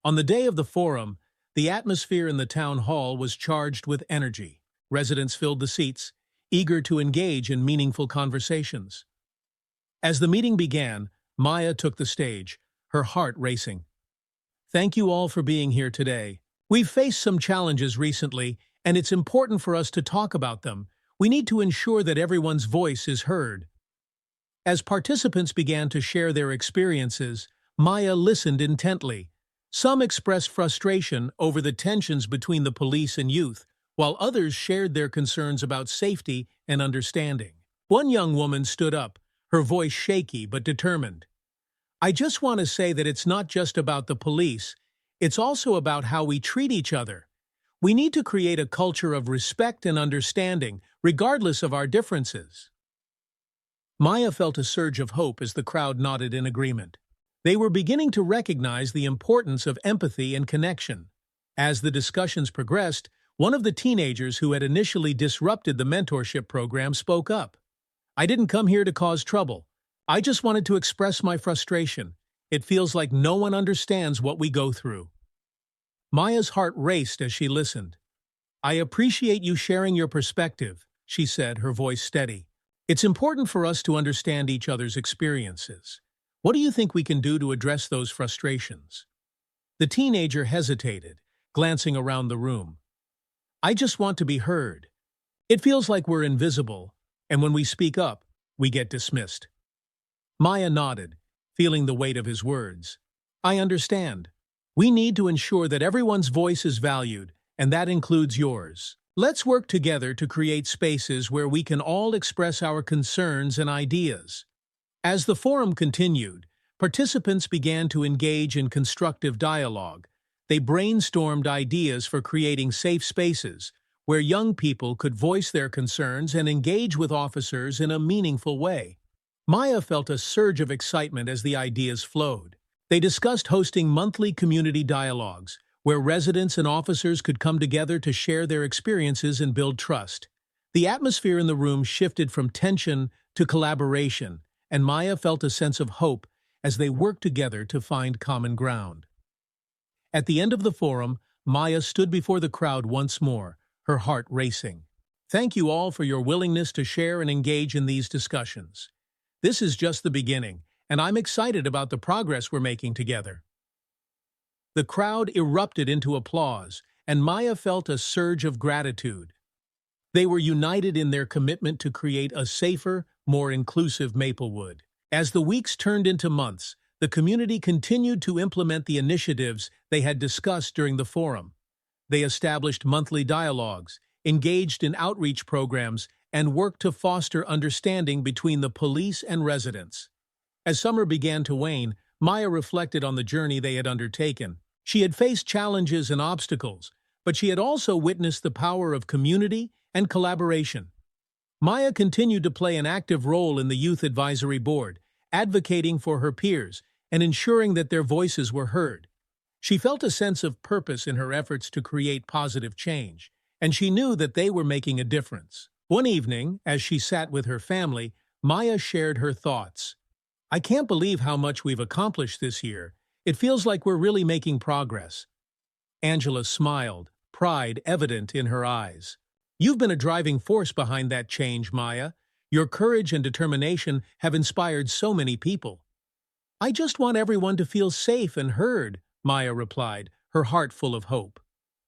On the day of the forum, the atmosphere in the town hall was charged with energy. Residents filled the seats, eager to engage in meaningful conversations. As the meeting began, Maya took the stage, her heart racing. "Thank you all for being here today. We've faced some challenges recently, and it's important for us to talk about them. We need to ensure that everyone's voice is heard. As participants began to share their experiences, Maya listened intently. Some expressed frustration over the tensions between the police and youth, while others shared their concerns about safety and understanding. One young woman stood up, her voice shaky but determined. "I just want to say that it's not just about the police, it's also about how we treat each other. We need to create a culture of respect and understanding, regardless of our differences." Maya felt a surge of hope as the crowd nodded in agreement. They were beginning to recognize the importance of empathy and connection. As the discussions progressed, one of the teenagers who had initially disrupted the mentorship program spoke up. "I didn't come here to cause trouble. I just wanted to express my frustration. It feels like no one understands what we go through." Maya's heart raced as she listened. "I appreciate you sharing your perspective," she said, her voice steady. "It's important for us to understand each other's experiences. What do you think we can do to address those frustrations?" The teenager hesitated, glancing around the room. "I just want to be heard. It feels like we're invisible, and when we speak up, we get dismissed." Maya nodded, feeling the weight of his words. "I understand. We need to ensure that everyone's voice is valued, and that includes yours. Let's work together to create spaces where we can all express our concerns and ideas." As the forum continued, participants began to engage in constructive dialogue. They brainstormed ideas for creating safe spaces where young people could voice their concerns and engage with officers in a meaningful way. Maya felt a surge of excitement as the ideas flowed. They discussed hosting monthly community dialogues, where residents and officers could come together to share their experiences and build trust. The atmosphere in the room shifted from tension to collaboration, and Maya felt a sense of hope as they worked together to find common ground. At the end of the forum, Maya stood before the crowd once more, her heart racing. "Thank you all for your willingness to share and engage in these discussions. This is just the beginning, and I'm excited about the progress we're making together." The crowd erupted into applause, and Maya felt a surge of gratitude. They were united in their commitment to create a safer, more inclusive Maplewood. As the weeks turned into months, the community continued to implement the initiatives they had discussed during the forum. They established monthly dialogues, engaged in outreach programs, and worked to foster understanding between the police and residents. As summer began to wane, Maya reflected on the journey they had undertaken. She had faced challenges and obstacles, but she had also witnessed the power of community and collaboration. Maya continued to play an active role in the Youth Advisory Board, advocating for her peers and ensuring that their voices were heard. She felt a sense of purpose in her efforts to create positive change, and she knew that they were making a difference. One evening, as she sat with her family, Maya shared her thoughts. "I can't believe how much we've accomplished this year. It feels like we're really making progress." Angela smiled, pride evident in her eyes. "You've been a driving force behind that change, Maya. Your courage and determination have inspired so many people." "I just want everyone to feel safe and heard," Maya replied, her heart full of hope.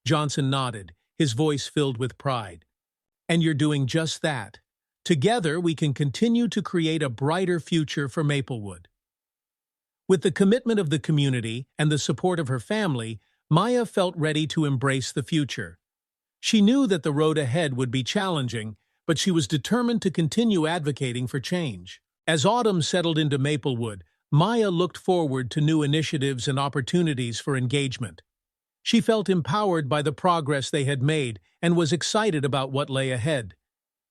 Johnson nodded, his voice filled with pride. "And you're doing just that. Together, we can continue to create a brighter future for Maplewood." With the commitment of the community and the support of her family, Maya felt ready to embrace the future. She knew that the road ahead would be challenging, but she was determined to continue advocating for change. As autumn settled into Maplewood, Maya looked forward to new initiatives and opportunities for engagement. She felt empowered by the progress they had made and was excited about what lay ahead.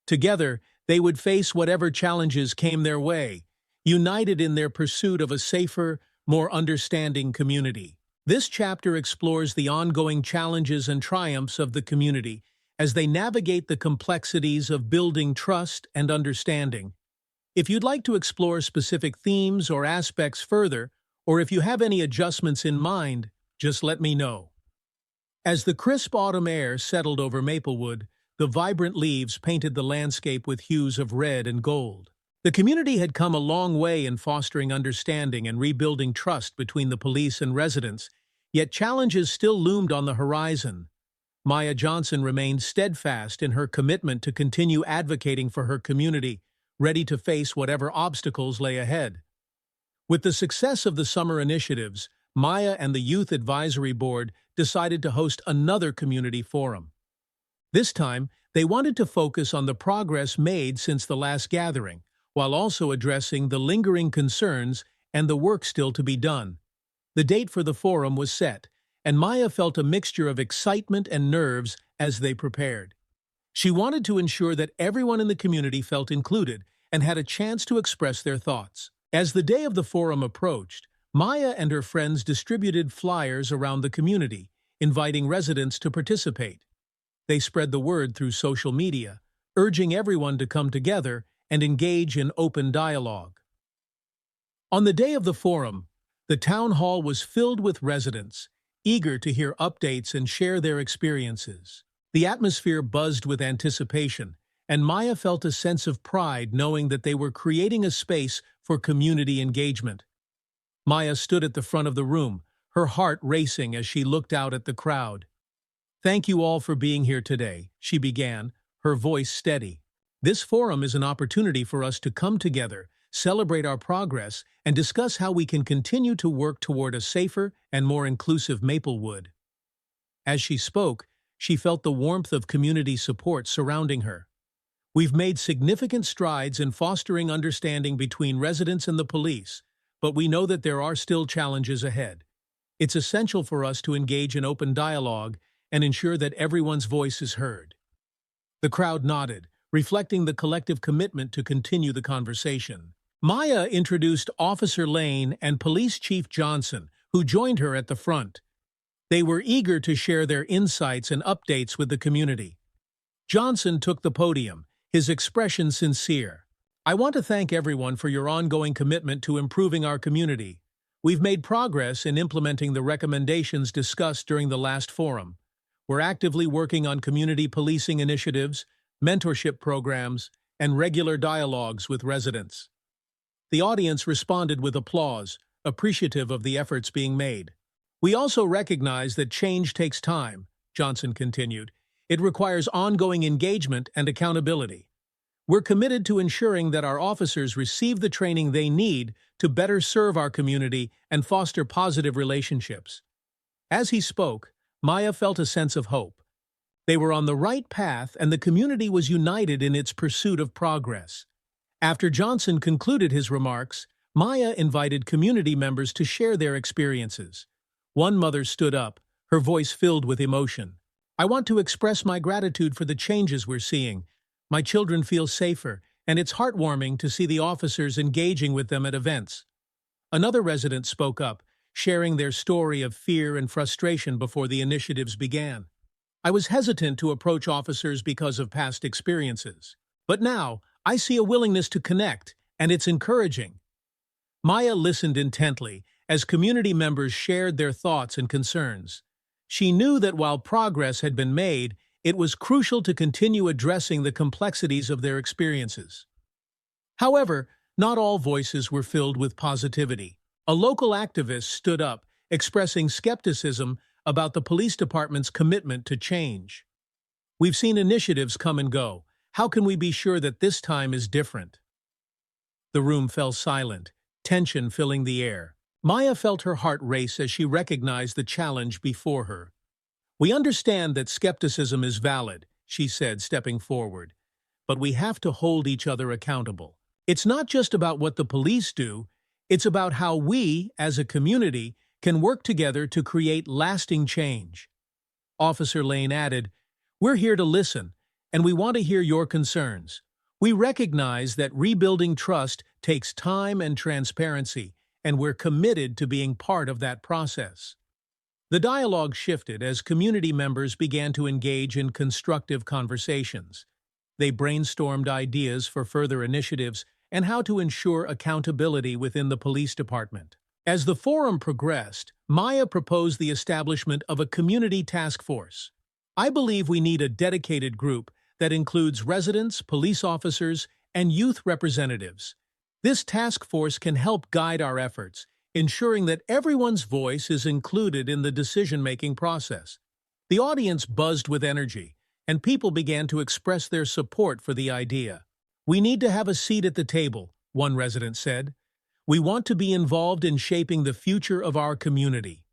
Together, they would face whatever challenges came their way, united in their pursuit of a safer, more understanding community. This chapter explores the ongoing challenges and triumphs of the community as they navigate the complexities of building trust and understanding. If you'd like to explore specific themes or aspects further, or if you have any adjustments in mind, just let me know. As the crisp autumn air settled over Maplewood, the vibrant leaves painted the landscape with hues of red and gold. The community had come a long way in fostering understanding and rebuilding trust between the police and residents, Yet challenges still loomed on the horizon. Maya Johnson remained steadfast in her commitment to continue advocating for her community, ready to face whatever obstacles lay ahead. With the success of the summer initiatives, Maya and the Youth Advisory Board decided to host another community forum. This time, they wanted to focus on the progress made since the last gathering, while also addressing the lingering concerns and the work still to be done. The date for the forum was set, and Maya felt a mixture of excitement and nerves as they prepared. She wanted to ensure that everyone in the community felt included and had a chance to express their thoughts. As the day of the forum approached, Maya and her friends distributed flyers around the community, inviting residents to participate. They spread the word through social media, urging everyone to come together and engage in open dialogue. On the day of the forum, the town hall was filled with residents, eager to hear updates and share their experiences. The atmosphere buzzed with anticipation, and Maya felt a sense of pride knowing that they were creating a space for community engagement. Maya stood at the front of the room, her heart racing as she looked out at the crowd. "Thank you all for being here today," she began, her voice steady. "This forum is an opportunity for us to come together, celebrate our progress, and discuss how we can continue to work toward a safer and more inclusive Maplewood." As she spoke, she felt the warmth of community support surrounding her. "We've made significant strides in fostering understanding between residents and the police, but we know that there are still challenges ahead. It's essential for us to engage in open dialogue and ensure that everyone's voice is heard." The crowd nodded, reflecting the collective commitment to continue the conversation. Maya introduced Officer Lane and Police Chief Johnson, who joined her at the front. They were eager to share their insights and updates with the community. Johnson took the podium, his expression sincere. "I want to thank everyone for your ongoing commitment to improving our community. We've made progress in implementing the recommendations discussed during the last forum. We're actively working on community policing initiatives, mentorship programs, and regular dialogues with residents." The audience responded with applause, appreciative of the efforts being made. "We also recognize that change takes time," Johnson continued. "It requires ongoing engagement and accountability. We're committed to ensuring that our officers receive the training they need to better serve our community and foster positive relationships." As he spoke, Maya felt a sense of hope. They were on the right path and the community was united in its pursuit of progress. After Johnson concluded his remarks, Maya invited community members to share their experiences. One mother stood up, her voice filled with emotion. "I want to express my gratitude for the changes we're seeing. My children feel safer, and it's heartwarming to see the officers engaging with them at events." Another resident spoke up, sharing their story of fear and frustration before the initiatives began. "I was hesitant to approach officers because of past experiences. But now, I see a willingness to connect, and it's encouraging." Maya listened intently as community members shared their thoughts and concerns. She knew that while progress had been made, it was crucial to continue addressing the complexities of their experiences. However, not all voices were filled with positivity. A local activist stood up, expressing skepticism about the police department's commitment to change. "We've seen initiatives come and go. How can we be sure that this time is different?" The room fell silent, tension filling the air. Maya felt her heart race as she recognized the challenge before her. "We understand that skepticism is valid," she said, stepping forward. "But we have to hold each other accountable. It's not just about what the police do, it's about how we, as a community, can work together to create lasting change." Officer Lane added, "We're here to listen, and we want to hear your concerns. We recognize that rebuilding trust takes time and transparency, and we're committed to being part of that process." The dialogue shifted as community members began to engage in constructive conversations. They brainstormed ideas for further initiatives and how to ensure accountability within the police department. As the forum progressed, Maya proposed the establishment of a community task force. "I believe we need a dedicated group that includes residents, police officers, and youth representatives. This task force can help guide our efforts, ensuring that everyone's voice is included in the decision-making process. The audience buzzed with energy, and people began to express their support for the idea. "We need to have a seat at the table," one resident said. "We want to be involved in shaping the future of our community."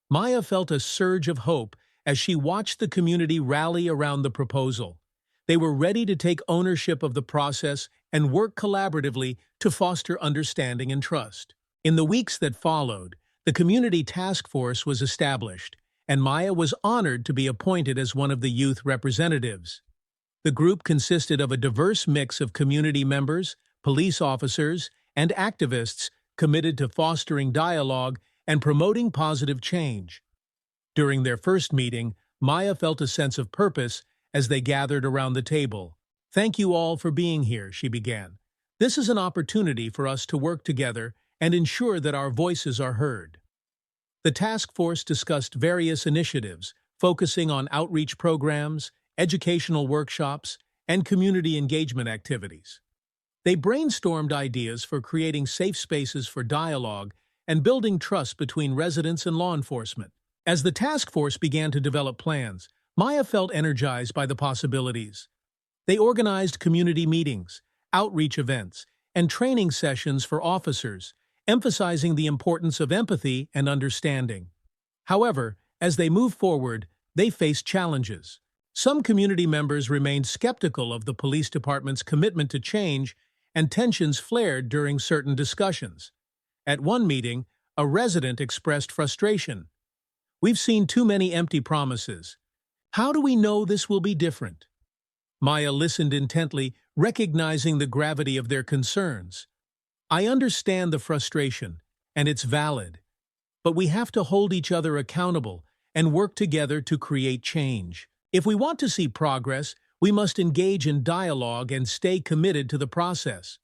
Maya felt a surge of hope as she watched the community rally around the proposal. They were ready to take ownership of the process and work collaboratively to foster understanding and trust. In the weeks that followed, the Community Task Force was established, and Maya was honored to be appointed as one of the youth representatives. The group consisted of a diverse mix of community members, police officers, and activists committed to fostering dialogue and promoting positive change. During their first meeting, Maya felt a sense of purpose as they gathered around the table. "Thank you all for being here," she began. "This is an opportunity for us to work together and ensure that our voices are heard." The task force discussed various initiatives, focusing on outreach programs, educational workshops, and community engagement activities. They brainstormed ideas for creating safe spaces for dialogue and building trust between residents and law enforcement. As the task force began to develop plans, Maya felt energized by the possibilities. They organized community meetings, outreach events, and training sessions for officers, emphasizing the importance of empathy and understanding. However, as they moved forward, they faced challenges. Some community members remained skeptical of the police department's commitment to change, and tensions flared during certain discussions. At one meeting, a resident expressed frustration. "We've seen too many empty promises. How do we know this will be different?" Maya listened intently, recognizing the gravity of their concerns. "I understand the frustration, and it's valid. But we have to hold each other accountable and work together to create change. If we want to see progress, we must engage in dialogue and stay committed to the process."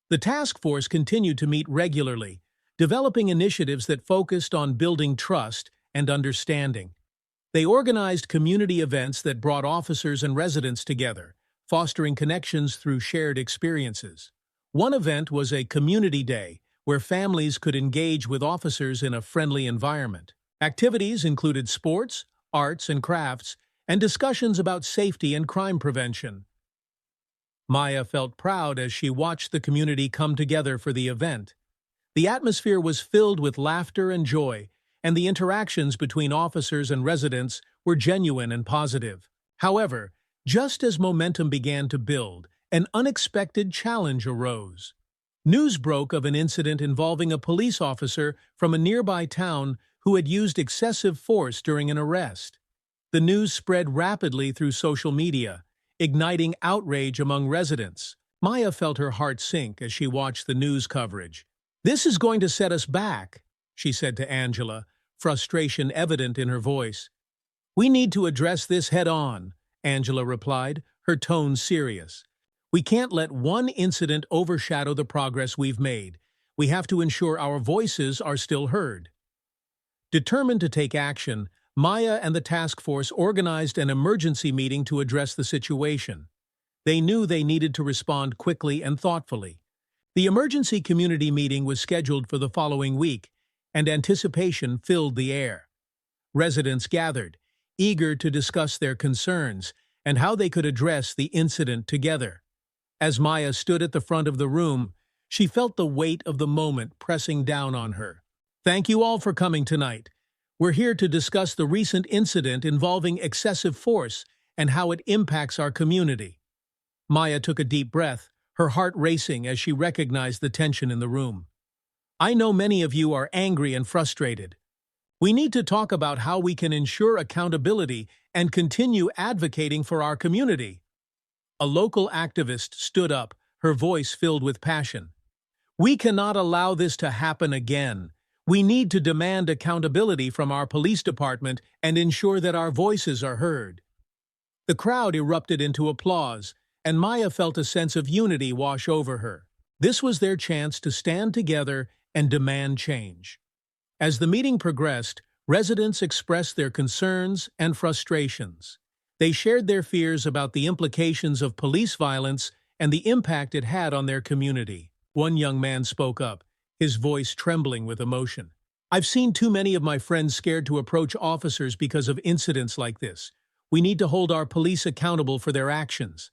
The task force continued to meet regularly, developing initiatives that focused on building trust and understanding. They organized community events that brought officers and residents together, fostering connections through shared experiences. One event was a community day, where families could engage with officers in a friendly environment. Activities included sports, arts and crafts, and discussions about safety and crime prevention. Maya felt proud as she watched the community come together for the event. The atmosphere was filled with laughter and joy, and the interactions between officers and residents were genuine and positive. However, just as momentum began to build, an unexpected challenge arose. News broke of an incident involving a police officer from a nearby town who had used excessive force during an arrest. The news spread rapidly through social media, igniting outrage among residents. Maya felt her heart sink as she watched the news coverage. "This is going to set us back," she said to Angela, frustration evident in her voice. "We need to address this head-on," Angela replied, her tone serious. "We can't let one incident overshadow the progress we've made. We have to ensure our voices are still heard." Determined to take action, Maya and the task force organized an emergency meeting to address the situation. They knew they needed to respond quickly and thoughtfully. The emergency community meeting was scheduled for the following week, and anticipation filled the air. Residents gathered, eager to discuss their concerns and how they could address the incident together. As Maya stood at the front of the room, she felt the weight of the moment pressing down on her. "Thank you all for coming tonight. We're here to discuss the recent incident involving excessive force and how it impacts our community." Maya took a deep breath, her heart racing as she recognized the tension in the room. "I know many of you are angry and frustrated. We need to talk about how we can ensure accountability and continue advocating for our community." A local activist stood up, her voice filled with passion. "We cannot allow this to happen again. We need to demand accountability from our police department and ensure that our voices are heard." The crowd erupted into applause, and Maya felt a sense of unity wash over her. This was their chance to stand together and demand change. As the meeting progressed, residents expressed their concerns and frustrations. They shared their fears about the implications of police violence and the impact it had on their community. One young man spoke up. his voice trembling with emotion. "I've seen too many of my friends scared to approach officers because of incidents like this. We need to hold our police accountable for their actions."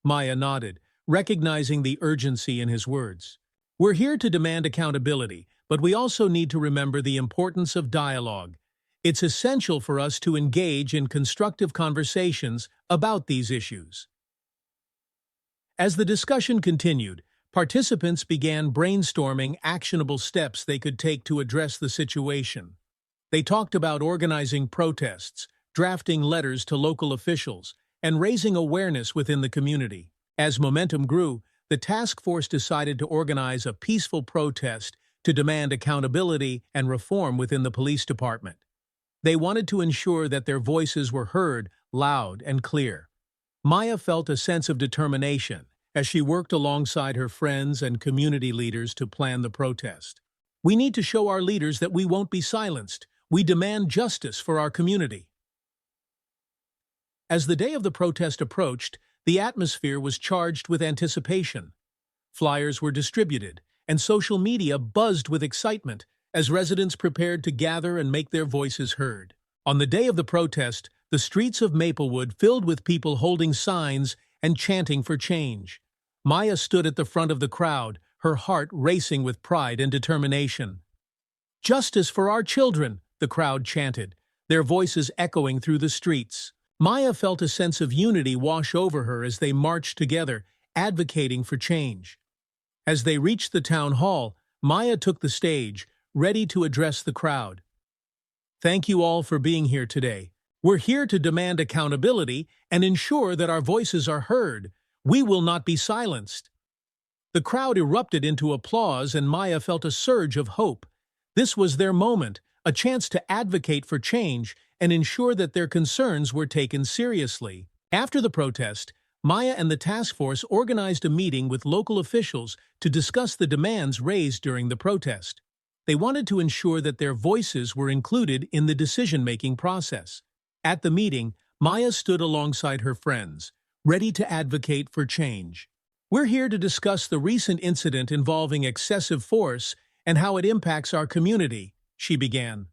Maya nodded, recognizing the urgency in his words. "We're here to demand accountability, but we also need to remember the importance of dialogue. It's essential for us to engage in constructive conversations about these issues." As the discussion continued, participants began brainstorming actionable steps they could take to address the situation. They talked about organizing protests, drafting letters to local officials, and raising awareness within the community. As momentum grew, the task force decided to organize a peaceful protest to demand accountability and reform within the police department. They wanted to ensure that their voices were heard loud and clear. Maya felt a sense of determination as she worked alongside her friends and community leaders to plan the protest. "We need to show our leaders that we won't be silenced. We demand justice for our community." As the day of the protest approached, the atmosphere was charged with anticipation. Flyers were distributed, and social media buzzed with excitement as residents prepared to gather and make their voices heard. On the day of the protest, the streets of Maplewood filled with people holding signs and chanting for change. Maya stood at the front of the crowd, her heart racing with pride and determination. "Justice for our children," the crowd chanted, their voices echoing through the streets. Maya felt a sense of unity wash over her as they marched together, advocating for change. As they reached the town hall, Maya took the stage, ready to address the crowd. "Thank you all for being here today. We're here to demand accountability and ensure that our voices are heard. We will not be silenced." The crowd erupted into applause, and Maya felt a surge of hope. This was their moment, a chance to advocate for change and ensure that their concerns were taken seriously. After the protest, Maya and the task force organized a meeting with local officials to discuss the demands raised during the protest. They wanted to ensure that their voices were included in the decision-making process. At the meeting, Maya stood alongside her friends, ready to advocate for change. "We're here to discuss the recent incident involving excessive force and how it impacts our community," she began.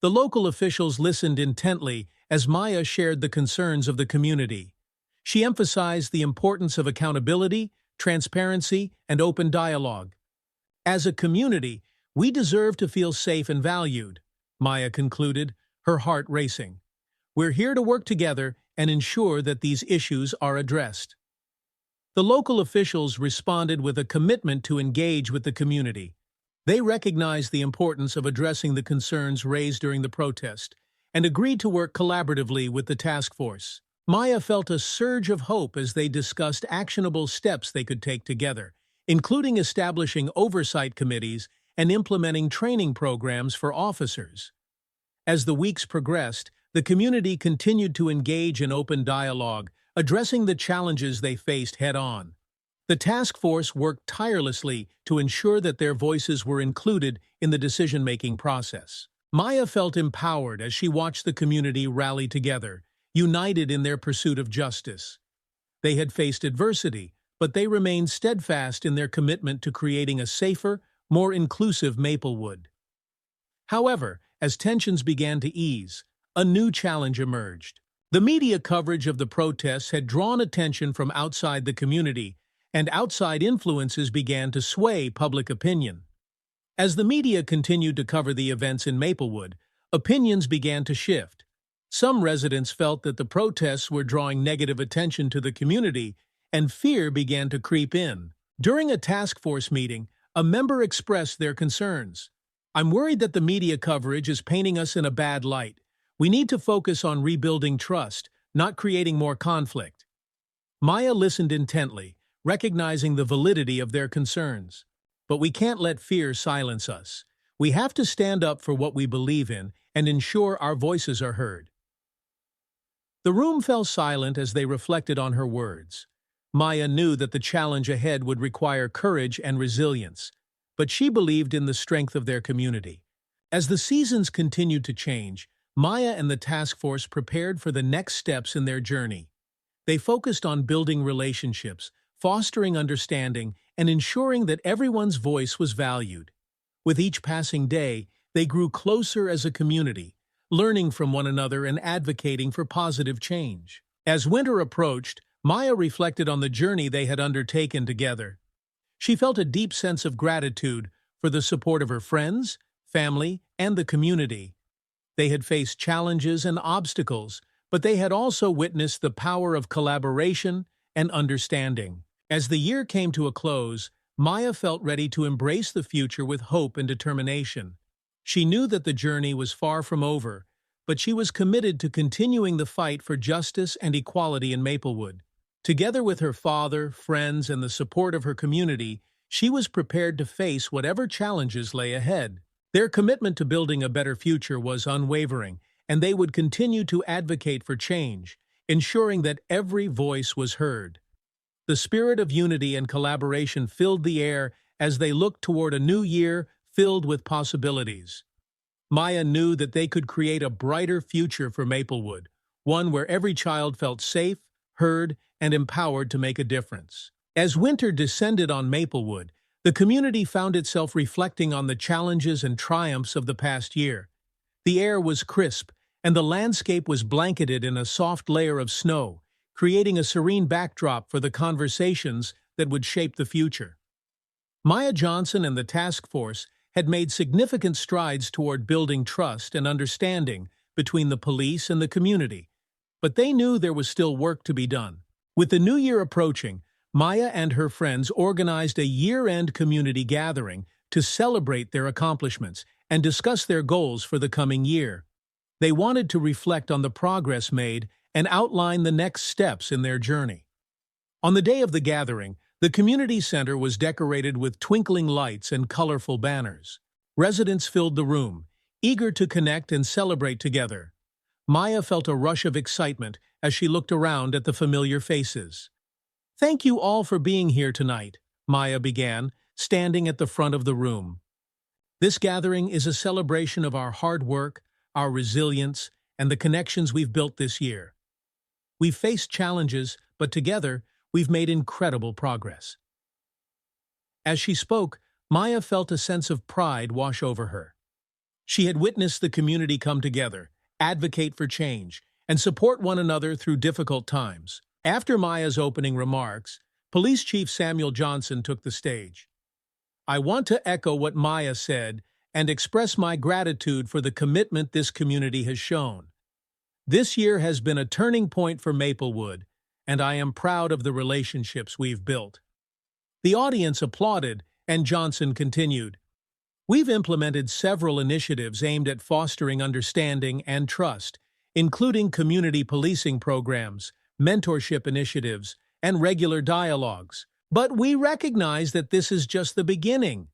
The local officials listened intently as Maya shared the concerns of the community. She emphasized the importance of accountability, transparency, and open dialogue. "As a community, we deserve to feel safe and valued," Maya concluded, her heart racing. "We're here to work together and ensure that these issues are addressed." The local officials responded with a commitment to engage with the community. They recognized the importance of addressing the concerns raised during the protest and agreed to work collaboratively with the task force. Maya felt a surge of hope as they discussed actionable steps they could take together, including establishing oversight committees and implementing training programs for officers. As the weeks progressed, the community continued to engage in open dialogue, addressing the challenges they faced head-on. The task force worked tirelessly to ensure that their voices were included in the decision-making process. Maya felt empowered as she watched the community rally together, united in their pursuit of justice. They had faced adversity, but they remained steadfast in their commitment to creating a safer, more inclusive Maplewood. However, as tensions began to ease, a new challenge emerged. The media coverage of the protests had drawn attention from outside the community, and outside influences began to sway public opinion. As the media continued to cover the events in Maplewood, opinions began to shift. Some residents felt that the protests were drawing negative attention to the community, and fear began to creep in. During a task force meeting, a member expressed their concerns. "I'm worried that the media coverage is painting us in a bad light. We need to focus on rebuilding trust, not creating more conflict." Maya listened intently, recognizing the validity of their concerns. "But we can't let fear silence us. We have to stand up for what we believe in and ensure our voices are heard." The room fell silent as they reflected on her words. Maya knew that the challenge ahead would require courage and resilience, but she believed in the strength of their community. As the seasons continued to change, Maya and the task force prepared for the next steps in their journey. They focused on building relationships, fostering understanding, and ensuring that everyone's voice was valued. With each passing day, they grew closer as a community, learning from one another and advocating for positive change. As winter approached, Maya reflected on the journey they had undertaken together. She felt a deep sense of gratitude for the support of her friends, family, and the community. They had faced challenges and obstacles, but they had also witnessed the power of collaboration and understanding. As the year came to a close, Maya felt ready to embrace the future with hope and determination. She knew that the journey was far from over, but she was committed to continuing the fight for justice and equality in Maplewood. Together with her father, friends, and the support of her community, she was prepared to face whatever challenges lay ahead. Their commitment to building a better future was unwavering, and they would continue to advocate for change, ensuring that every voice was heard. The spirit of unity and collaboration filled the air as they looked toward a new year filled with possibilities. Maya knew that they could create a brighter future for Maplewood, one where every child felt safe, heard, and empowered to make a difference. As winter descended on Maplewood, the community found itself reflecting on the challenges and triumphs of the past year. The air was crisp, and the landscape was blanketed in a soft layer of snow, creating a serene backdrop for the conversations that would shape the future. Maya Johnson and the task force had made significant strides toward building trust and understanding between the police and the community, but they knew there was still work to be done. With the new year approaching, Maya and her friends organized a year-end community gathering to celebrate their accomplishments and discuss their goals for the coming year. They wanted to reflect on the progress made and outline the next steps in their journey. On the day of the gathering, the community center was decorated with twinkling lights and colorful banners. Residents filled the room, eager to connect and celebrate together. Maya felt a rush of excitement as she looked around at the familiar faces. "Thank you all for being here tonight," Maya began, standing at the front of the room. "This gathering is a celebration of our hard work, our resilience, and the connections we've built this year. We've faced challenges, but together, we've made incredible progress." As she spoke, Maya felt a sense of pride wash over her. She had witnessed the community come together, advocate for change, and support one another through difficult times. After Maya's opening remarks, Police Chief Samuel Johnson took the stage. "I want to echo what Maya said and express my gratitude for the commitment this community has shown. This year has been a turning point for Maplewood, and I am proud of the relationships we've built." The audience applauded, and Johnson continued, "We've implemented several initiatives aimed at fostering understanding and trust, including community policing programs, mentorship initiatives, and regular dialogues. But we recognize that this is just the beginning."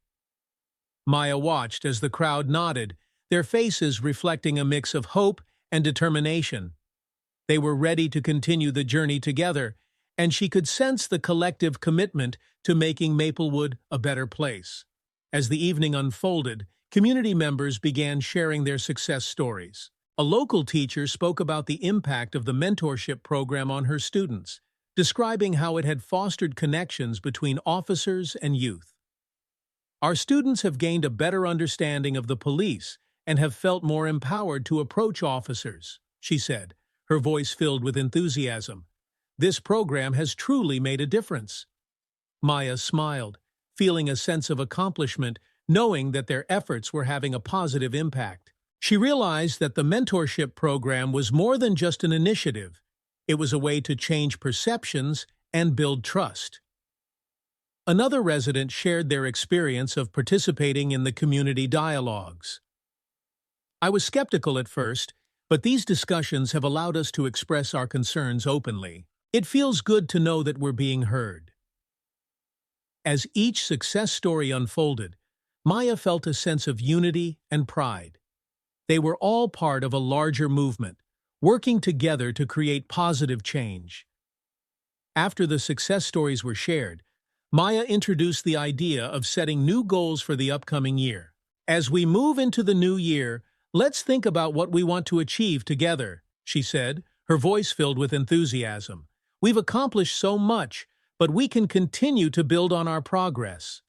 Maya watched as the crowd nodded, their faces reflecting a mix of hope and determination. They were ready to continue the journey together, and she could sense the collective commitment to making Maplewood a better place. As the evening unfolded, community members began sharing their success stories. A local teacher spoke about the impact of the mentorship program on her students, describing how it had fostered connections between officers and youth. "Our students have gained a better understanding of the police and have felt more empowered to approach officers," she said, her voice filled with enthusiasm. "This program has truly made a difference." Maya smiled, feeling a sense of accomplishment, knowing that their efforts were having a positive impact. She realized that the mentorship program was more than just an initiative. It was a way to change perceptions and build trust. Another resident shared their experience of participating in the community dialogues. "I was skeptical at first, but these discussions have allowed us to express our concerns openly. It feels good to know that we're being heard." As each success story unfolded, Maya felt a sense of unity and pride. They were all part of a larger movement, working together to create positive change. After the success stories were shared, Maya introduced the idea of setting new goals for the upcoming year. "As we move into the new year, let's think about what we want to achieve together," she said, her voice filled with enthusiasm. "We've accomplished so much, but we can continue to build on our progress.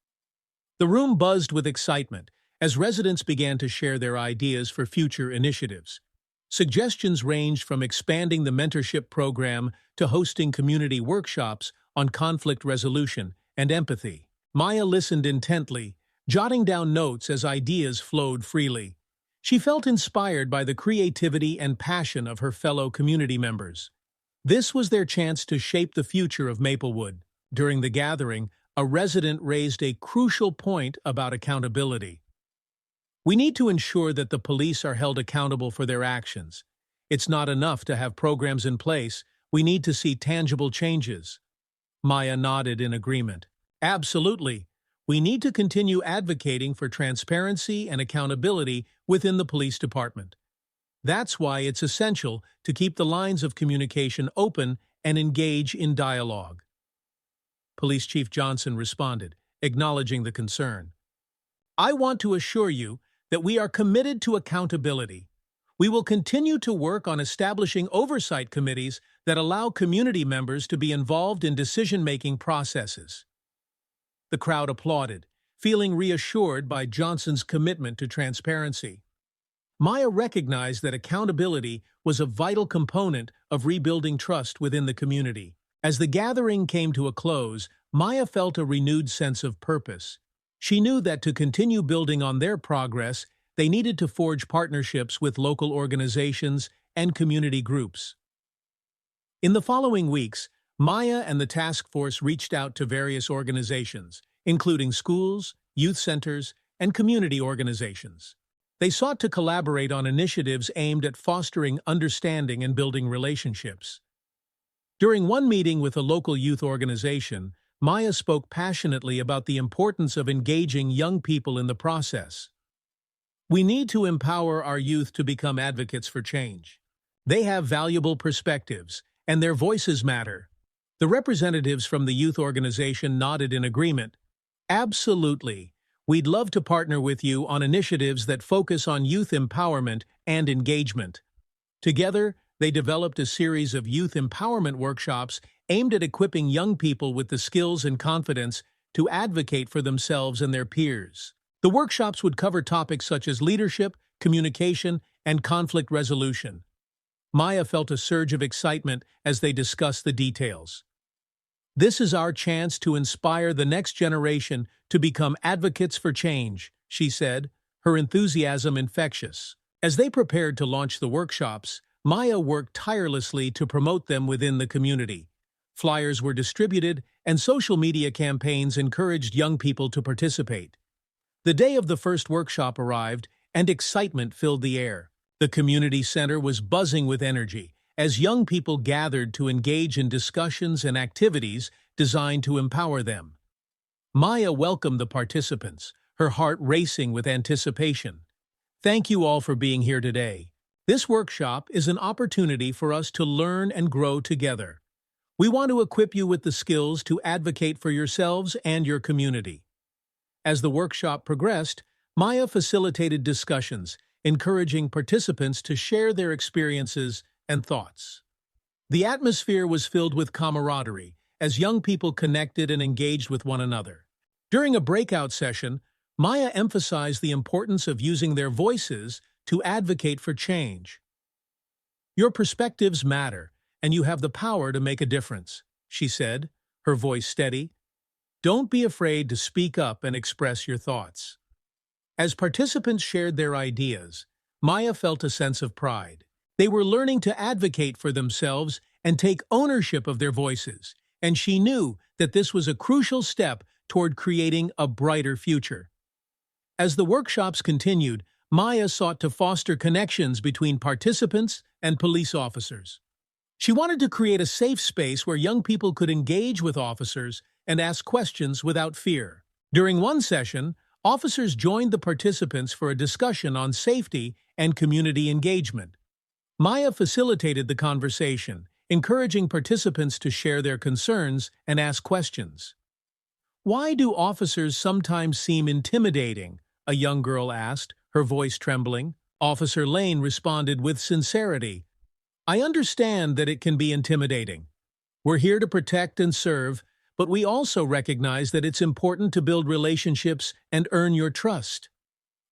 The room buzzed with excitement as residents began to share their ideas for future initiatives. Suggestions ranged from expanding the mentorship program to hosting community workshops on conflict resolution and empathy. Maya listened intently, jotting down notes as ideas flowed freely. She felt inspired by the creativity and passion of her fellow community members. This was their chance to shape the future of Maplewood. During the gathering, a resident raised a crucial point about accountability. We need to ensure that the police are held accountable for their actions. It's not enough to have programs in place, we need to see tangible changes. Maya nodded in agreement. Absolutely. We need to continue advocating for transparency and accountability within the police department. That's why it's essential to keep the lines of communication open and engage in dialogue. Police Chief Johnson responded, acknowledging the concern. I want to assure you that we are committed to accountability. We will continue to work on establishing oversight committees that allow community members to be involved in decision-making processes. The crowd applauded, feeling reassured by Johnson's commitment to transparency. Maya recognized that accountability was a vital component of rebuilding trust within the community. As the gathering came to a close, Maya felt a renewed sense of purpose. She knew that to continue building on their progress, they needed to forge partnerships with local organizations and community groups. In the following weeks, Maya and the task force reached out to various organizations, including schools, youth centers, and community organizations. They sought to collaborate on initiatives aimed at fostering understanding and building relationships. During one meeting with a local youth organization, Maya spoke passionately about the importance of engaging young people in the process. We need to empower our youth to become advocates for change. They have valuable perspectives, and their voices matter. The representatives from the youth organization nodded in agreement. Absolutely. We'd love to partner with you on initiatives that focus on youth empowerment and engagement. Together, they developed a series of youth empowerment workshops aimed at equipping young people with the skills and confidence to advocate for themselves and their peers. The workshops would cover topics such as leadership, communication, and conflict resolution. Maya felt a surge of excitement as they discussed the details. This is our chance to inspire the next generation to become advocates for change, she said, her enthusiasm infectious. As they prepared to launch the workshops, Maya worked tirelessly to promote them within the community. Flyers were distributed, and social media campaigns encouraged young people to participate. The day of the first workshop arrived, and excitement filled the air. The community center was buzzing with energy as young people gathered to engage in discussions and activities designed to empower them. Maya welcomed the participants, her heart racing with anticipation. Thank you all for being here today. This workshop is an opportunity for us to learn and grow together. We want to equip you with the skills to advocate for yourselves and your community. As the workshop progressed, Maya facilitated discussions, encouraging participants to share their experiences and thoughts. The atmosphere was filled with camaraderie as young people connected and engaged with one another. During a breakout session, Maya emphasized the importance of using their voices to advocate for change. Your perspectives matter, and you have the power to make a difference, she said, her voice steady. Don't be afraid to speak up and express your thoughts. As participants shared their ideas, Maya felt a sense of pride. They were learning to advocate for themselves and take ownership of their voices, and she knew that this was a crucial step toward creating a brighter future. As the workshops continued, Maya sought to foster connections between participants and police officers. She wanted to create a safe space where young people could engage with officers and ask questions without fear. During one session, officers joined the participants for a discussion on safety and community engagement. Maya facilitated the conversation, encouraging participants to share their concerns and ask questions. Why do officers sometimes seem intimidating? A young girl asked, her voice trembling. Officer Lane responded with sincerity. I understand that it can be intimidating. We're here to protect and serve, but we also recognize that it's important to build relationships and earn your trust."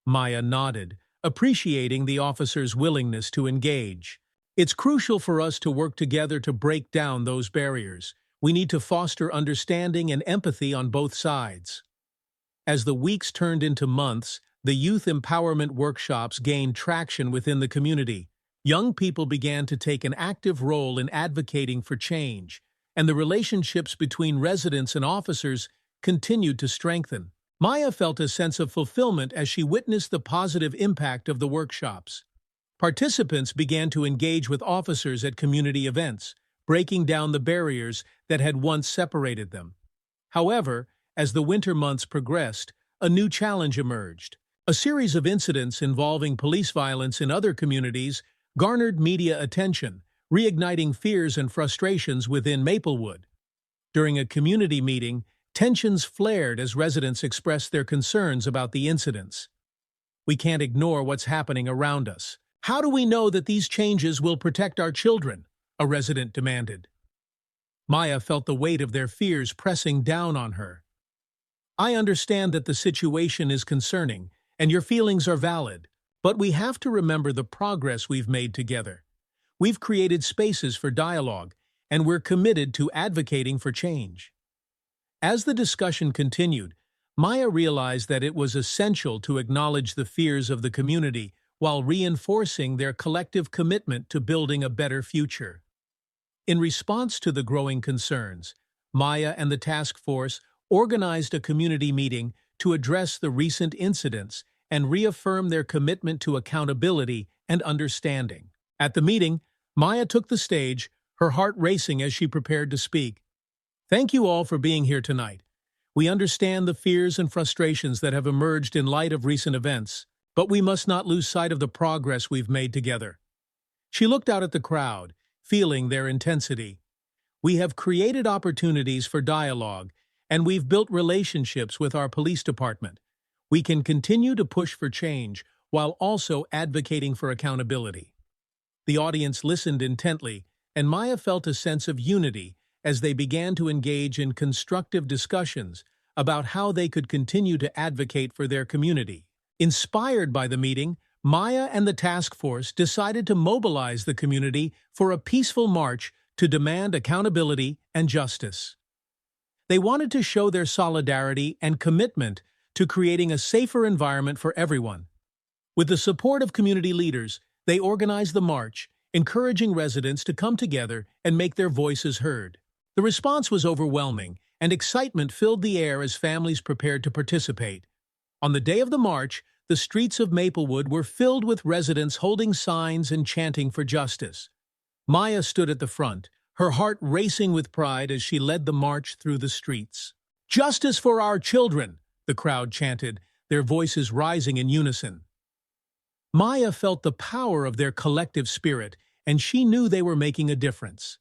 Maya nodded, appreciating the officer's willingness to engage. "It's crucial for us to work together to break down those barriers. We need to foster understanding and empathy on both sides." As the weeks turned into months, the youth empowerment workshops gained traction within the community. Young people began to take an active role in advocating for change, and the relationships between residents and officers continued to strengthen. Maya felt a sense of fulfillment as she witnessed the positive impact of the workshops. Participants began to engage with officers at community events, breaking down the barriers that had once separated them. However, as the winter months progressed, a new challenge emerged. A series of incidents involving police violence in other communities garnered media attention, reigniting fears and frustrations within Maplewood. During a community meeting, tensions flared as residents expressed their concerns about the incidents. "We can't ignore what's happening around us. How do we know that these changes will protect our children?" a resident demanded. Maya felt the weight of their fears pressing down on her. "I understand that the situation is concerning, and your feelings are valid, but we have to remember the progress we've made together. We've created spaces for dialogue, and we're committed to advocating for change." As the discussion continued, Maya realized that it was essential to acknowledge the fears of the community while reinforcing their collective commitment to building a better future. In response to the growing concerns, Maya and the task force organized a community meeting to address the recent incidents and reaffirm their commitment to accountability and understanding. At the meeting, Maya took the stage, her heart racing as she prepared to speak. "Thank you all for being here tonight. We understand the fears and frustrations that have emerged in light of recent events, but we must not lose sight of the progress we've made together." She looked out at the crowd, feeling their intensity. "We have created opportunities for dialogue, and we've built relationships with our police department. We can continue to push for change while also advocating for accountability." The audience listened intently, and Maya felt a sense of unity as they began to engage in constructive discussions about how they could continue to advocate for their community. Inspired by the meeting, Maya and the task force decided to mobilize the community for a peaceful march to demand accountability and justice. They wanted to show their solidarity and commitment to creating a safer environment for everyone. With the support of community leaders, they organized the march, encouraging residents to come together and make their voices heard. The response was overwhelming, and excitement filled the air as families prepared to participate. On the day of the march, the streets of Maplewood were filled with residents holding signs and chanting for justice. Maya stood at the front, her heart racing with pride as she led the march through the streets. "Justice for our children!" the crowd chanted, their voices rising in unison. Maya felt the power of their collective spirit, and she knew they were making a difference.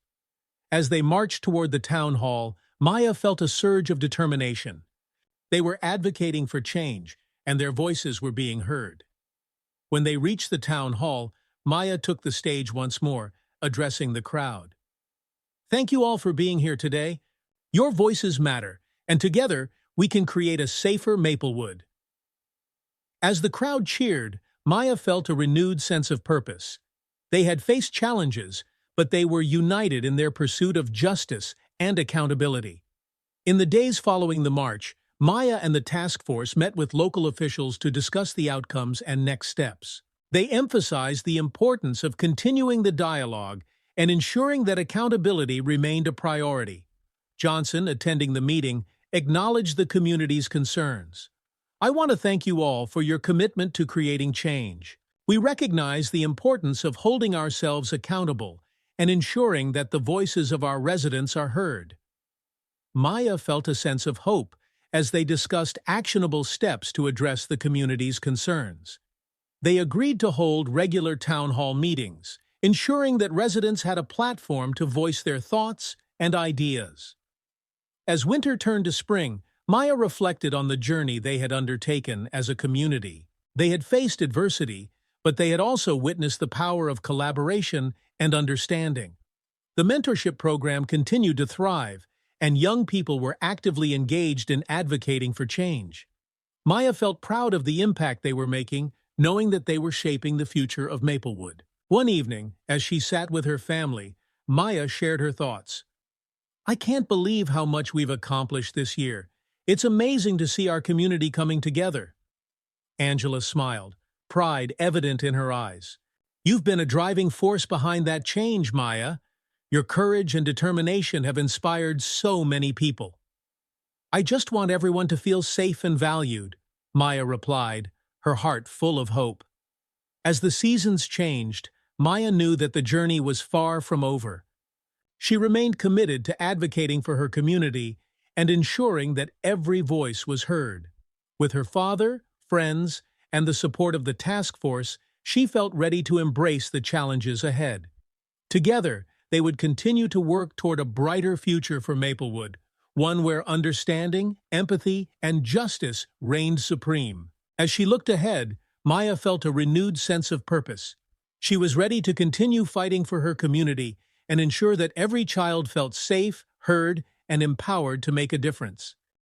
As they marched toward the town hall, Maya felt a surge of determination. They were advocating for change, and their voices were being heard. When they reached the town hall, Maya took the stage once more, addressing the crowd. "Thank you all for being here today. Your voices matter, and together we can create a safer Maplewood." As the crowd cheered, Maya felt a renewed sense of purpose. They had faced challenges, but they were united in their pursuit of justice and accountability. In the days following the march, Maya and the task force met with local officials to discuss the outcomes and next steps. They emphasized the importance of continuing the dialogue and ensuring that accountability remained a priority. Johnson, attending the meeting, acknowledged the community's concerns. "I want to thank you all for your commitment to creating change. We recognize the importance of holding ourselves accountable and ensuring that the voices of our residents are heard." Maya felt a sense of hope as they discussed actionable steps to address the community's concerns. They agreed to hold regular town hall meetings, ensuring that residents had a platform to voice their thoughts and ideas. As winter turned to spring, Maya reflected on the journey they had undertaken as a community. They had faced adversity, but they had also witnessed the power of collaboration and understanding. The mentorship program continued to thrive, and young people were actively engaged in advocating for change. Maya felt proud of the impact they were making, knowing that they were shaping the future of Maplewood. One evening, as she sat with her family, Maya shared her thoughts. "I can't believe how much we've accomplished this year. It's amazing to see our community coming together." Angela smiled, pride evident in her eyes. "You've been a driving force behind that change, Maya. Your courage and determination have inspired so many people." "I just want everyone to feel safe and valued," Maya replied, her heart full of hope. As the seasons changed, Maya knew that the journey was far from over. She remained committed to advocating for her community and ensuring that every voice was heard. With her father, friends, and the support of the task force, she felt ready to embrace the challenges ahead. Together, they would continue to work toward a brighter future for Maplewood, one where understanding, empathy, and justice reigned supreme. As she looked ahead, Maya felt a renewed sense of purpose. She was ready to continue fighting for her community and ensure that every child felt safe, heard, and empowered to make a difference.